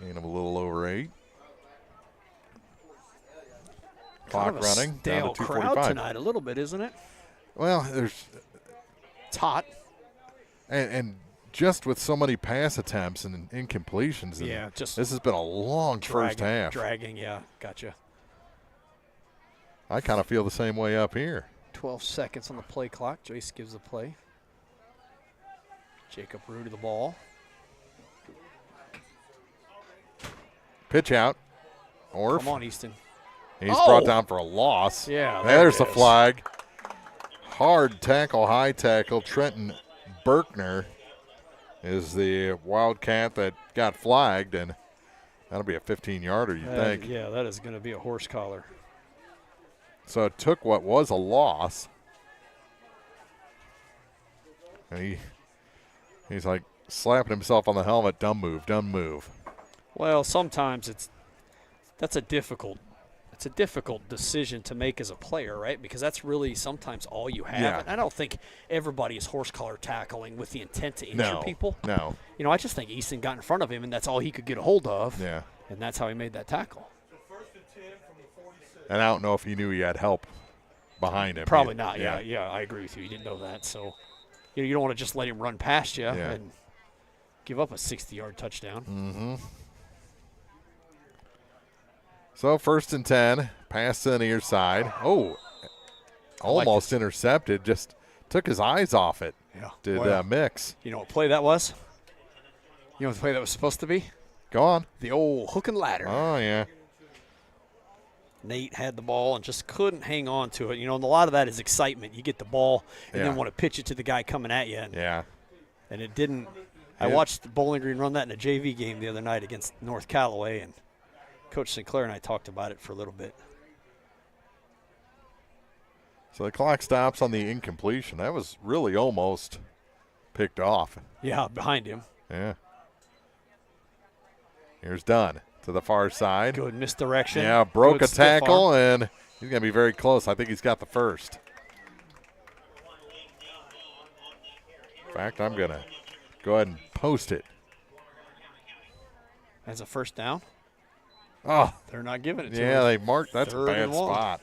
Gain of a little over 8. Clock kind of running. Stale Down to crowd 2:45 tonight, a little bit, isn't it? Well, it's hot. And just with so many pass attempts and incompletions. And yeah, just this has been a long first half. Dragging, yeah, gotcha. I kind of feel the same way up here. 12 seconds on the play clock. Jace gives the play. Jacob Rue to the ball. Pitch out. Orff. Come on, Easton. He's brought down for a loss. Yeah, there's the flag. Hard tackle, high tackle. Trenton Berkner is the Wildcat that got flagged, and that'll be a 15-yarder, you think. Yeah, that is going to be a horse collar. So it took what was a loss, and he's like slapping himself on the helmet. Dumb move, dumb move. Well, sometimes that's a difficult decision to make as a player, right? Because that's really sometimes all you have. Yeah. And I don't think everybody is horse collar tackling with the intent to injure people. No. You know, I just think Easton got in front of him, and that's all he could get a hold of. Yeah. And that's how he made that tackle. And I don't know if he knew he had help behind him. Probably not. Yeah, I agree with you. He didn't know that. So, you don't want to just let him run past you and give up a 60-yard touchdown. Mm-hmm. So 1st and 10, pass to the near side. Oh, almost intercepted. Just took his eyes off it. Yeah. Did Mix. You know what play that was? You know what play that was supposed to be? Go on. The old hook and ladder. Oh, yeah. Nate had the ball and just couldn't hang on to it. You know, and a lot of that is excitement. You get the ball and then want to pitch it to the guy coming at you. And it didn't. I watched Bowling Green run that in a JV game the other night against North Callaway, and Coach Sinclair and I talked about it for a little bit. So the clock stops on the incompletion. That was really almost picked off. Yeah, behind him. Yeah. Here's Dunn to the far side. Good misdirection. Yeah, broke Good a tackle, and he's going to be very close. I think he's got the first. In fact, I'm going to go ahead and post it. As a first down? Oh. They're not giving it to him. Yeah, they marked. That's a Third bad and long. spot.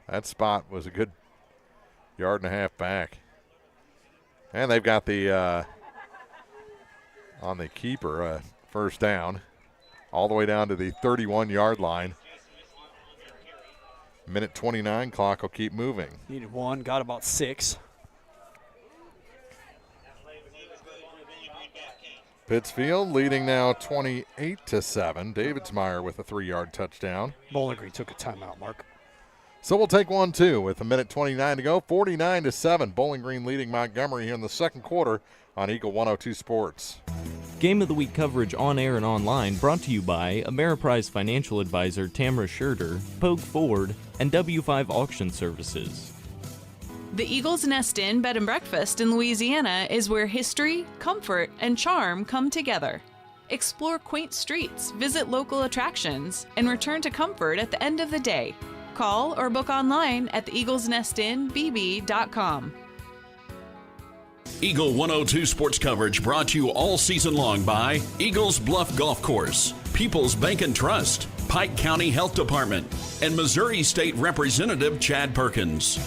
That spot was a good yard and a half back. And they've got the, on the keeper, first down, all the way down to the 31-yard line. Minute 29, clock will keep moving. Needed one, got about 6. Pittsfield leading now 28-7. Davidsmeyer with a 3-yard touchdown. Bowling Green took a timeout, Mark. So we'll take one, too, with a minute 29 to go. 49-7. Bowling Green leading Montgomery here in the second quarter on Eagle 102 Sports. Game of the Week coverage on air and online brought to you by Ameriprise Financial Advisor Tamara Scherder, Pogue Ford, and W5 Auction Services. The Eagles Nest Inn Bed and Breakfast in Louisiana is where history, comfort, and charm come together. Explore quaint streets, visit local attractions, and return to comfort at the end of the day. Call or book online at theeaglesnestinbb.com. Eagle 102 sports coverage brought to you all season long by Eagles Bluff Golf Course, People's Bank and Trust, Pike County Health Department, and Missouri State Representative Chad Perkins.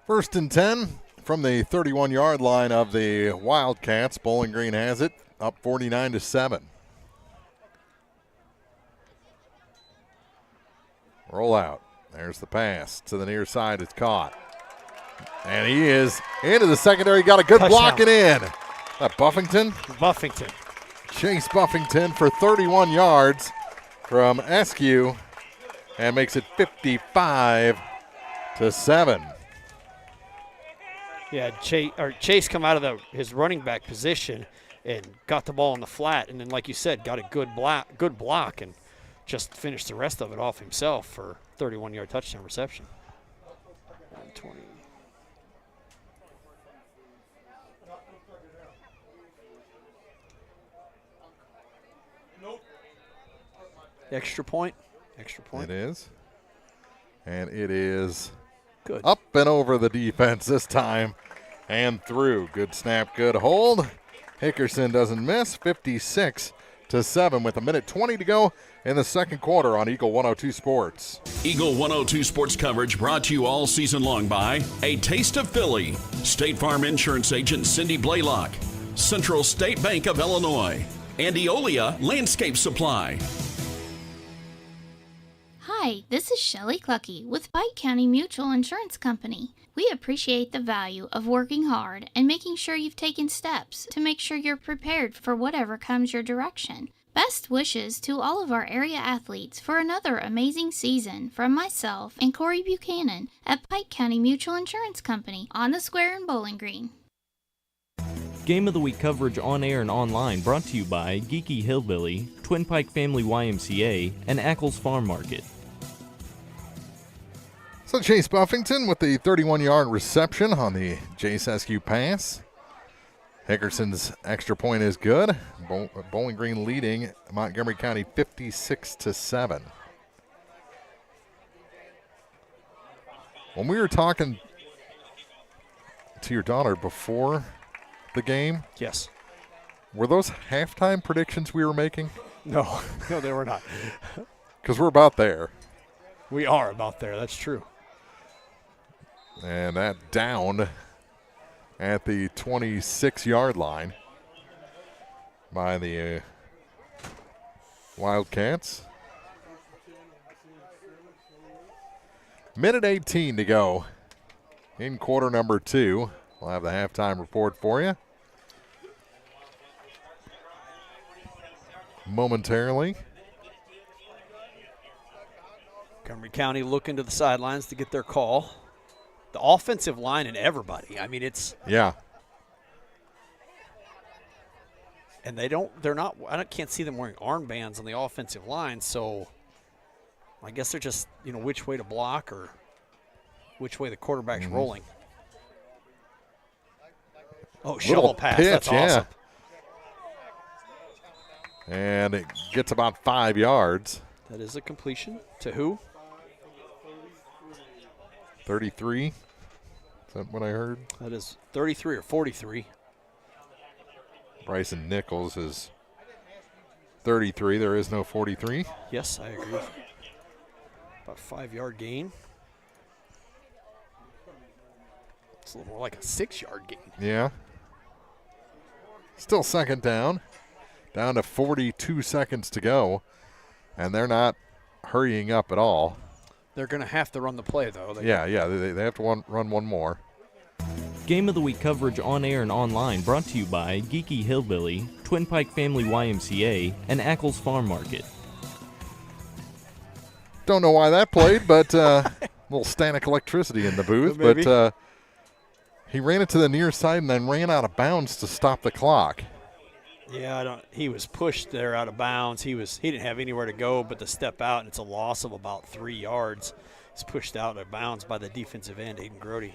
First and 10 from the 31-yard line of the Wildcats. Bowling Green has it, up 49-7. Roll out. There's the pass to the near side. It's caught. And he is into the secondary. Got a good blocking in. Buffington? Buffington. Chase Buffington for 31 yards from Eskew and makes it 55-7. Yeah, Chase come out of his running back position and got the ball in the flat, and then, like you said, got a good block, and just finished the rest of it off himself for 31-yard touchdown reception. 20. Extra point. It is. And it is good. Up and over the defense this time and through. Good snap, good hold. Hickerson doesn't miss. 56-7 with a minute 20 to go in the second quarter on Eagle 102 Sports. Eagle 102 Sports coverage brought to you all season long by A Taste of Philly, State Farm Insurance Agent Cindy Blaylock, Central State Bank of Illinois, and Eolia Landscape Supply. Hi, this is Shelley Clucky with Pike County Mutual Insurance Company. We appreciate the value of working hard and making sure you've taken steps to make sure you're prepared for whatever comes your direction. Best wishes to all of our area athletes for another amazing season from myself and Corey Buchanan at Pike County Mutual Insurance Company on the Square in Bowling Green. Game of the Week coverage on air and online brought to you by Geeky Hillbilly, Twin Pike Family YMCA, and Ackles Farm Market. So Chase Buffington with the 31-yard reception on the Jace Eskew pass. Hickerson's extra point is good. Bowling Green leading Montgomery County 56-7. When we were talking to your daughter before the game, yes, were those halftime predictions we were making? No, they were not. Because we're about there. We are about there, that's true. And that down at the 26-yard line by the Wildcats. Minute 18 to go in quarter number 2. We'll have the halftime report for you momentarily. Montgomery County looking to the sidelines to get their call. The offensive line and everybody. I mean, it's. Yeah. And I can't see them wearing armbands on the offensive line, so I guess they're just, which way to block or which way the quarterback's rolling. Oh, shovel pass. Pitch, that's awesome. Yeah. And it gets about 5 yards. That is a completion. To who? 33. Is that what I heard? That is 33 or 43. Bryson Nichols is 33. There is no 43. Yes, I agree. About 5-yard gain. It's a little more like a 6-yard gain. Yeah. Still second down. Down to 42 seconds to go. And they're not hurrying up at all. They're going to have to run the play, though. They have to run one more. Game of the Week coverage on air and online brought to you by Geeky Hillbilly, Twin Pike Family YMCA, and Ackles Farm Market. Don't know why that played, but little static electricity in the booth. Maybe. But he ran it to the near side and then ran out of bounds to stop the clock. Yeah, he was pushed there out of bounds. He didn't have anywhere to go but to step out, and it's a loss of about 3 yards. He's pushed out of bounds by the defensive end, Aiden Grody.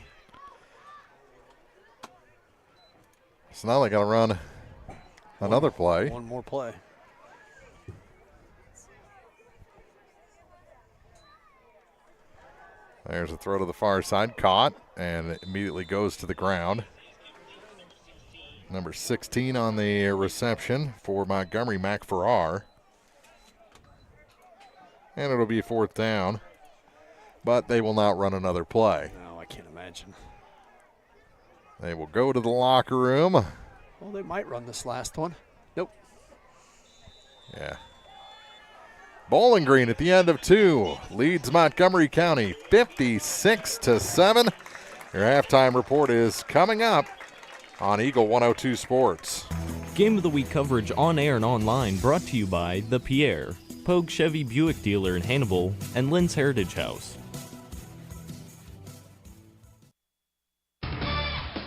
So now they got to run another play. One more play. There's a throw to the far side, caught, and it immediately goes to the ground. Number 16 on the reception for Montgomery, Mac Farrar. And it'll be 4th down, but they will not run another play. No, I can't imagine. They will go to the locker room. Well, they might run this last one. Nope. Yeah. Bowling Green at the end of 2 leads Montgomery County 56-7. Your halftime report is coming up on Eagle 102 Sports. Game of the Week coverage on air and online brought to you by The Pierre, Pogue Chevy Buick dealer in Hannibal, and Lynn's Heritage House.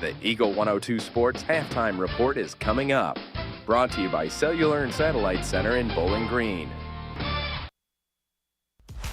The Eagle 102 Sports halftime report is coming up. Brought to you by Cellular and Satellite Center in Bowling Green.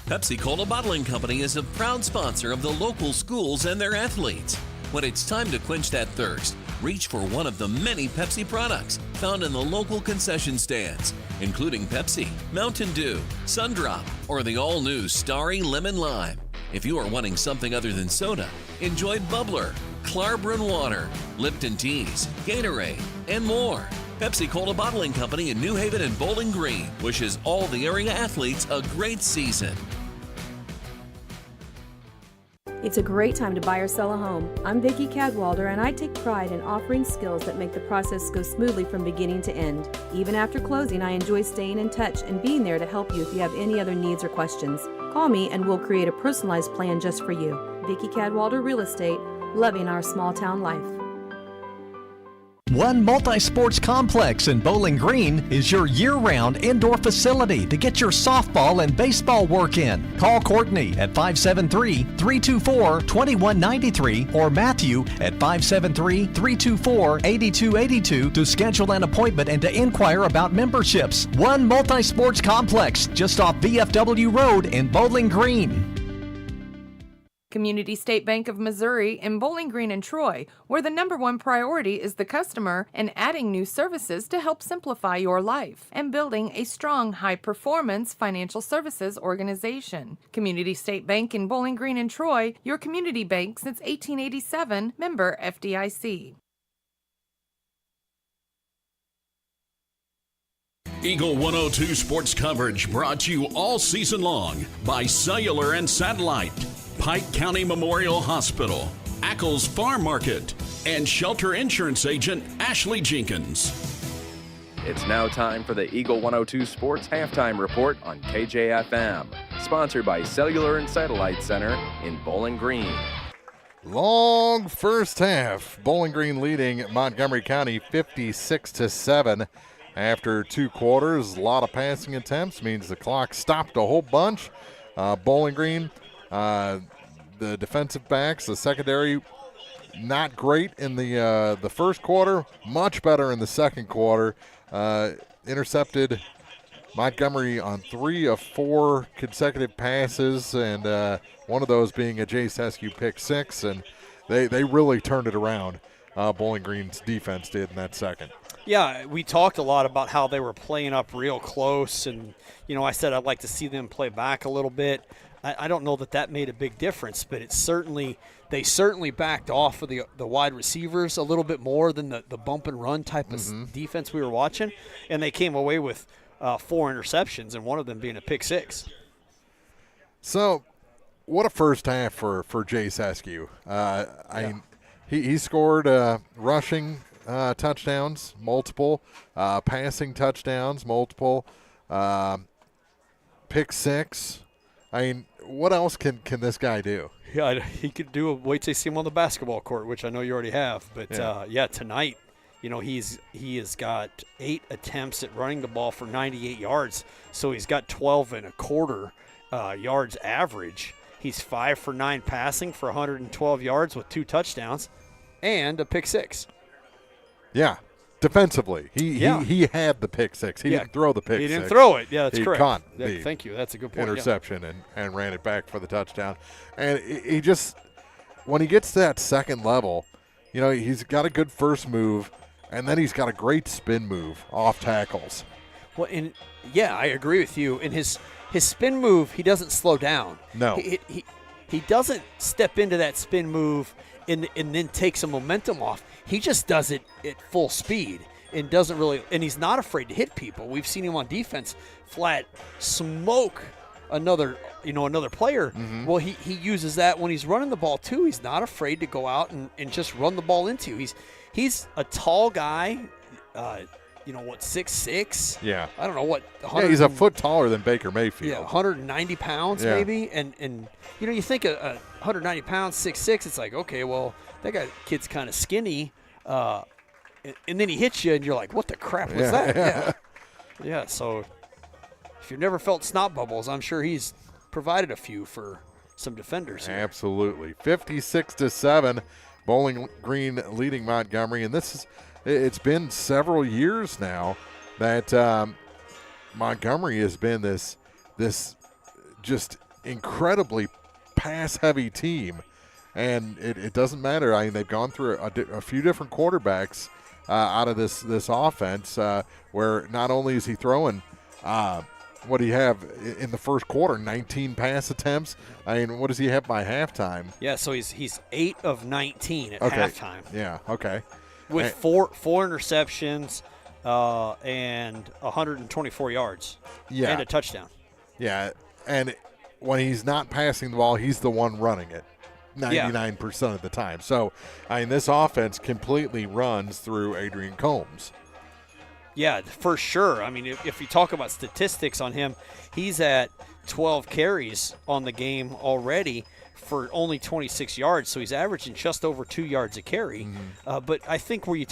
Pepsi-Cola Bottling Company is a proud sponsor of the local schools and their athletes. When it's time to quench that thirst, reach for one of the many Pepsi products found in the local concession stands, including Pepsi, Mountain Dew, Sundrop, or the all-new Starry Lemon Lime. If you are wanting something other than soda, enjoy Bubbler, Clarbrun Water, Lipton Teas, Gatorade, and more. Pepsi-Cola Bottling Company in New Haven and Bowling Green wishes all the area athletes a great season. It's a great time to buy or sell a home. I'm Vicki Cadwalder, and I take pride in offering skills that make the process go smoothly from beginning to end. Even after closing, I enjoy staying in touch and being there to help you if you have any other needs or questions. Call me and we'll create a personalized plan just for you. Vicki Cadwalder Real Estate, loving our small town life. One Multi-Sports Complex in Bowling Green is your year-round indoor facility to get your softball and baseball work in. Call Courtney at 573-324-2193 or Matthew at 573-324-8282 to schedule an appointment and to inquire about memberships. One Multi-Sports Complex just off VFW Road in Bowling Green. Community State Bank of Missouri in Bowling Green and Troy, where the #1 priority is the customer and adding new services to help simplify your life and building a strong, high-performance financial services organization. Community State Bank in Bowling Green and Troy, your community bank since 1887, member FDIC. Eagle 102 Sports coverage brought to you all season long by Cellular and Satellite, Pike County Memorial Hospital, Ackles Farm Market, and Shelter Insurance Agent Ashley Jenkins. It's now time for the Eagle 102 Sports halftime report on KJFM, sponsored by Cellular and Satellite Center in Bowling Green. Long first half. Bowling Green leading Montgomery County 56-7 after 2 quarters. A lot of passing attempts means the clock stopped a whole bunch. Bowling Green, the defensive backs, the secondary, not great in the first quarter, much better in the second quarter. Intercepted Montgomery on 3 of 4 consecutive passes, and one of those being a Jace Eskew pick 6, and they really turned it around. Bowling Green's defense did in that second. Yeah, we talked a lot about how they were playing up real close, and I said I'd like to see them play back a little bit. I don't know that made a big difference, but they certainly backed off of the wide receivers a little bit more than the bump and run type of defense we were watching, and they came away with 4 interceptions, and one of them being a pick 6. So, what a first half for Jace Eskew. I mean, he scored rushing touchdowns, multiple, passing touchdowns, multiple, pick 6. I mean, what else can this guy do? Yeah, he could do wait till you see him on the basketball court, which I know you already have. But, tonight, he has got 8 attempts at running the ball for 98 yards, so he's got 12.25 yards average. He's 5 for 9 passing for 112 yards with 2 touchdowns and a pick 6. Yeah, defensively, he had the pick 6. He didn't throw the pick 6. He didn't throw it. Yeah, that's he correct. Caught thank you. That's a good point. Interception and ran it back for the touchdown. And he just, when he gets to that second level, he's got a good first move, and then he's got a great spin move off tackles. Well, I agree with you. In his spin move, he doesn't slow down. No. He doesn't step into that spin move and then take some momentum off. He just does it at full speed and doesn't really – and he's not afraid to hit people. We've seen him on defense flat smoke another player. Mm-hmm. Well, he uses that when he's running the ball too. He's not afraid to go out and just run the ball into. He's a tall guy, 6'6"? Yeah. I don't know what. He's a foot taller than Baker Mayfield. Yeah, 190 pounds maybe. And you think a 190 pounds, 6'6", it's like, okay, well, that kid's kind of skinny. And then he hits you, and you're like, what the crap was that? Yeah, so if you've never felt snot bubbles, I'm sure he's provided a few for some defenders here. Absolutely. 56-7, Bowling Green leading Montgomery. And it's been several years now that Montgomery has been this just incredibly pass-heavy team. And it doesn't matter. I mean, they've gone through a few different quarterbacks out of this offense where not only is he throwing what do you have in the first quarter, 19 pass attempts. I mean, what does he have by halftime? Yeah, so he's 8 of 19 at halftime. Yeah, okay. With four interceptions and 124 yards and a touchdown. Yeah, and when he's not passing the ball, he's the one running it 99% of the time. So, I mean, this offense completely runs through Adrian Combs. Yeah, for sure. I mean, if you talk about statistics on him, he's at 12 carries on the game already for only 26 yards, so he's averaging just over 2 yards a carry. Mm-hmm. But I think where you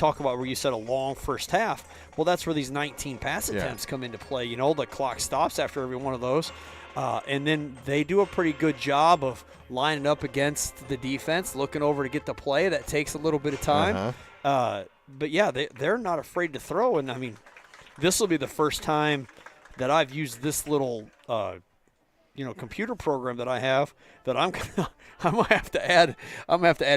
said a long first half, well, that's where these 19 pass attempts come into play. The clock stops after every one of those. And then they do a pretty good job of lining up against the defense, looking over to get the play. That takes a little bit of time. But, yeah, they're not afraid to throw. And, I mean, this will be the first time that I've used this little, computer program that I have that I'm gonna have to add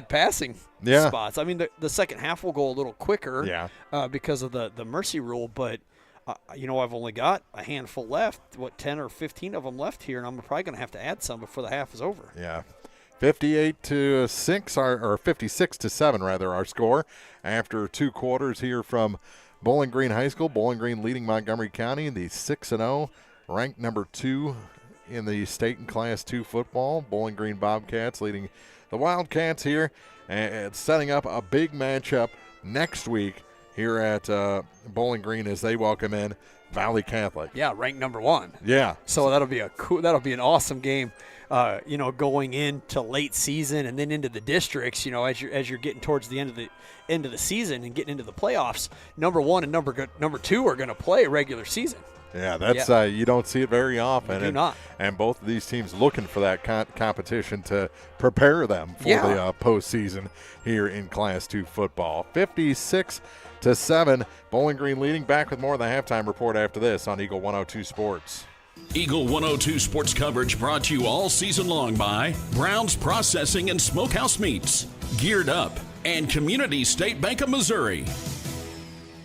passing spots. I mean, the second half will go a little quicker because of the mercy rule. But, I've only got a handful left, 10 or 15 of them left here, and I'm probably going to have to add some before the half is over. Yeah. 58-6, or 56-7 rather, our score after 2 quarters here from Bowling Green High School. Bowling Green leading Montgomery County, the 6-0, ranked number 2 in the state in Class 2 football. Bowling Green Bobcats leading the Wildcats here, and setting up a big matchup next week here at Bowling Green as they welcome in Valley Catholic. Yeah, ranked number 1. Yeah. So that'll be an awesome game, going into late season and then into the districts. As you're getting towards the end of the season and getting into the playoffs, number 1 and number 2 are going to play regular season. Yeah, that's you don't see it very often. You do not. And both of these teams looking for that competition to prepare them for the postseason here in Class 2 football. 56-7, Bowling Green leading. Back with more of the halftime report after this on Eagle 102 Sports. Eagle 102 sports coverage brought to you all season long by Brown's Processing and Smokehouse Meats, Geared Up, and Community State Bank of Missouri.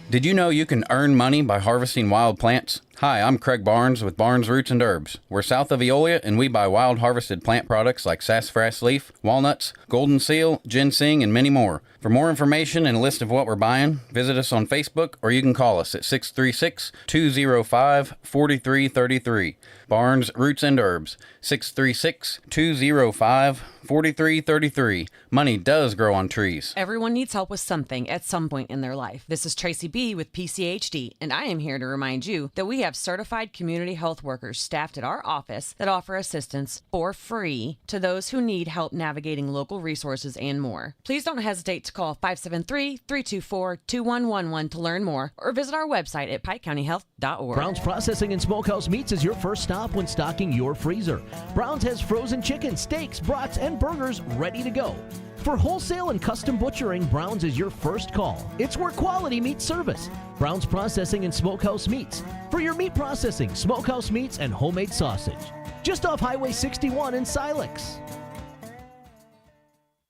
Did you know you can earn money by harvesting wild plants? Hi, I'm Craig Barnes with Barnes Roots and Herbs. We're south of Eolia, and we buy wild harvested plant products like sassafras leaf, walnuts, golden seal, ginseng, and many more. For more information and a list of what we're buying, visit us on Facebook or you can call us at 636-205-4333. Barnes Roots and Herbs, 636-205-4333. Money does grow on trees. Everyone needs help with something at some point in their life. This is Tracy B. with PCHD, and I am here to remind you that we have certified community health workers staffed at our office that offer assistance for free to those who need help navigating local resources and more. Please don't hesitate to call 573-324-2111 to learn more or visit our website at pikecountyhealth.org. Brown's Processing and Smokehouse Meats is your first stop when stocking your freezer. Brown's has frozen chicken, steaks, brats, and burgers ready to go. For wholesale and custom butchering, Brown's is your first call. It's where quality meets service. Brown's Processing and Smokehouse Meats. For your meat processing, smokehouse meats, and homemade sausage. Just off Highway 61 in Silex.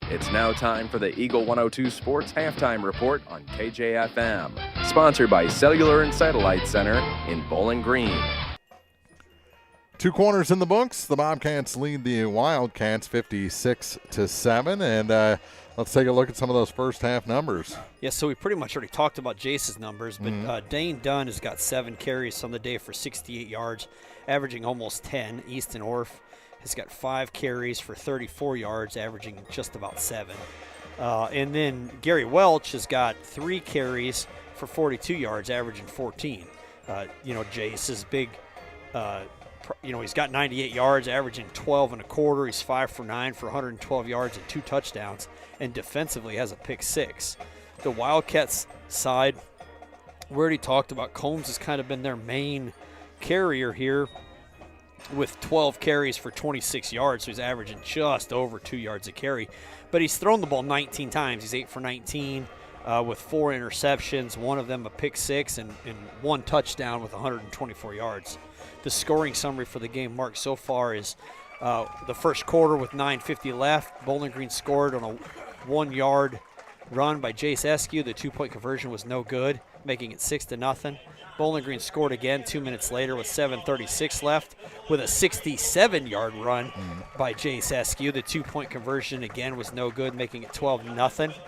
It's now time for the Eagle 102 Sports Halftime Report on KJFM. Sponsored by Cellular and Satellite Center in Bowling Green. 2 corners in the books. The Bobcats lead the Wildcats 56-7. And let's take a look at some of those first half numbers. Yeah, so we pretty much already talked about Jace's numbers, but Dane Dunn has got 7 carries on the day for 68 yards, averaging almost 10. Easton Orff has got 5 carries for 34 yards, averaging just about 7. And then Gary Welch has got 3 carries for 42 yards, averaging 14. Jace is big. He's got 98 yards, averaging 12 and a quarter. He's 5 for 9 for 112 yards and 2 touchdowns, and defensively has a pick 6. The Wildcats side, we already talked about Combs has kind of been their main carrier here with 12 carries for 26 yards, so he's averaging just over 2 yards a carry. But he's thrown the ball 19 times. He's 8 for 19 with 4 interceptions, one of them a pick 6, and 1 touchdown with 124 yards. The scoring summary for the game marked so far is the first quarter with 9:50 left. Bowling Green scored on a 1-yard run by Jace Eskew. The 2-point conversion was no good, making it 6-0. Bowling Green scored again 2 minutes later with 7:36 left with a 67-yard run by Jace Eskew. The 2-point conversion again was no good, making it 12-0. With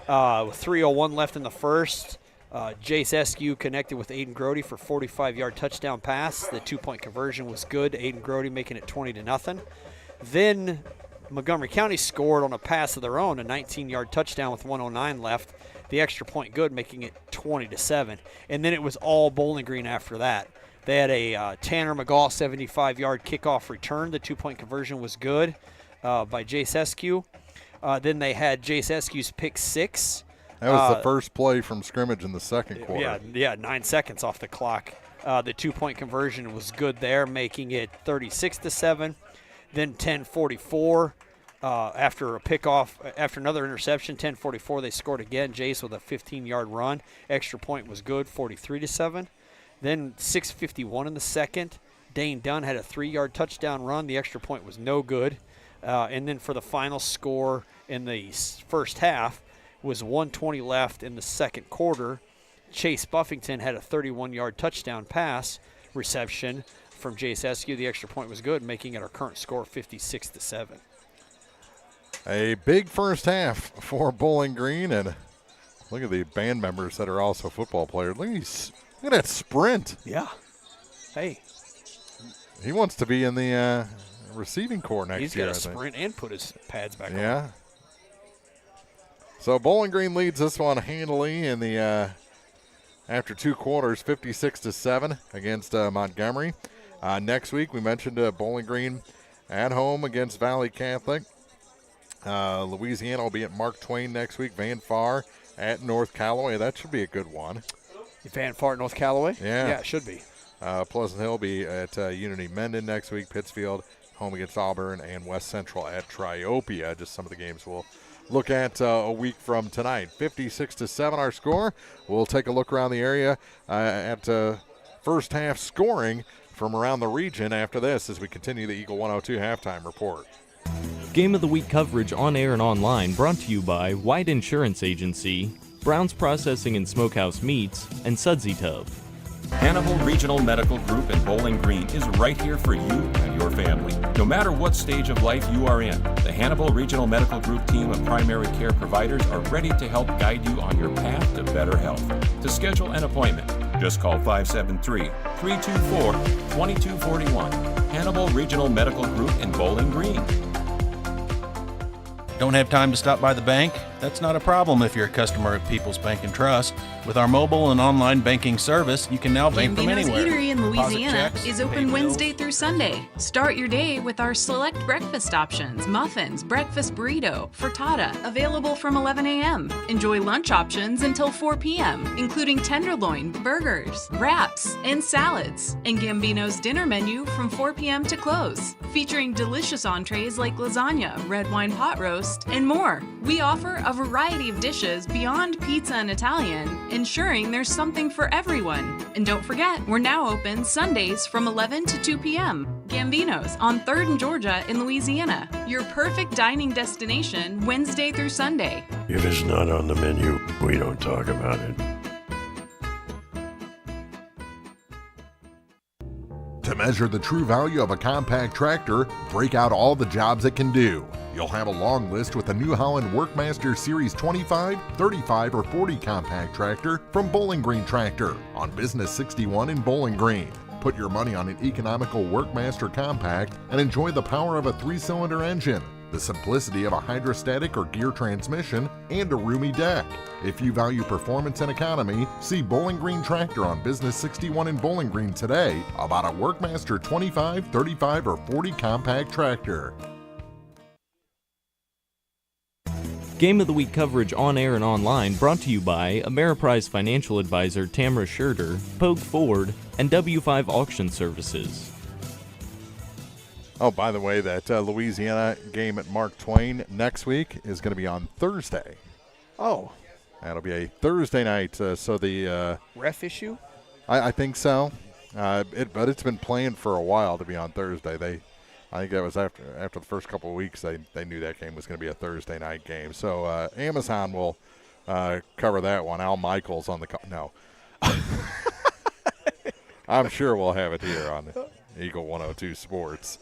3:01 left in the first, Jace Eskew connected with Aiden Grody for 45-yard touchdown pass. The 2-point conversion was good. Aiden Grody making it 20-0. Then Montgomery County scored on a pass of their own, a 19-yard touchdown with 1:09 left. The extra point good, making it 20-7. And then it was all Bowling Green after that. They had a Tanner McGaw 75-yard kickoff return. The 2-point conversion was good by Jace Eskew. Then they had Jace Eskew's pick 6. That was the first play from scrimmage in the second quarter. Yeah, 9 seconds off the clock. The 2-point conversion was good there, making it 36-7. Then 10:44 after a pickoff, after another interception, 10:44 they scored again. Jace with a 15-yard run. Extra point was good, 43-7. Then 6:51 in the second, Dane Dunn had a 3-yard touchdown run. The extra point was no good. And then for the final score in the first half, was 1:20 left in the second quarter. Chase Buffington had a 31-yard touchdown pass reception from Jace Eskew. The extra point was good, making it our current score 56-7. A big first half for Bowling Green, and look at the band members that are also football players. Look at that sprint. Yeah. Hey. He wants to be in the receiving corps next year. He's got to sprint and put his pads back on. Yeah. So Bowling Green leads this one handily in the after 2 quarters, 56-7 against Montgomery. Next week, we mentioned Bowling Green at home against Valley Catholic. Louisiana will be at Mark Twain next week. Van Far at North Callaway. That should be a good one. Van Far at North Callaway? Yeah. It should be. Pleasant Hill will be at Unity Mendon next week. Pittsfield home against Auburn, and West Central at Triopia. Just some of the games we'll look at a week from tonight. 56-7 our score. We'll take a look around the area at first half scoring from around the region after this as we continue the Eagle 102 halftime report. Game of the Week coverage on air and online brought to you by White Insurance Agency, Brown's Processing and Smokehouse Meats, and Sudsy Tub. Hannibal Regional Medical Group in Bowling Green is right here for you and your family. No matter what stage of life you are in, the Hannibal Regional Medical Group team of primary care providers are ready to help guide you on your path to better health. To schedule an appointment, just call 573-324-2241. Hannibal Regional Medical Group in Bowling Green. Don't have time to stop by the bank? That's not a problem if you're a customer of People's Bank and Trust. With our mobile and online banking service, you can now bank from Gambino's anywhere. Eatery in Deposit Louisiana checks, is pay open bills. Wednesday through Sunday. Start your day with our select breakfast options, muffins, breakfast burrito, frittata, available from 11 a.m. Enjoy lunch options until 4 p.m., including tenderloin, burgers, wraps, and salads. And Gambino's dinner menu from 4 p.m. to close, featuring delicious entrees like lasagna, red wine pot roast, and more. We offer a variety of dishes beyond pizza and Italian, ensuring there's something for everyone. And don't forget, we're now open Sundays from 11 to 2 p.m. Gambino's on 3rd and Georgia in Louisiana. Your perfect dining destination Wednesday through Sunday. If it's not on the menu, we don't talk about it. To measure the true value of a compact tractor, break out all the jobs it can do. You'll have a long list with the New Holland Workmaster Series 25, 35, or 40 compact tractor from Bowling Green Tractor on Business 61 in Bowling Green. Put your money on an economical Workmaster compact and enjoy the power of a 3-cylinder engine, the simplicity of a hydrostatic or gear transmission, and a roomy deck. If you value performance and economy, see Bowling Green Tractor on Business 61 in Bowling Green today about a Workmaster 25, 35, or 40 compact tractor. Game of the Week coverage on air and online brought to you by Ameriprise Financial Advisor Tamara Scherder, Pogue Ford, and W5 Auction Services. Oh, by the way, that Louisiana game at Mark Twain next week is going to be on Thursday. Oh. That'll be a Thursday night. So the ref issue? I think so. But it's been planned for a while to be on Thursday. I think that was after the first couple of weeks they knew that game was going to be a Thursday night game. So Amazon will cover that one. Al Michaels on the no. I'm sure we'll have it here on Eagle 102 Sports.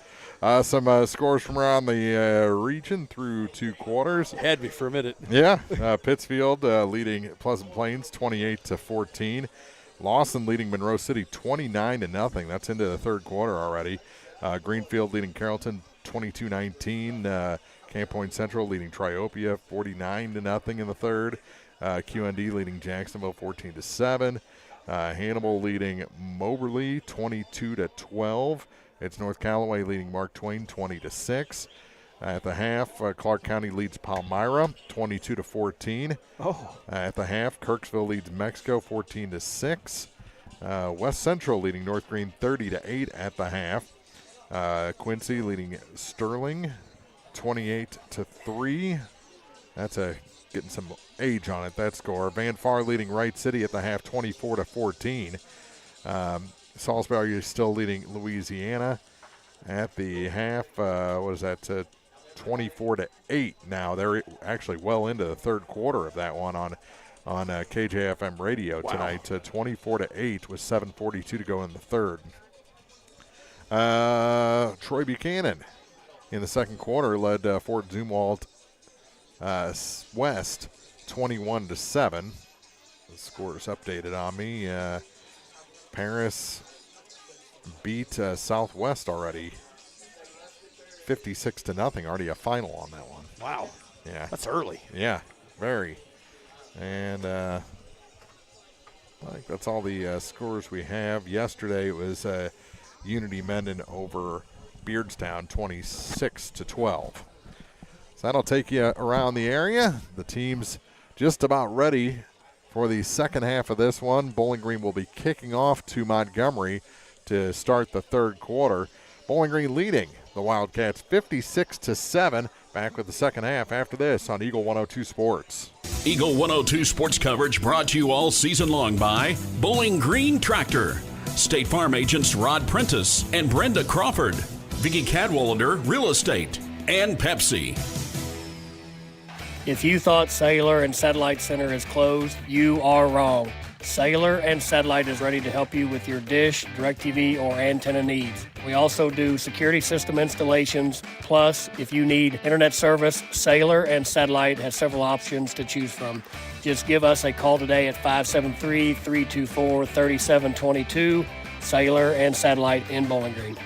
Some scores from around the region through 2 quarters. You had me for a minute. Yeah. Pittsfield leading Pleasant Plains 28-14. Lawson leading Monroe City 29-0. That's into the 3rd quarter already. Greenfield leading Carrollton 22-19. Camp Point Central leading Triopia 49-0 in the 3rd. QND leading Jacksonville 14-7. Hannibal leading Moberly 22-12. It's North Callaway leading Mark Twain 20-6. At the half, Clark County leads Palmyra 22-14. Oh. At the half, Kirksville leads Mexico 14-6. West Central leading North Green 30-8 at the half. Quincy leading Sterling 28-3. That's getting some age on it, that score. Van Far leading Wright City at the half 24-14. Salisbury is still leading Louisiana at the half. 24-8 now. They're actually well into the 3rd quarter of that one on KJFM radio tonight. 24-8 with 7:42 to go in the 3rd. Troy Buchanan in the 2nd quarter led Fort Zumwalt West 21-7. The score's updated on me. Paris beat Southwest already 56-0. Already a final on that one. Wow. Yeah. That's early. Yeah. Very. And I think that's all the scores we have. Yesterday it was Unity Mendon over Beardstown 26-12. So that'll take you around the area. The team's just about ready for the second half of this one. Bowling Green will be kicking off to Montgomery to start the third quarter. Bowling Green leading the Wildcats 56-7. Back with the second half after this on Eagle 102 Sports. Eagle 102 Sports coverage brought to you all season long by Bowling Green Tractor, State Farm agents Rod Prentice and Brenda Crawford, Vicki Cadwalader Real Estate, and Pepsi. If you thought Cellular and Satellite Center is closed, you are wrong. Cellular and Satellite is ready to help you with your dish, DirecTV, or antenna needs. We also do security system installations. Plus, if you need internet service, Cellular and Satellite has several options to choose from. Just give us a call today at 573-324-3722. Cellular and Satellite in Bowling Green.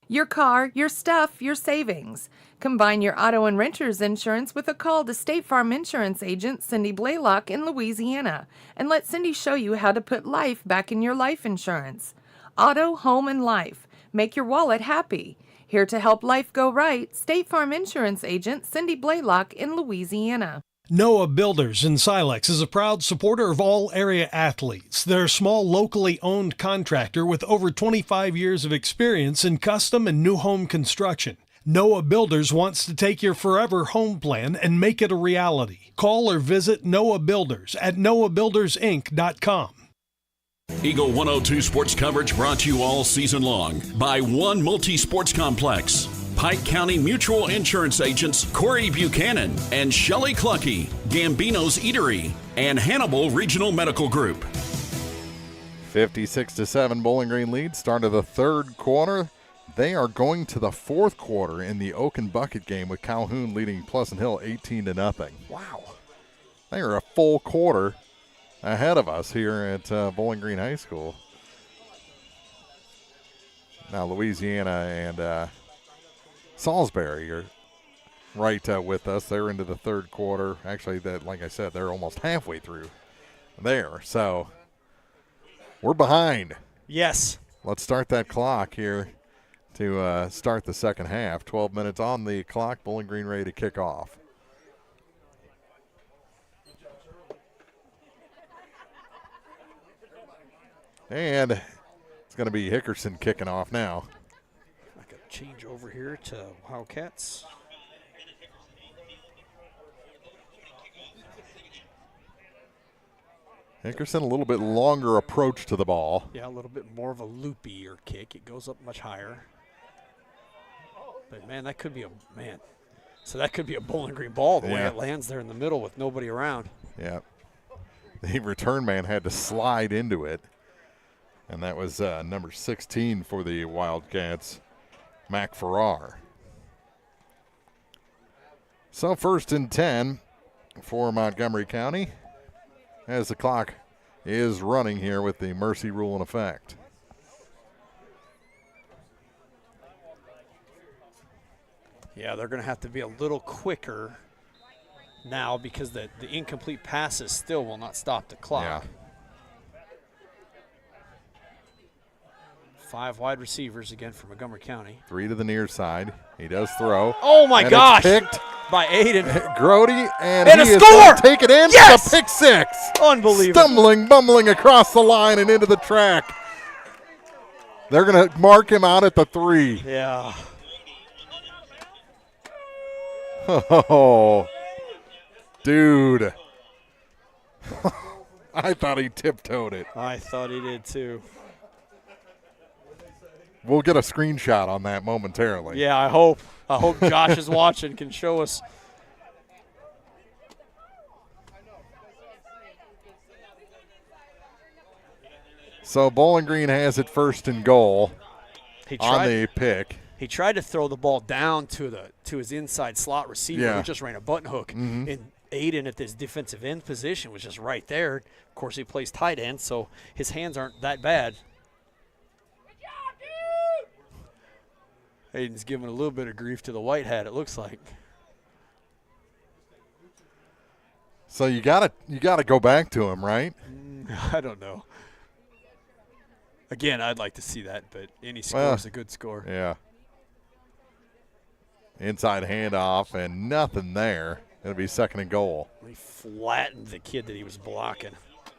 Your car, your stuff, your savings. Combine your auto and renter's insurance with a call to State Farm Insurance agent Cindy Blaylock in Louisiana, and let Cindy show you how to put life back in your life insurance. Auto, home, and life. Make your wallet happy. Here to help life go right, State Farm Insurance agent Cindy Blaylock in Louisiana. Noah Builders in Silex is a proud supporter of all area athletes. They're a small, locally owned contractor with over 25 years of experience in custom and new home construction. Noah Builders wants to take your forever home plan and make it a reality. Call or visit Noah Builders at noahbuildersinc.com. Eagle 102 Sports coverage brought to you all season long by One Multi-Sports Complex, Pike County Mutual Insurance agents Corey Buchanan and Shelley Clucky, Gambino's Eatery, and Hannibal Regional Medical Group. 56-7 Bowling Green lead. Start of the third quarter. They are going to the fourth quarter in the Oak and Bucket game with Calhoun leading Pleasant Hill 18-0. Wow. They are a full quarter ahead of us here at Bowling Green High School. Now Louisiana and Salisbury are right with us. They're into the third quarter. Actually, like I said, they're almost halfway through there. So we're behind. Yes. Let's start that clock here to start the second half. 12 minutes on the clock. Bowling Green ready to kick off. And it's going to be Hickerson kicking off now. I could change over here to Wildcats. Hickerson, a little bit longer approach to the ball. Yeah, a little bit more of a loopier kick. It goes up much higher. But, man, that could be so that could be a Bowling Green ball the way it lands there in the middle with nobody around. Yeah. The return man had to slide into it. And that was number 16 for the Wildcats, Mac Farrar. So 1st and 10 for Montgomery County as the clock is running here with the mercy rule in effect. Yeah, they're going to have to be a little quicker now because the incomplete passes still will not stop the clock. Yeah. 5 wide receivers again for Montgomery County. 3 to the near side. He does throw. Oh, my gosh. It's picked by Aiden. Grody, and a he score! is take it in. Yes! It's a pick six. Unbelievable. Bumbling across the line and into the track. They're going to mark him out at the 3. Yeah. Oh, dude. I thought he tiptoed it. I thought he did too. We'll get a screenshot on that momentarily. Yeah, I hope Josh is watching, can show us. So Bowling Green has it 1st and goal on the pick. He tried to throw the ball down to his inside slot receiver, who just ran a button hook. Mm-hmm. And Aiden at this defensive end position was just right there. Of course, he plays tight end, so his hands aren't that bad. Hayden's giving a little bit of grief to the white hat, it looks like. So you gotta go back to him, right? I don't know. Again, I'd like to see that, but any score is a good score. Yeah. Inside handoff and nothing there. It'll be second and goal. He flattened the kid that he was blocking.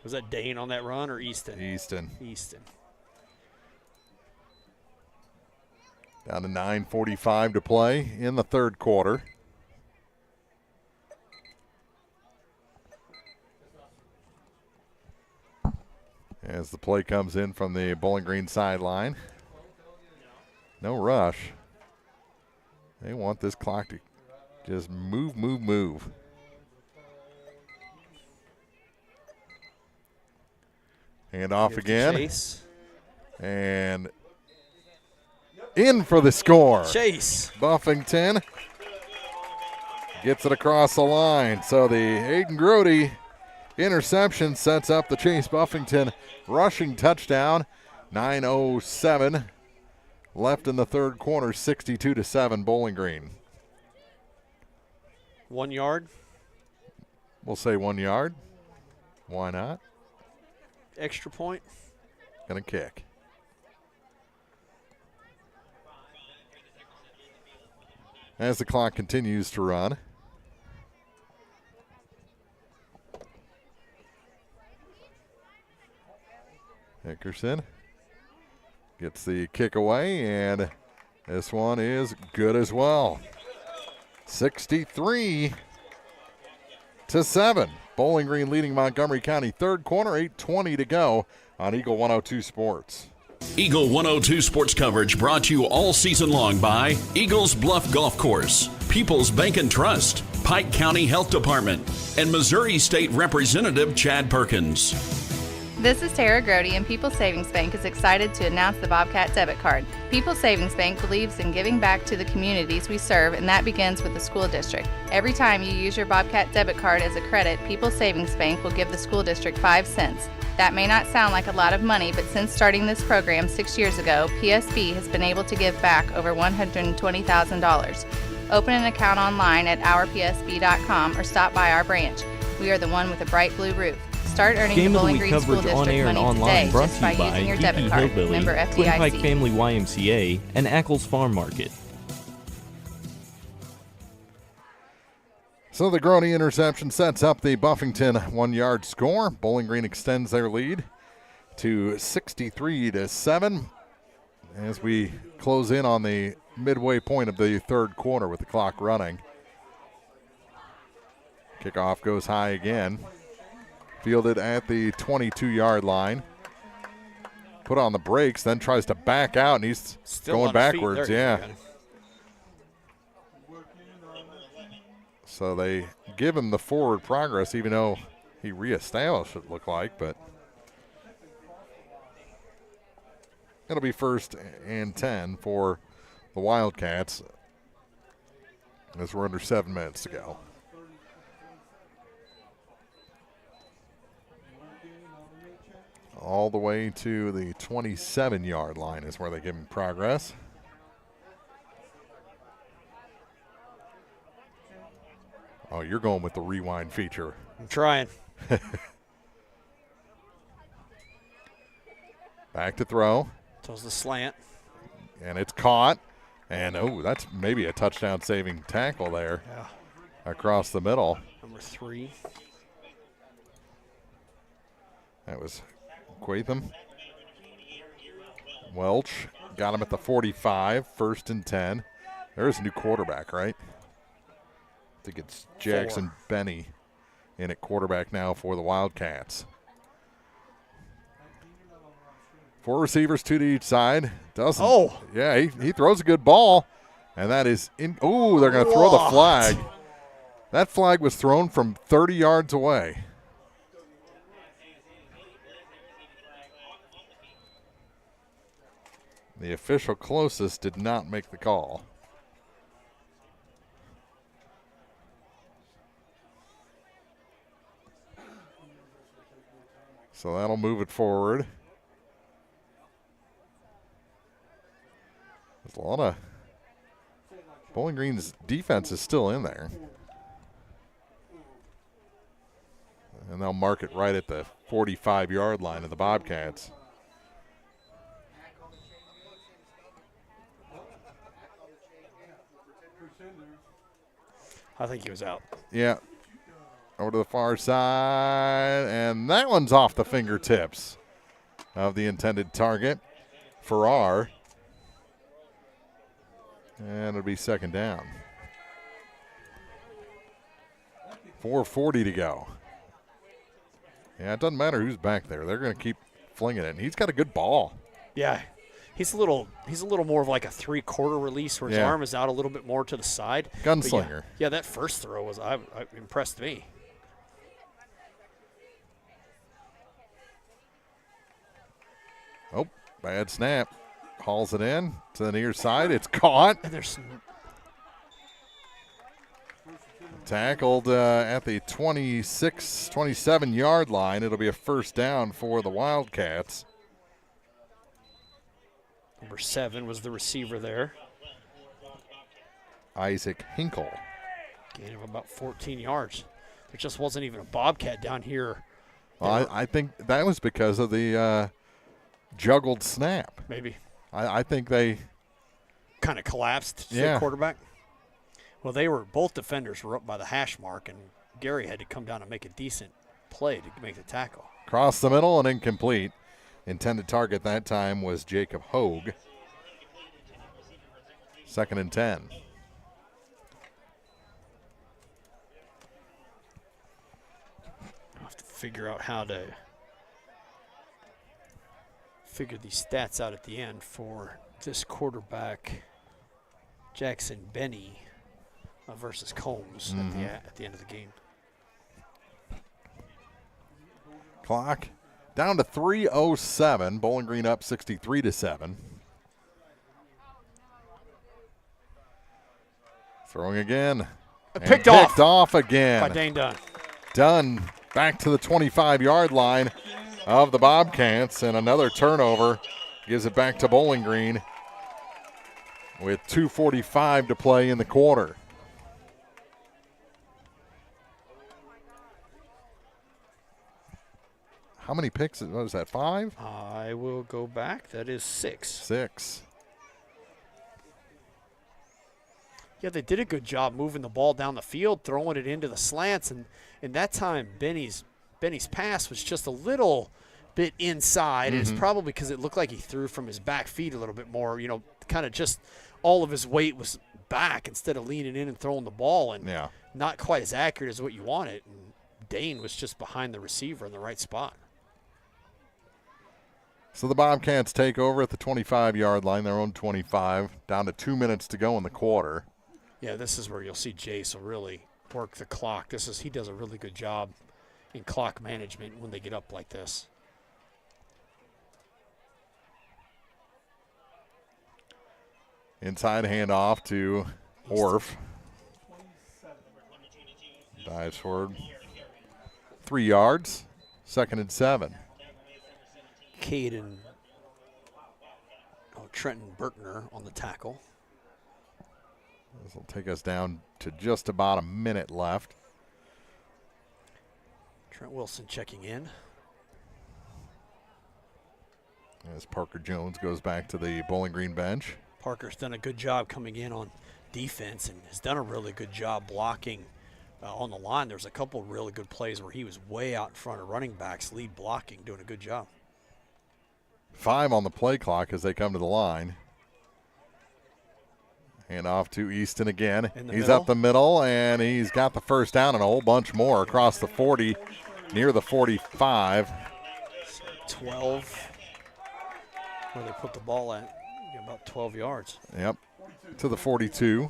Was that Dane on that run or Easton? Easton. Down to 9:45 to play in the third quarter. As the play comes in from the Bowling Green sideline. No rush. They want this clock to just move, move, move. Hand off again. Chase. And in for the score. Chase. Buffington gets it across the line. So the Aiden Grody interception sets up the Chase Buffington rushing touchdown. 9:07 left in the third quarter, 62-7 Bowling Green. 1 yard. We'll say 1 yard. Why not? Extra point. Gonna kick. As the clock continues to run. Hickerson gets the kick away, and this one is good as well. 63-7. Bowling Green leading Montgomery County. Third quarter, 8:20 to go on Eagle 102 Sports. Eagle 102 Sports coverage brought to you all season long by Eagles Bluff Golf Course, People's Bank and Trust, Pike County Health Department, and Missouri State Representative Chad Perkins. This is Tara Grody, and People's Savings Bank is excited to announce the Bobcat debit card. People's Savings Bank believes in giving back to the communities we serve, and that begins with the school district. Every time you use your Bobcat debit card as a credit, People's Savings Bank will give the school district 5 cents. That may not sound like a lot of money, but since starting this program 6 years ago, PSB has been able to give back over $120,000. Open an account online at ourpsb.com or stop by our branch. We are the one with a bright blue roof. Start earning Game the of the Bowling Week Green School coverage on District air and money online today brought just to by you by using your DP debit card. Hillbilly, Member Twin Pike FDIC. Family YMCA, and Ackles Farm Market. So the Grody interception sets up the Buffington 1 yard score. Bowling Green extends their lead to 63-7 as we close in on the midway point of the third quarter with the clock running. Kickoff goes high again. Fielded at the 22-yard line. Put on the brakes, then tries to back out, and he's Still going on his feet. backwards. There you Yeah. go. So they give him the forward progress, even though he reestablished it, looked like, but it'll be 1st and 10 for the Wildcats as we're under 7 minutes to go. All the way to the 27-yard line is where they give him progress. Oh, you're going with the rewind feature. I'm trying. Back to throw. Throws the slant. And it's caught. And, oh, that's maybe a touchdown-saving tackle there. Yeah. Across the middle. Number 3. That was Quatham. Welch got him at the 45, 1st and 10. There's a new quarterback, right? I think it's Jackson Benny in at quarterback now for the Wildcats. 4 receivers, 2 to each side. Doesn't. Oh. Yeah, he throws a good ball. And that is in. Oh, they're going to throw the flag. That flag was thrown from 30 yards away. The official closest did not make the call. So that'll move it forward. There's a lot of Bowling Green's defense is still in there. And they'll mark it right at the 45-yard line of the Bobcats. I think he was out. Yeah. Over to the far side, and that one's off the fingertips of the intended target, Farrar. And it'll be second down. 4:40 to go. Yeah, it doesn't matter who's back there. They're going to keep flinging it. And he's got a good ball. Yeah, he's a little more of like a 3/4 release where his arm is out a little bit more to the side. Gunslinger. Yeah, that first throw was I impressed me. Oh, bad snap. Hauls it in to the near side. It's caught. And there's tackled at the 26, 27-yard line. It'll be a first down for the Wildcats. Number 7 was the receiver there. Isaac Hinkle. Gain of about 14 yards. There just wasn't even a Bobcat down here. Well, I think that was because of the juggled snap. Maybe. I think they kind of collapsed to the quarterback. Well, both defenders were up by the hash mark, and Gary had to come down and make a decent play to make the tackle. Cross the middle and incomplete. Intended target that time was Jacob Hogue. 2nd and 10. I'll have to figure out how to figure these stats out at the end for this quarterback, Jackson Benny versus Combs at the end of the game. Clock down to 3:07. Bowling Green up 63-7. Throwing again. Picked off again. By Dane Dunn. Dunn back to the 25-yard line of the Bobcats, and another turnover gives it back to Bowling Green with 2:45 to play in the quarter. How many picks? What was that, 5? I will go back. That is 6. 6. Yeah, they did a good job moving the ball down the field, throwing it into the slants, and that time Benny's pass was just a little bit inside. It's probably because it looked like he threw from his back feet a little bit more, kind of just all of his weight was back instead of leaning in and throwing the ball, and not quite as accurate as what you wanted. And Dane was just behind the receiver in the right spot. So the Bobcats take over at the 25-yard line, their own 25, down to 2 minutes to go in the quarter. Yeah, this is where you'll see Jace will really work the clock. He does a really good job in clock management when they get up like this. Inside handoff to Orff. Dives forward. 3 yards. 2nd and 7. Trenton Berkner on the tackle. This will take us down to just about a minute left. Trent Wilson checking in. As Parker Jones goes back to the Bowling Green bench. Parker's done a good job coming in on defense and has done a really good job blocking on the line. There's a couple really good plays where he was way out in front of running backs, lead blocking, doing a good job. 5 on the play clock as they come to the line. And off to Easton again. He's up the middle, and he's got the first down and a whole bunch more across the 40, near the 45. 12, where they put the ball at, about 12 yards. Yep, to the 42.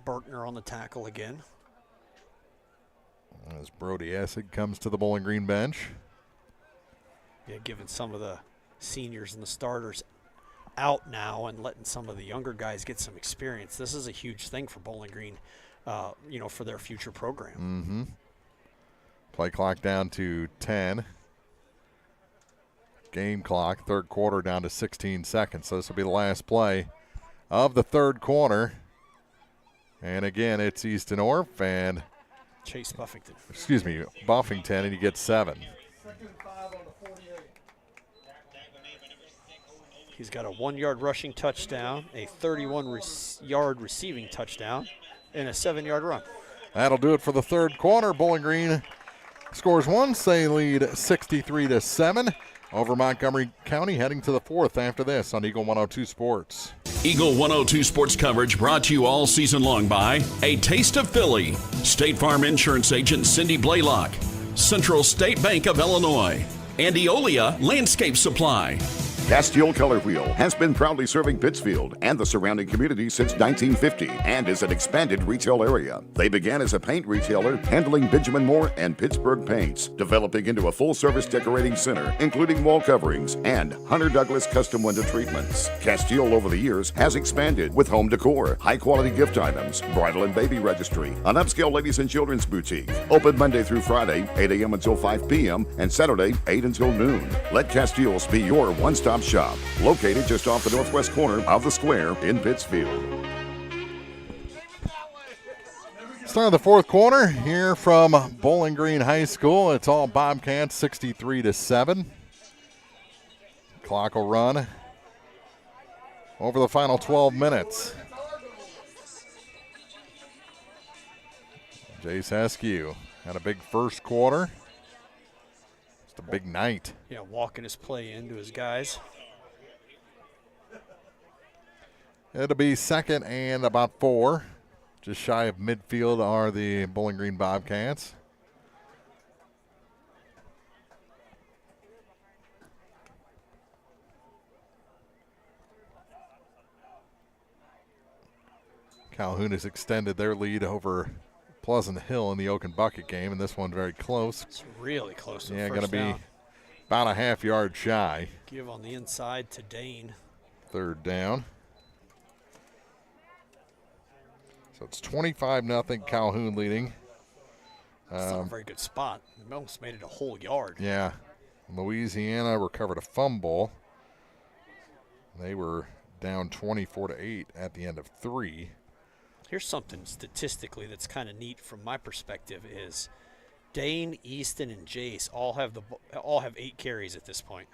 Berkner on the tackle again. As Brody Essig comes to the Bowling Green bench. Yeah, giving some of the seniors and the starters out now and letting some of the younger guys get some experience. This is a huge thing for Bowling Green, for their future program. Play clock down to 10. game clock. Third quarter down to 16 seconds. So this will be the last play of the third quarter. And again, it's Easton Orff and Chase Buffington. Excuse me, Buffington, and he gets 7. He's got a 1-yard rushing touchdown, a 31-yard receiving touchdown, and a 7-yard run. That'll do it for the third quarter. Bowling Green scores once. They lead 63-7 over Montgomery County, heading to the fourth after this on Eagle 102 Sports. Eagle 102 Sports coverage brought to you all season long by A Taste of Philly, State Farm Insurance Agent Cindy Blaylock, Central State Bank of Illinois, and Eolia Landscape Supply. Castile Color Wheel has been proudly serving Pittsfield and the surrounding community since 1950 and is an expanded retail area. They began as a paint retailer handling Benjamin Moore and Pittsburgh paints, developing into a full-service decorating center, including wall coverings and Hunter Douglas custom window treatments. Castile over the years has expanded with home decor, high-quality gift items, bridal and baby registry, an upscale ladies and children's boutique, open Monday through Friday, 8 a.m. until 5 p.m., and Saturday, 8 until noon. Let Castile's be your one-stop shop, located just off the northwest corner of the square in Pittsfield. Start of the fourth quarter here from Bowling Green High School. It's all Bobcats, 63-7. Clock will run over the final 12 minutes. Jace Eskew had a big first quarter. It's a big night. Yeah, walking his play into his guys. It'll be second and about 4. Just shy of midfield are the Bowling Green Bobcats. Calhoun has extended their lead over Pleasant Hill in the Oak and Bucket game, and this one very close. It's really close to Yeah, the going to first be down. about a half-yard shy. Give on the inside to Dane. Third down. So it's 25-0, Calhoun leading. That's not a very good spot. They almost made it a whole yard. Yeah. Louisiana recovered a fumble. They were down 24-8 at the end of 3. Here's something statistically that's kind of neat from my perspective is Dane, Easton, and Jace all have 8 carries at this point.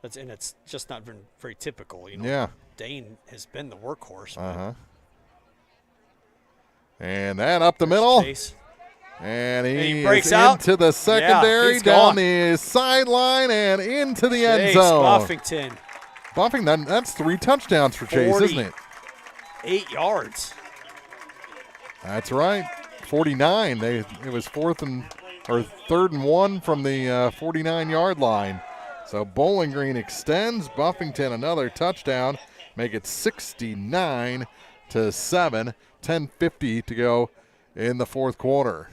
It's just not been very typical, you know. Yeah. Dane has been the workhorse. And that up the middle. Chase. And he breaks out into the secondary, down the sideline, and into the end Chase zone. Buffington. That's 3 touchdowns for Chase, isn't it? 8 yards. That's right. 49. It was third and 1 from the 49-yard line. So Bowling Green extends. Buffington another touchdown. Make it 69-7. 10:50 to go in the fourth quarter.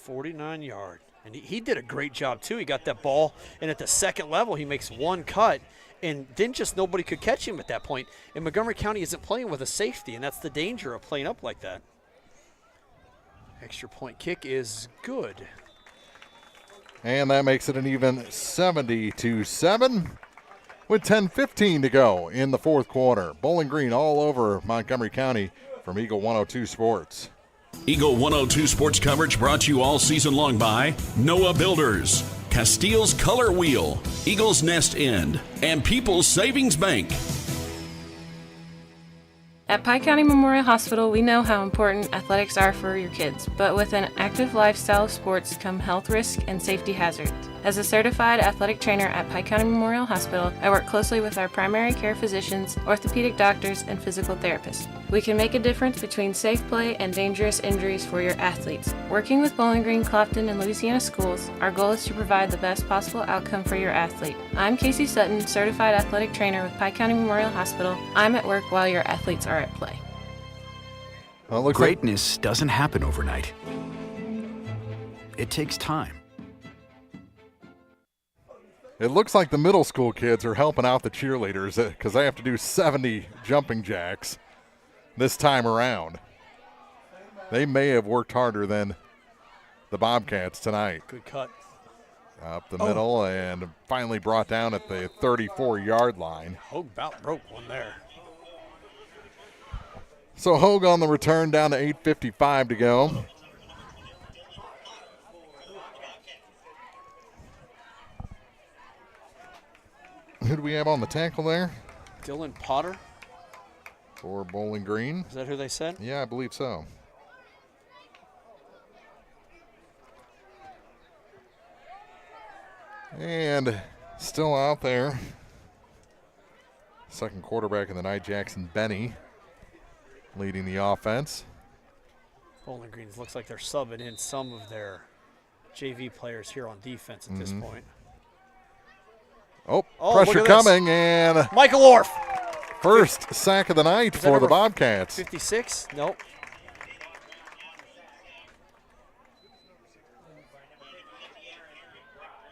49-yard. And he did a great job, too. He got that ball, and at the second level, he makes one cut, and then just nobody could catch him at that point. And Montgomery County isn't playing with a safety, and that's the danger of playing up like that. Extra point kick is good. And that makes it an even 70-7 with 10:15 to go in the fourth quarter. Bowling Green all over Montgomery County from Eagle 102 Sports. Eagle 102 Sports coverage brought to you all season long by Noah Builders, Castile's Color Wheel, Eagle's Nest Inn, and People's Savings Bank. At Pike County Memorial Hospital, we know how important athletics are for your kids, but with an active lifestyle of sports come health risks and safety hazards. As a certified athletic trainer at Pike County Memorial Hospital, I work closely with our primary care physicians, orthopedic doctors, and physical therapists. We can make a difference between safe play and dangerous injuries for your athletes. Working with Bowling Green, Clopton, and Louisiana schools, our goal is to provide the best possible outcome for your athlete. I'm Casey Sutton, certified athletic trainer with Pike County Memorial Hospital. I'm at work while your athletes are at play. Greatness doesn't happen overnight. It takes time. It looks like the middle school kids are helping out the cheerleaders because they have to do 70 jumping jacks this time around. They may have worked harder than the Bobcats tonight. Good cut. Up the middle and finally brought down at the 34-yard line. Hogue about broke one there. So Hogue on the return, down to 8:55 to go. Who do we have on the tackle there? Dylan Potter. For Bowling Green. Is that who they said? Yeah, I believe so. And still out there, second quarterback of the night, Jackson Benny, leading the offense. Bowling Green looks like they're subbing in some of their JV players here on defense at this point. Oh, pressure coming, and Michael Orff. First sack of the night for the Bobcats. 56? Nope.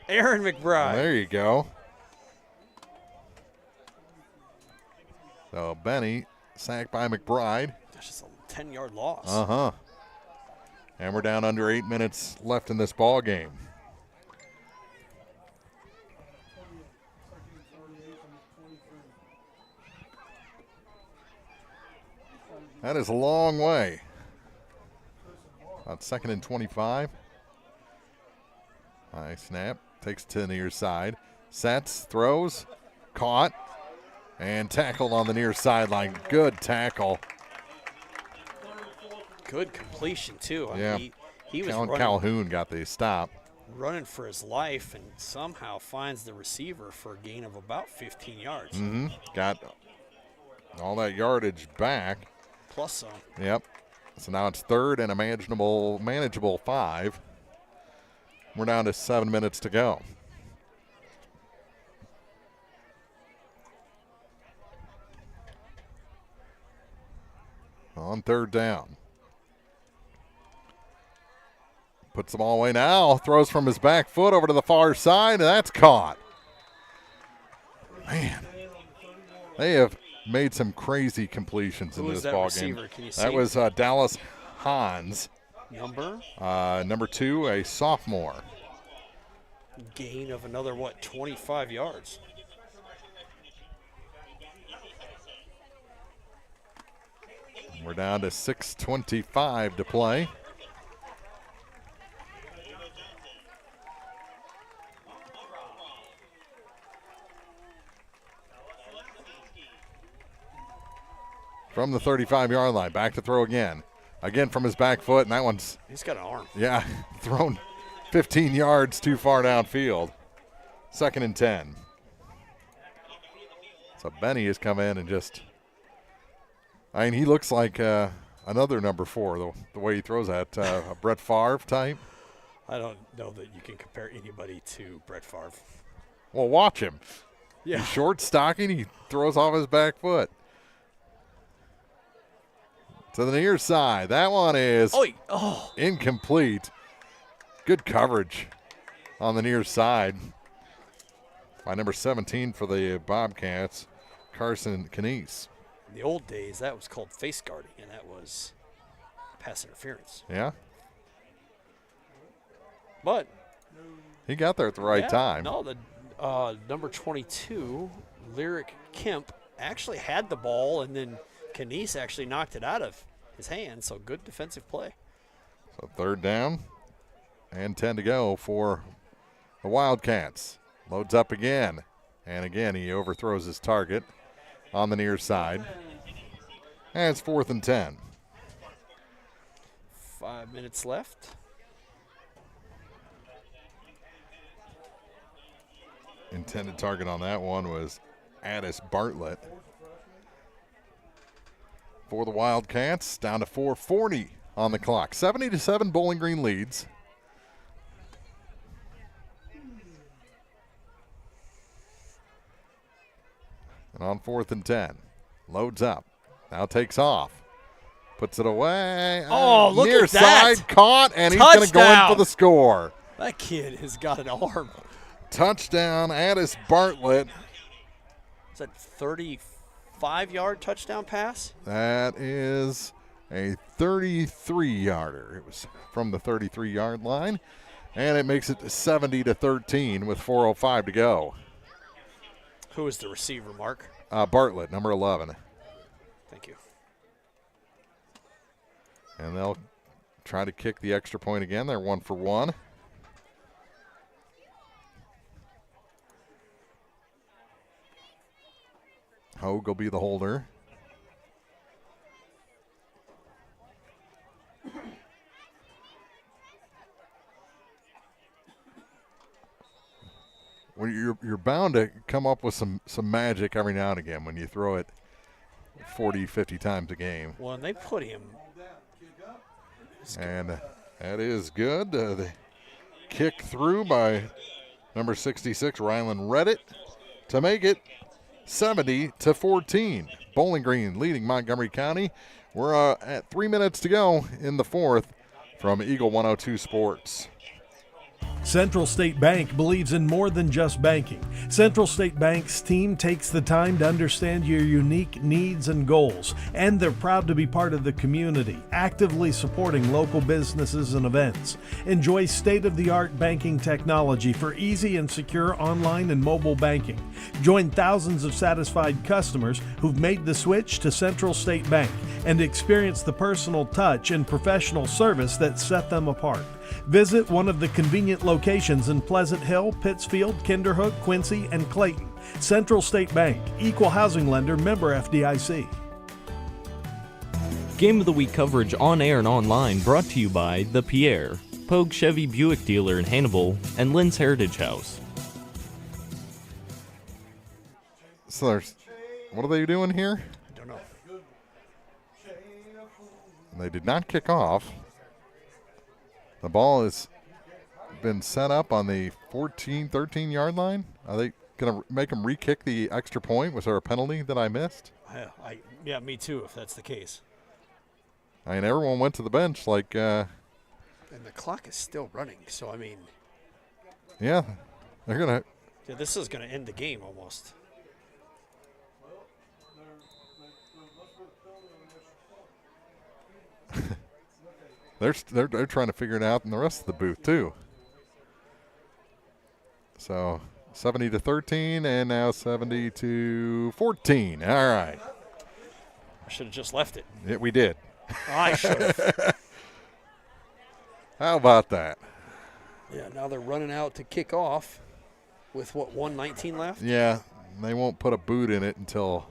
Aaron McBride. There you go. So Benny sacked by McBride. That's just a 10-yard loss. Uh-huh. And we're down under 8 minutes left in this ball game. That is a long way. About 2nd and 25. High snap. Takes to the near side. Sets, throws, caught, and tackled on the near sideline. Good tackle. Good completion, too. Yeah. He was Callan running, Calhoun got the stop. running for his life and somehow finds the receiver for a gain of about 15 yards. Mm-hmm. Got all that yardage back. Plus some. Yep. So now it's 3rd and a manageable 5. We're down to 7 minutes to go. On 3rd down. Puts the ball away now. Throws from his back foot over to the far side, and that's caught. Man, they have made some crazy completions in this ball game. Can you see? That was Dallas Hans. Number? Number 2, a sophomore. Gain of another, 25 yards. We're down to 6:25 to play. From the 35-yard line, back to throw again. Again from his back foot, and that one's... He's got an arm. Yeah, thrown 15 yards too far downfield. 2nd and 10. So Benny has come in and just... I mean, he looks like another number 4, the way he throws that, a Brett Favre type. I don't know that you can compare anybody to Brett Favre. Well, watch him. Yeah. He's short, stocking, he throws off his back foot. To the near side. That one is incomplete. Good coverage on the near side by number 17 for the Bobcats, Carson Canese. In the old days, that was called face guarding, and that was pass interference. Yeah. But he got there at the right time. No, the number 22, Lyric Kemp, actually had the ball, and then Canese actually knocked it out of his hand, so good defensive play. So 3rd down and 10 to go for the Wildcats. Loads up again, and again he overthrows his target on the near side. And it's 4th and 10. 5 minutes left. Intended target on that one was Addis Bartlett. For the Wildcats, down to 4:40 on the clock. 70-7 Bowling Green leads. And on 4th and 10, loads up. Now takes off. Puts it away. Oh, look near at that. side, caught, and he's going to go in for the score. That kid has got an arm. Touchdown, Addis Bartlett. Is that 35-yard touchdown pass? That is a 33-yarder. It was from the 33-yard line, and it makes it 70-13 with 4:05 to go. Who is the receiver, Mark? Bartlett, number 11. Thank you. And they'll try to kick the extra point again. They're 1 for 1. Hogue will be the holder. Well, you're bound to come up with some magic every now and again when you throw it 40, 50 times a game. Well, and they put him. And that is good. The kick through by number 66, Rylan Redditt, to make it 70-14. Bowling Green leading Montgomery County. We're at 3 minutes to go in the fourth from Eagle 102 Sports. Central State Bank believes in more than just banking. Central State Bank's team takes the time to understand your unique needs and goals, and they're proud to be part of the community, actively supporting local businesses and events. Enjoy state-of-the-art banking technology for easy and secure online and mobile banking. Join thousands of satisfied customers who've made the switch to Central State Bank and experience the personal touch and professional service that set them apart. Visit one of the convenient locations in Pleasant Hill, Pittsfield, Kinderhook, Quincy, and Clayton. Central State Bank, equal housing lender, member FDIC. Game of the Week coverage on air and online brought to you by The Pierre, Pogue Chevy Buick dealer in Hannibal, and Lynn's Heritage House. So what are they doing here? I don't know. They did not kick off. The ball has been set up on the 13-yard line. Are they going to make them re-kick the extra point? Was there a penalty that I missed? Yeah, me too, if that's the case. I mean, everyone went to the bench like And the clock is still running, so I mean. Yeah, they're going to. Yeah, this is going to end the game almost. They're trying to figure it out in the rest of the booth too. So 70-13 and now 70-14. All right. I should have just left it. Yeah, we did. I should have. How about that? Yeah, now they're running out to kick off with, 1:19 left? Yeah, they won't put a boot in it until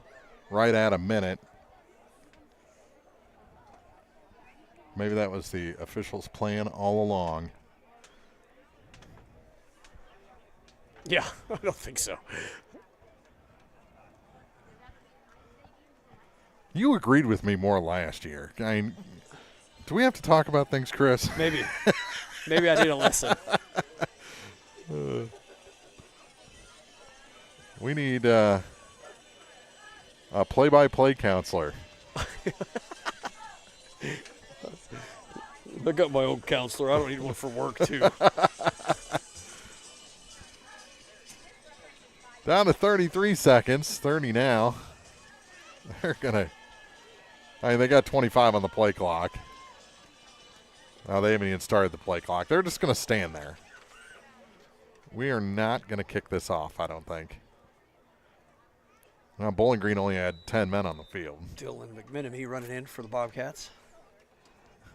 right at a minute. Maybe that was the officials' plan all along. Yeah, I don't think so. You agreed with me more last year. I mean, do we have to talk about things, Chris? Maybe. Maybe I need a lesson. We need a play-by-play counselor. I got my own counselor. I don't need one for work, too. Down to 33 seconds, 30 now. They're going to – I mean, they got 25 on the play clock. Oh, they haven't even started the play clock. They're just going to stand there. We are not going to kick this off, I don't think. Now, Bowling Green only had 10 men on the field. Dylan McMenemy running in for the Bobcats.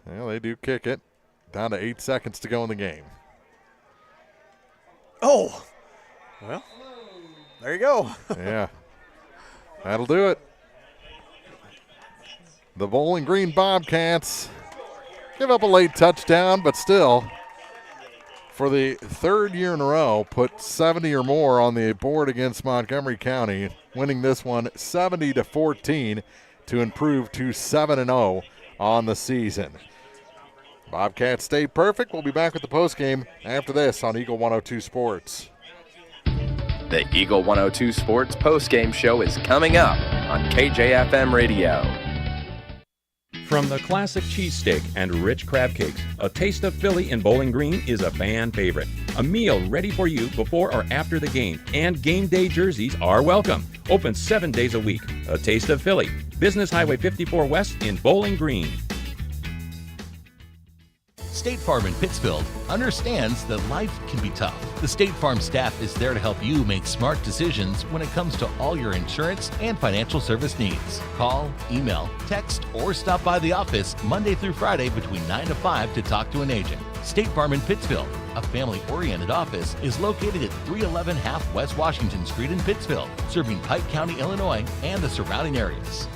Well, they do kick it. Down to 8 seconds to go in the game. Oh! Well, there you go. Yeah. That'll do it. The Bowling Green Bobcats give up a late touchdown, but still, for the third year in a row, put 70 or more on the board against Montgomery County, winning this one 70-14 to improve to 7-0 on the season. Bobcats stay perfect. We'll be back with the postgame after this on Eagle 102 Sports. The Eagle 102 Sports postgame show is coming up on KJFM Radio. From the classic cheesesteak and rich crab cakes, a taste of Philly in Bowling Green is a fan favorite. A meal ready for you before or after the game, and game day jerseys are welcome. Open 7 days a week. A taste of Philly. Business Highway 54 West in Bowling Green. State Farm in Pittsfield understands that life can be tough. The State Farm staff is there to help you make smart decisions when it comes to all your insurance and financial service needs. Call, email, text, or stop by the office Monday through Friday between 9 to 5 to talk to an agent. State Farm in Pittsfield, a family-oriented office, is located at 311 Half West Washington Street in Pittsfield, serving Pike County, Illinois, and the surrounding areas.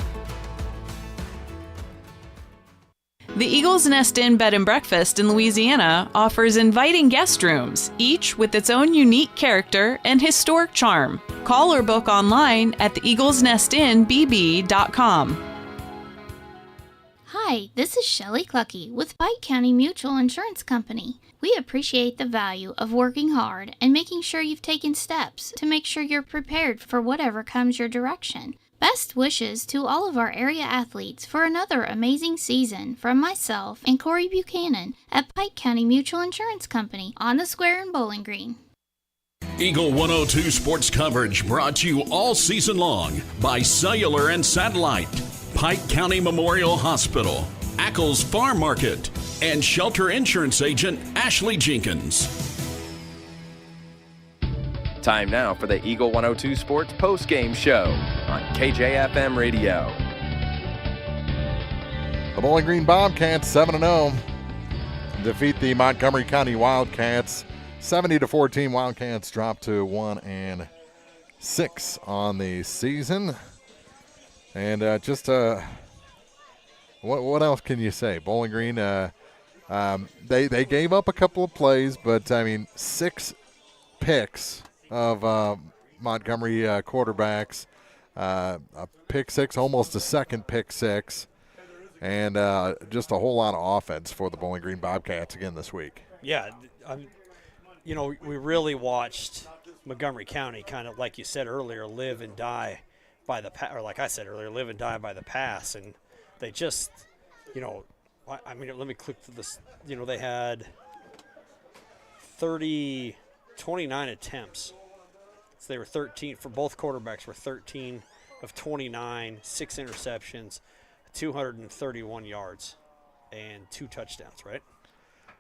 The Eagle's Nest Inn Bed and Breakfast in Louisiana offers inviting guest rooms, each with its own unique character and historic charm. Call or book online at theeaglesnestinbb.com. Hi, this is Shelley Clucky with Pike County Mutual Insurance Company. We appreciate the value of working hard and making sure you've taken steps to make sure you're prepared for whatever comes your direction. Best wishes to all of our area athletes for another amazing season from myself and Corey Buchanan at Pike County Mutual Insurance Company on the Square in Bowling Green. Eagle 102 sports coverage brought to you all season long by Cellular and Satellite, Pike County Memorial Hospital, Ackles Farm Market, and Shelter Insurance Agent Ashley Jenkins. Time now for the Eagle 102 Sports post-game show on KJFM Radio. The Bowling Green Bobcats 7-0 defeat the Montgomery County Wildcats 70-14. Wildcats drop to 1-6 on the season. And what else can you say? Bowling Green, they gave up a couple of plays, but I mean 6 picks of Montgomery quarterbacks, a pick six, almost a second pick six, and just a whole lot of offense for the Bowling Green Bobcats again this week. Yeah, we really watched Montgomery County kind of, like you said earlier, live and die by the pass, or like I said earlier, live and die by the pass, and they just, let me click to this. They had 29 attempts. So they were 13 for both quarterbacks. Were 13 of 29, 6 interceptions, 231 yards, and 2 touchdowns. Right?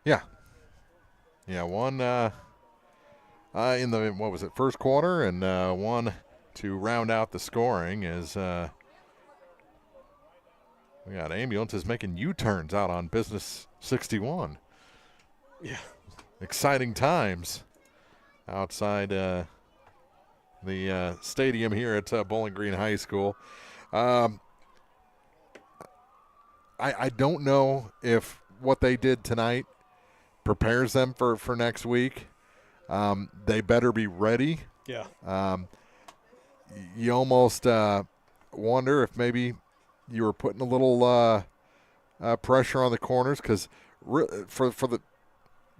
Yeah. One in the first quarter, and one to round out the scoring as we got ambulances making U-turns out on Business 61. Yeah. Exciting times outside the stadium here at Bowling Green High School. I don't know if what they did tonight prepares them for next week. They better be ready. Yeah. You almost wonder if maybe you were putting a little pressure on the corners, because for the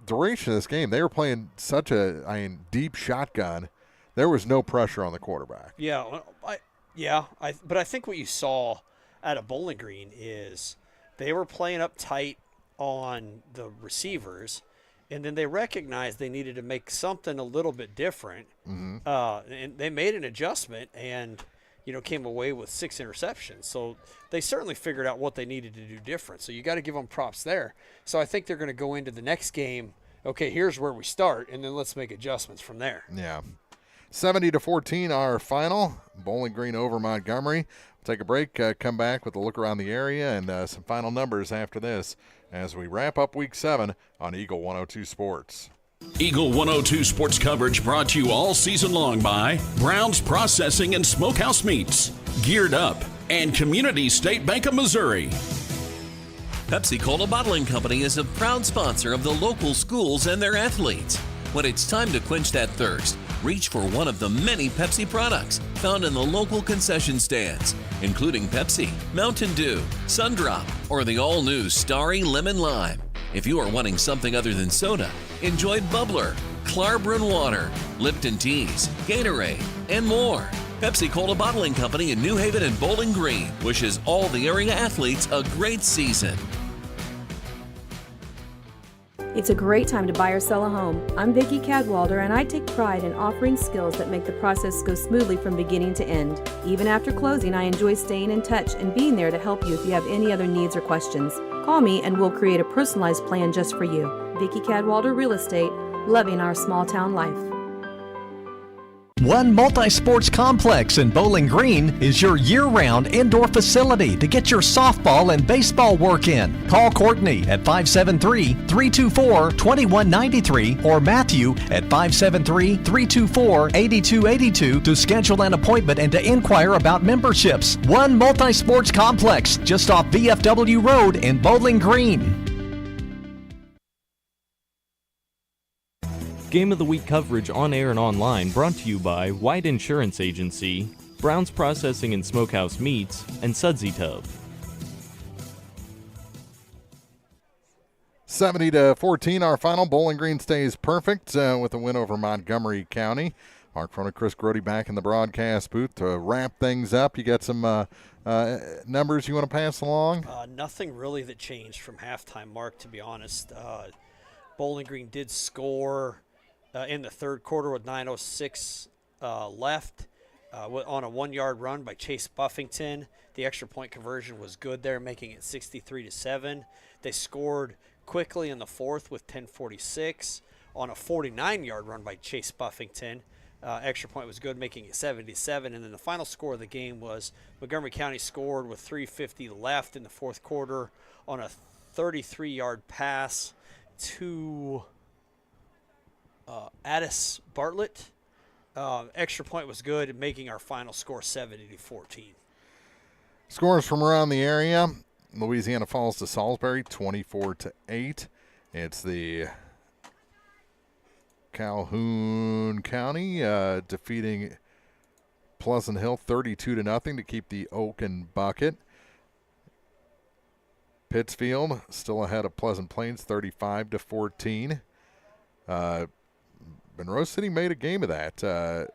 duration of this game, they were playing such a deep shotgun. There was no pressure on the quarterback. Yeah, but I think what you saw out of Bowling Green is they were playing up tight on the receivers, and then they recognized they needed to make something a little bit different. Mm-hmm. And they made an adjustment and, came away with 6 interceptions. So they certainly figured out what they needed to do different. So you got to give them props there. So I think they're going to go into the next game, okay, here's where we start, and then let's make adjustments from there. Yeah. 70-14 our final. Bowling Green over Montgomery. We'll take a break, come back with a look around the area and some final numbers after this as we wrap up Week 7 on Eagle 102 Sports. Eagle 102 sports coverage brought to you all season long by Brown's Processing and Smokehouse Meats, Geared Up, and Community State Bank of Missouri. Pepsi-Cola Bottling Company is a proud sponsor of the local schools and their athletes. When it's time to quench that thirst, reach for one of the many Pepsi products found in the local concession stands, including Pepsi, Mountain Dew, Sundrop, or the all-new Starry Lemon Lime. If you are wanting something other than soda, enjoy Bubbler, Klarbrunn Water, Lipton Teas, Gatorade, and more. Pepsi-Cola Bottling Company in New Haven and Bowling Green wishes all the area athletes a great season. It's a great time to buy or sell a home. I'm Vicki Cadwalder, and I take pride in offering skills that make the process go smoothly from beginning to end. Even after closing, I enjoy staying in touch and being there to help you if you have any other needs or questions. Call me and we'll create a personalized plan just for you. Vicki Cadwalder Real Estate, loving our small town life. One Multi-Sports Complex in Bowling Green is your year-round indoor facility to get your softball and baseball work in. Call Courtney at 573-324-2193 or Matthew at 573-324-8282 to schedule an appointment and to inquire about memberships. One Multi-Sports Complex just off VFW Road in Bowling Green. Game of the Week coverage on air and online brought to you by White Insurance Agency, Brown's Processing and Smokehouse Meats, and Sudsy Tub. 70-14, our final. Bowling Green stays perfect with a win over Montgomery County. Mark Frona, Chris Grody back in the broadcast booth to wrap things up. You got some numbers you want to pass along? Nothing really that changed from halftime, Mark, to be honest. Bowling Green did score in the third quarter with 9:06 left on a 1-yard run by Chase Buffington. The extra point conversion was good there, making it 63-7. They scored quickly in the fourth with 10:46 on a 49-yard run by Chase Buffington. Extra point was good, making it 77. And then the final score of the game was Montgomery County scored with 3:50 left in the fourth quarter on a 33-yard pass to Addis Bartlett. Extra point was good, making our final score 70-14. Scores from around the area. Louisiana falls to Salisbury 24-8. It's the Calhoun County defeating Pleasant Hill 32-0 to keep the Oaken bucket. Pittsfield still ahead of Pleasant Plains 35-14. Monroe City made a game of that.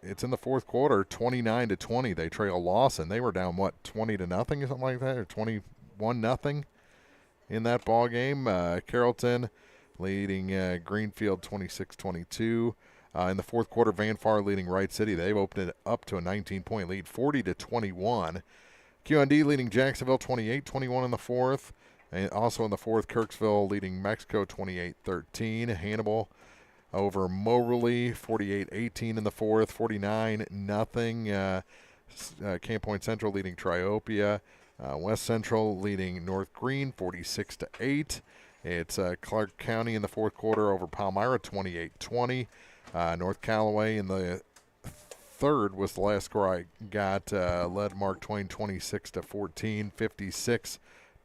It's in the fourth quarter, 29-20. They trail Lawson. They were down, 20-0 or something like that, or 21-0 in that ball game. Carrollton leading Greenfield 26-22. In the fourth quarter, Van Far leading Wright City. They've opened it up to a 19-point lead, 40-21. QND leading Jacksonville 28-21 in the fourth. And also in the fourth, Kirksville leading Mexico 28-13. Hannibal over Moberly 48-18 in the fourth, 49-0. Camp Point Central leading Triopia. West Central leading North Green 46-8. It's Clark County in the fourth quarter over Palmyra 28-20. North Callaway in the third was the last score I got. Led Mark Twain 26-14,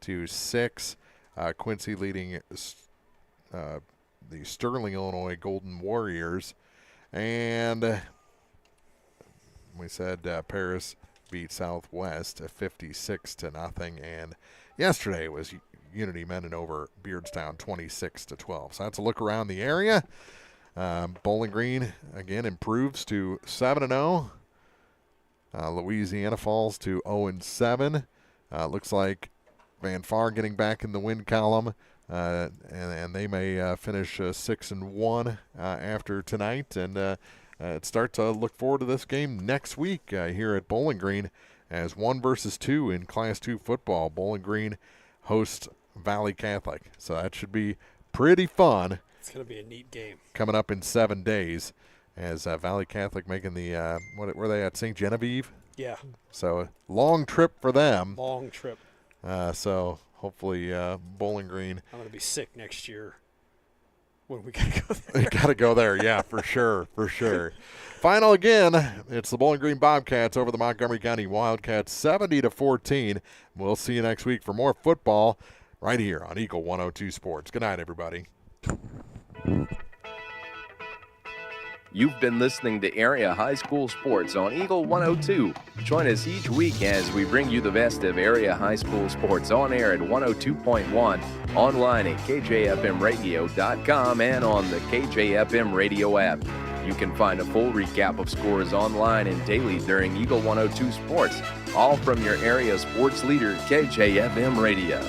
56-6. Quincy leading the Sterling, Illinois Golden Warriors. And we said Paris beat Southwest 56-0. And yesterday was Unity Mendon over Beardstown 26-12. So that's a look around the area. Bowling Green again improves to 7-0. Louisiana falls to 0-7. Looks like Van Far getting back in the win column, and they may finish 6-1 after tonight, and start to look forward to this game next week here at Bowling Green as 1 versus 2 in Class 2 football. Bowling Green hosts Valley Catholic, so that should be pretty fun. It's going to be a neat game. Coming up in 7 days as Valley Catholic making the, what were they at, St. Genevieve? Yeah. So long trip for them. Long trip. So hopefully Bowling Green. I'm going to be sick next year when we got to go there. You got to go there, yeah, for sure, for sure. Final again, it's the Bowling Green Bobcats over the Montgomery County Wildcats 70-14. We'll see you next week for more football right here on Eagle 102 Sports. Good night, everybody. You've been listening to Area High School Sports on Eagle 102. Join us each week as we bring you the best of Area High School Sports on air at 102.1, online at kjfmradio.com, and on the KJFM radio app. You can find a full recap of scores online and daily during Eagle 102 Sports, all from your area sports leader, KJFM Radio.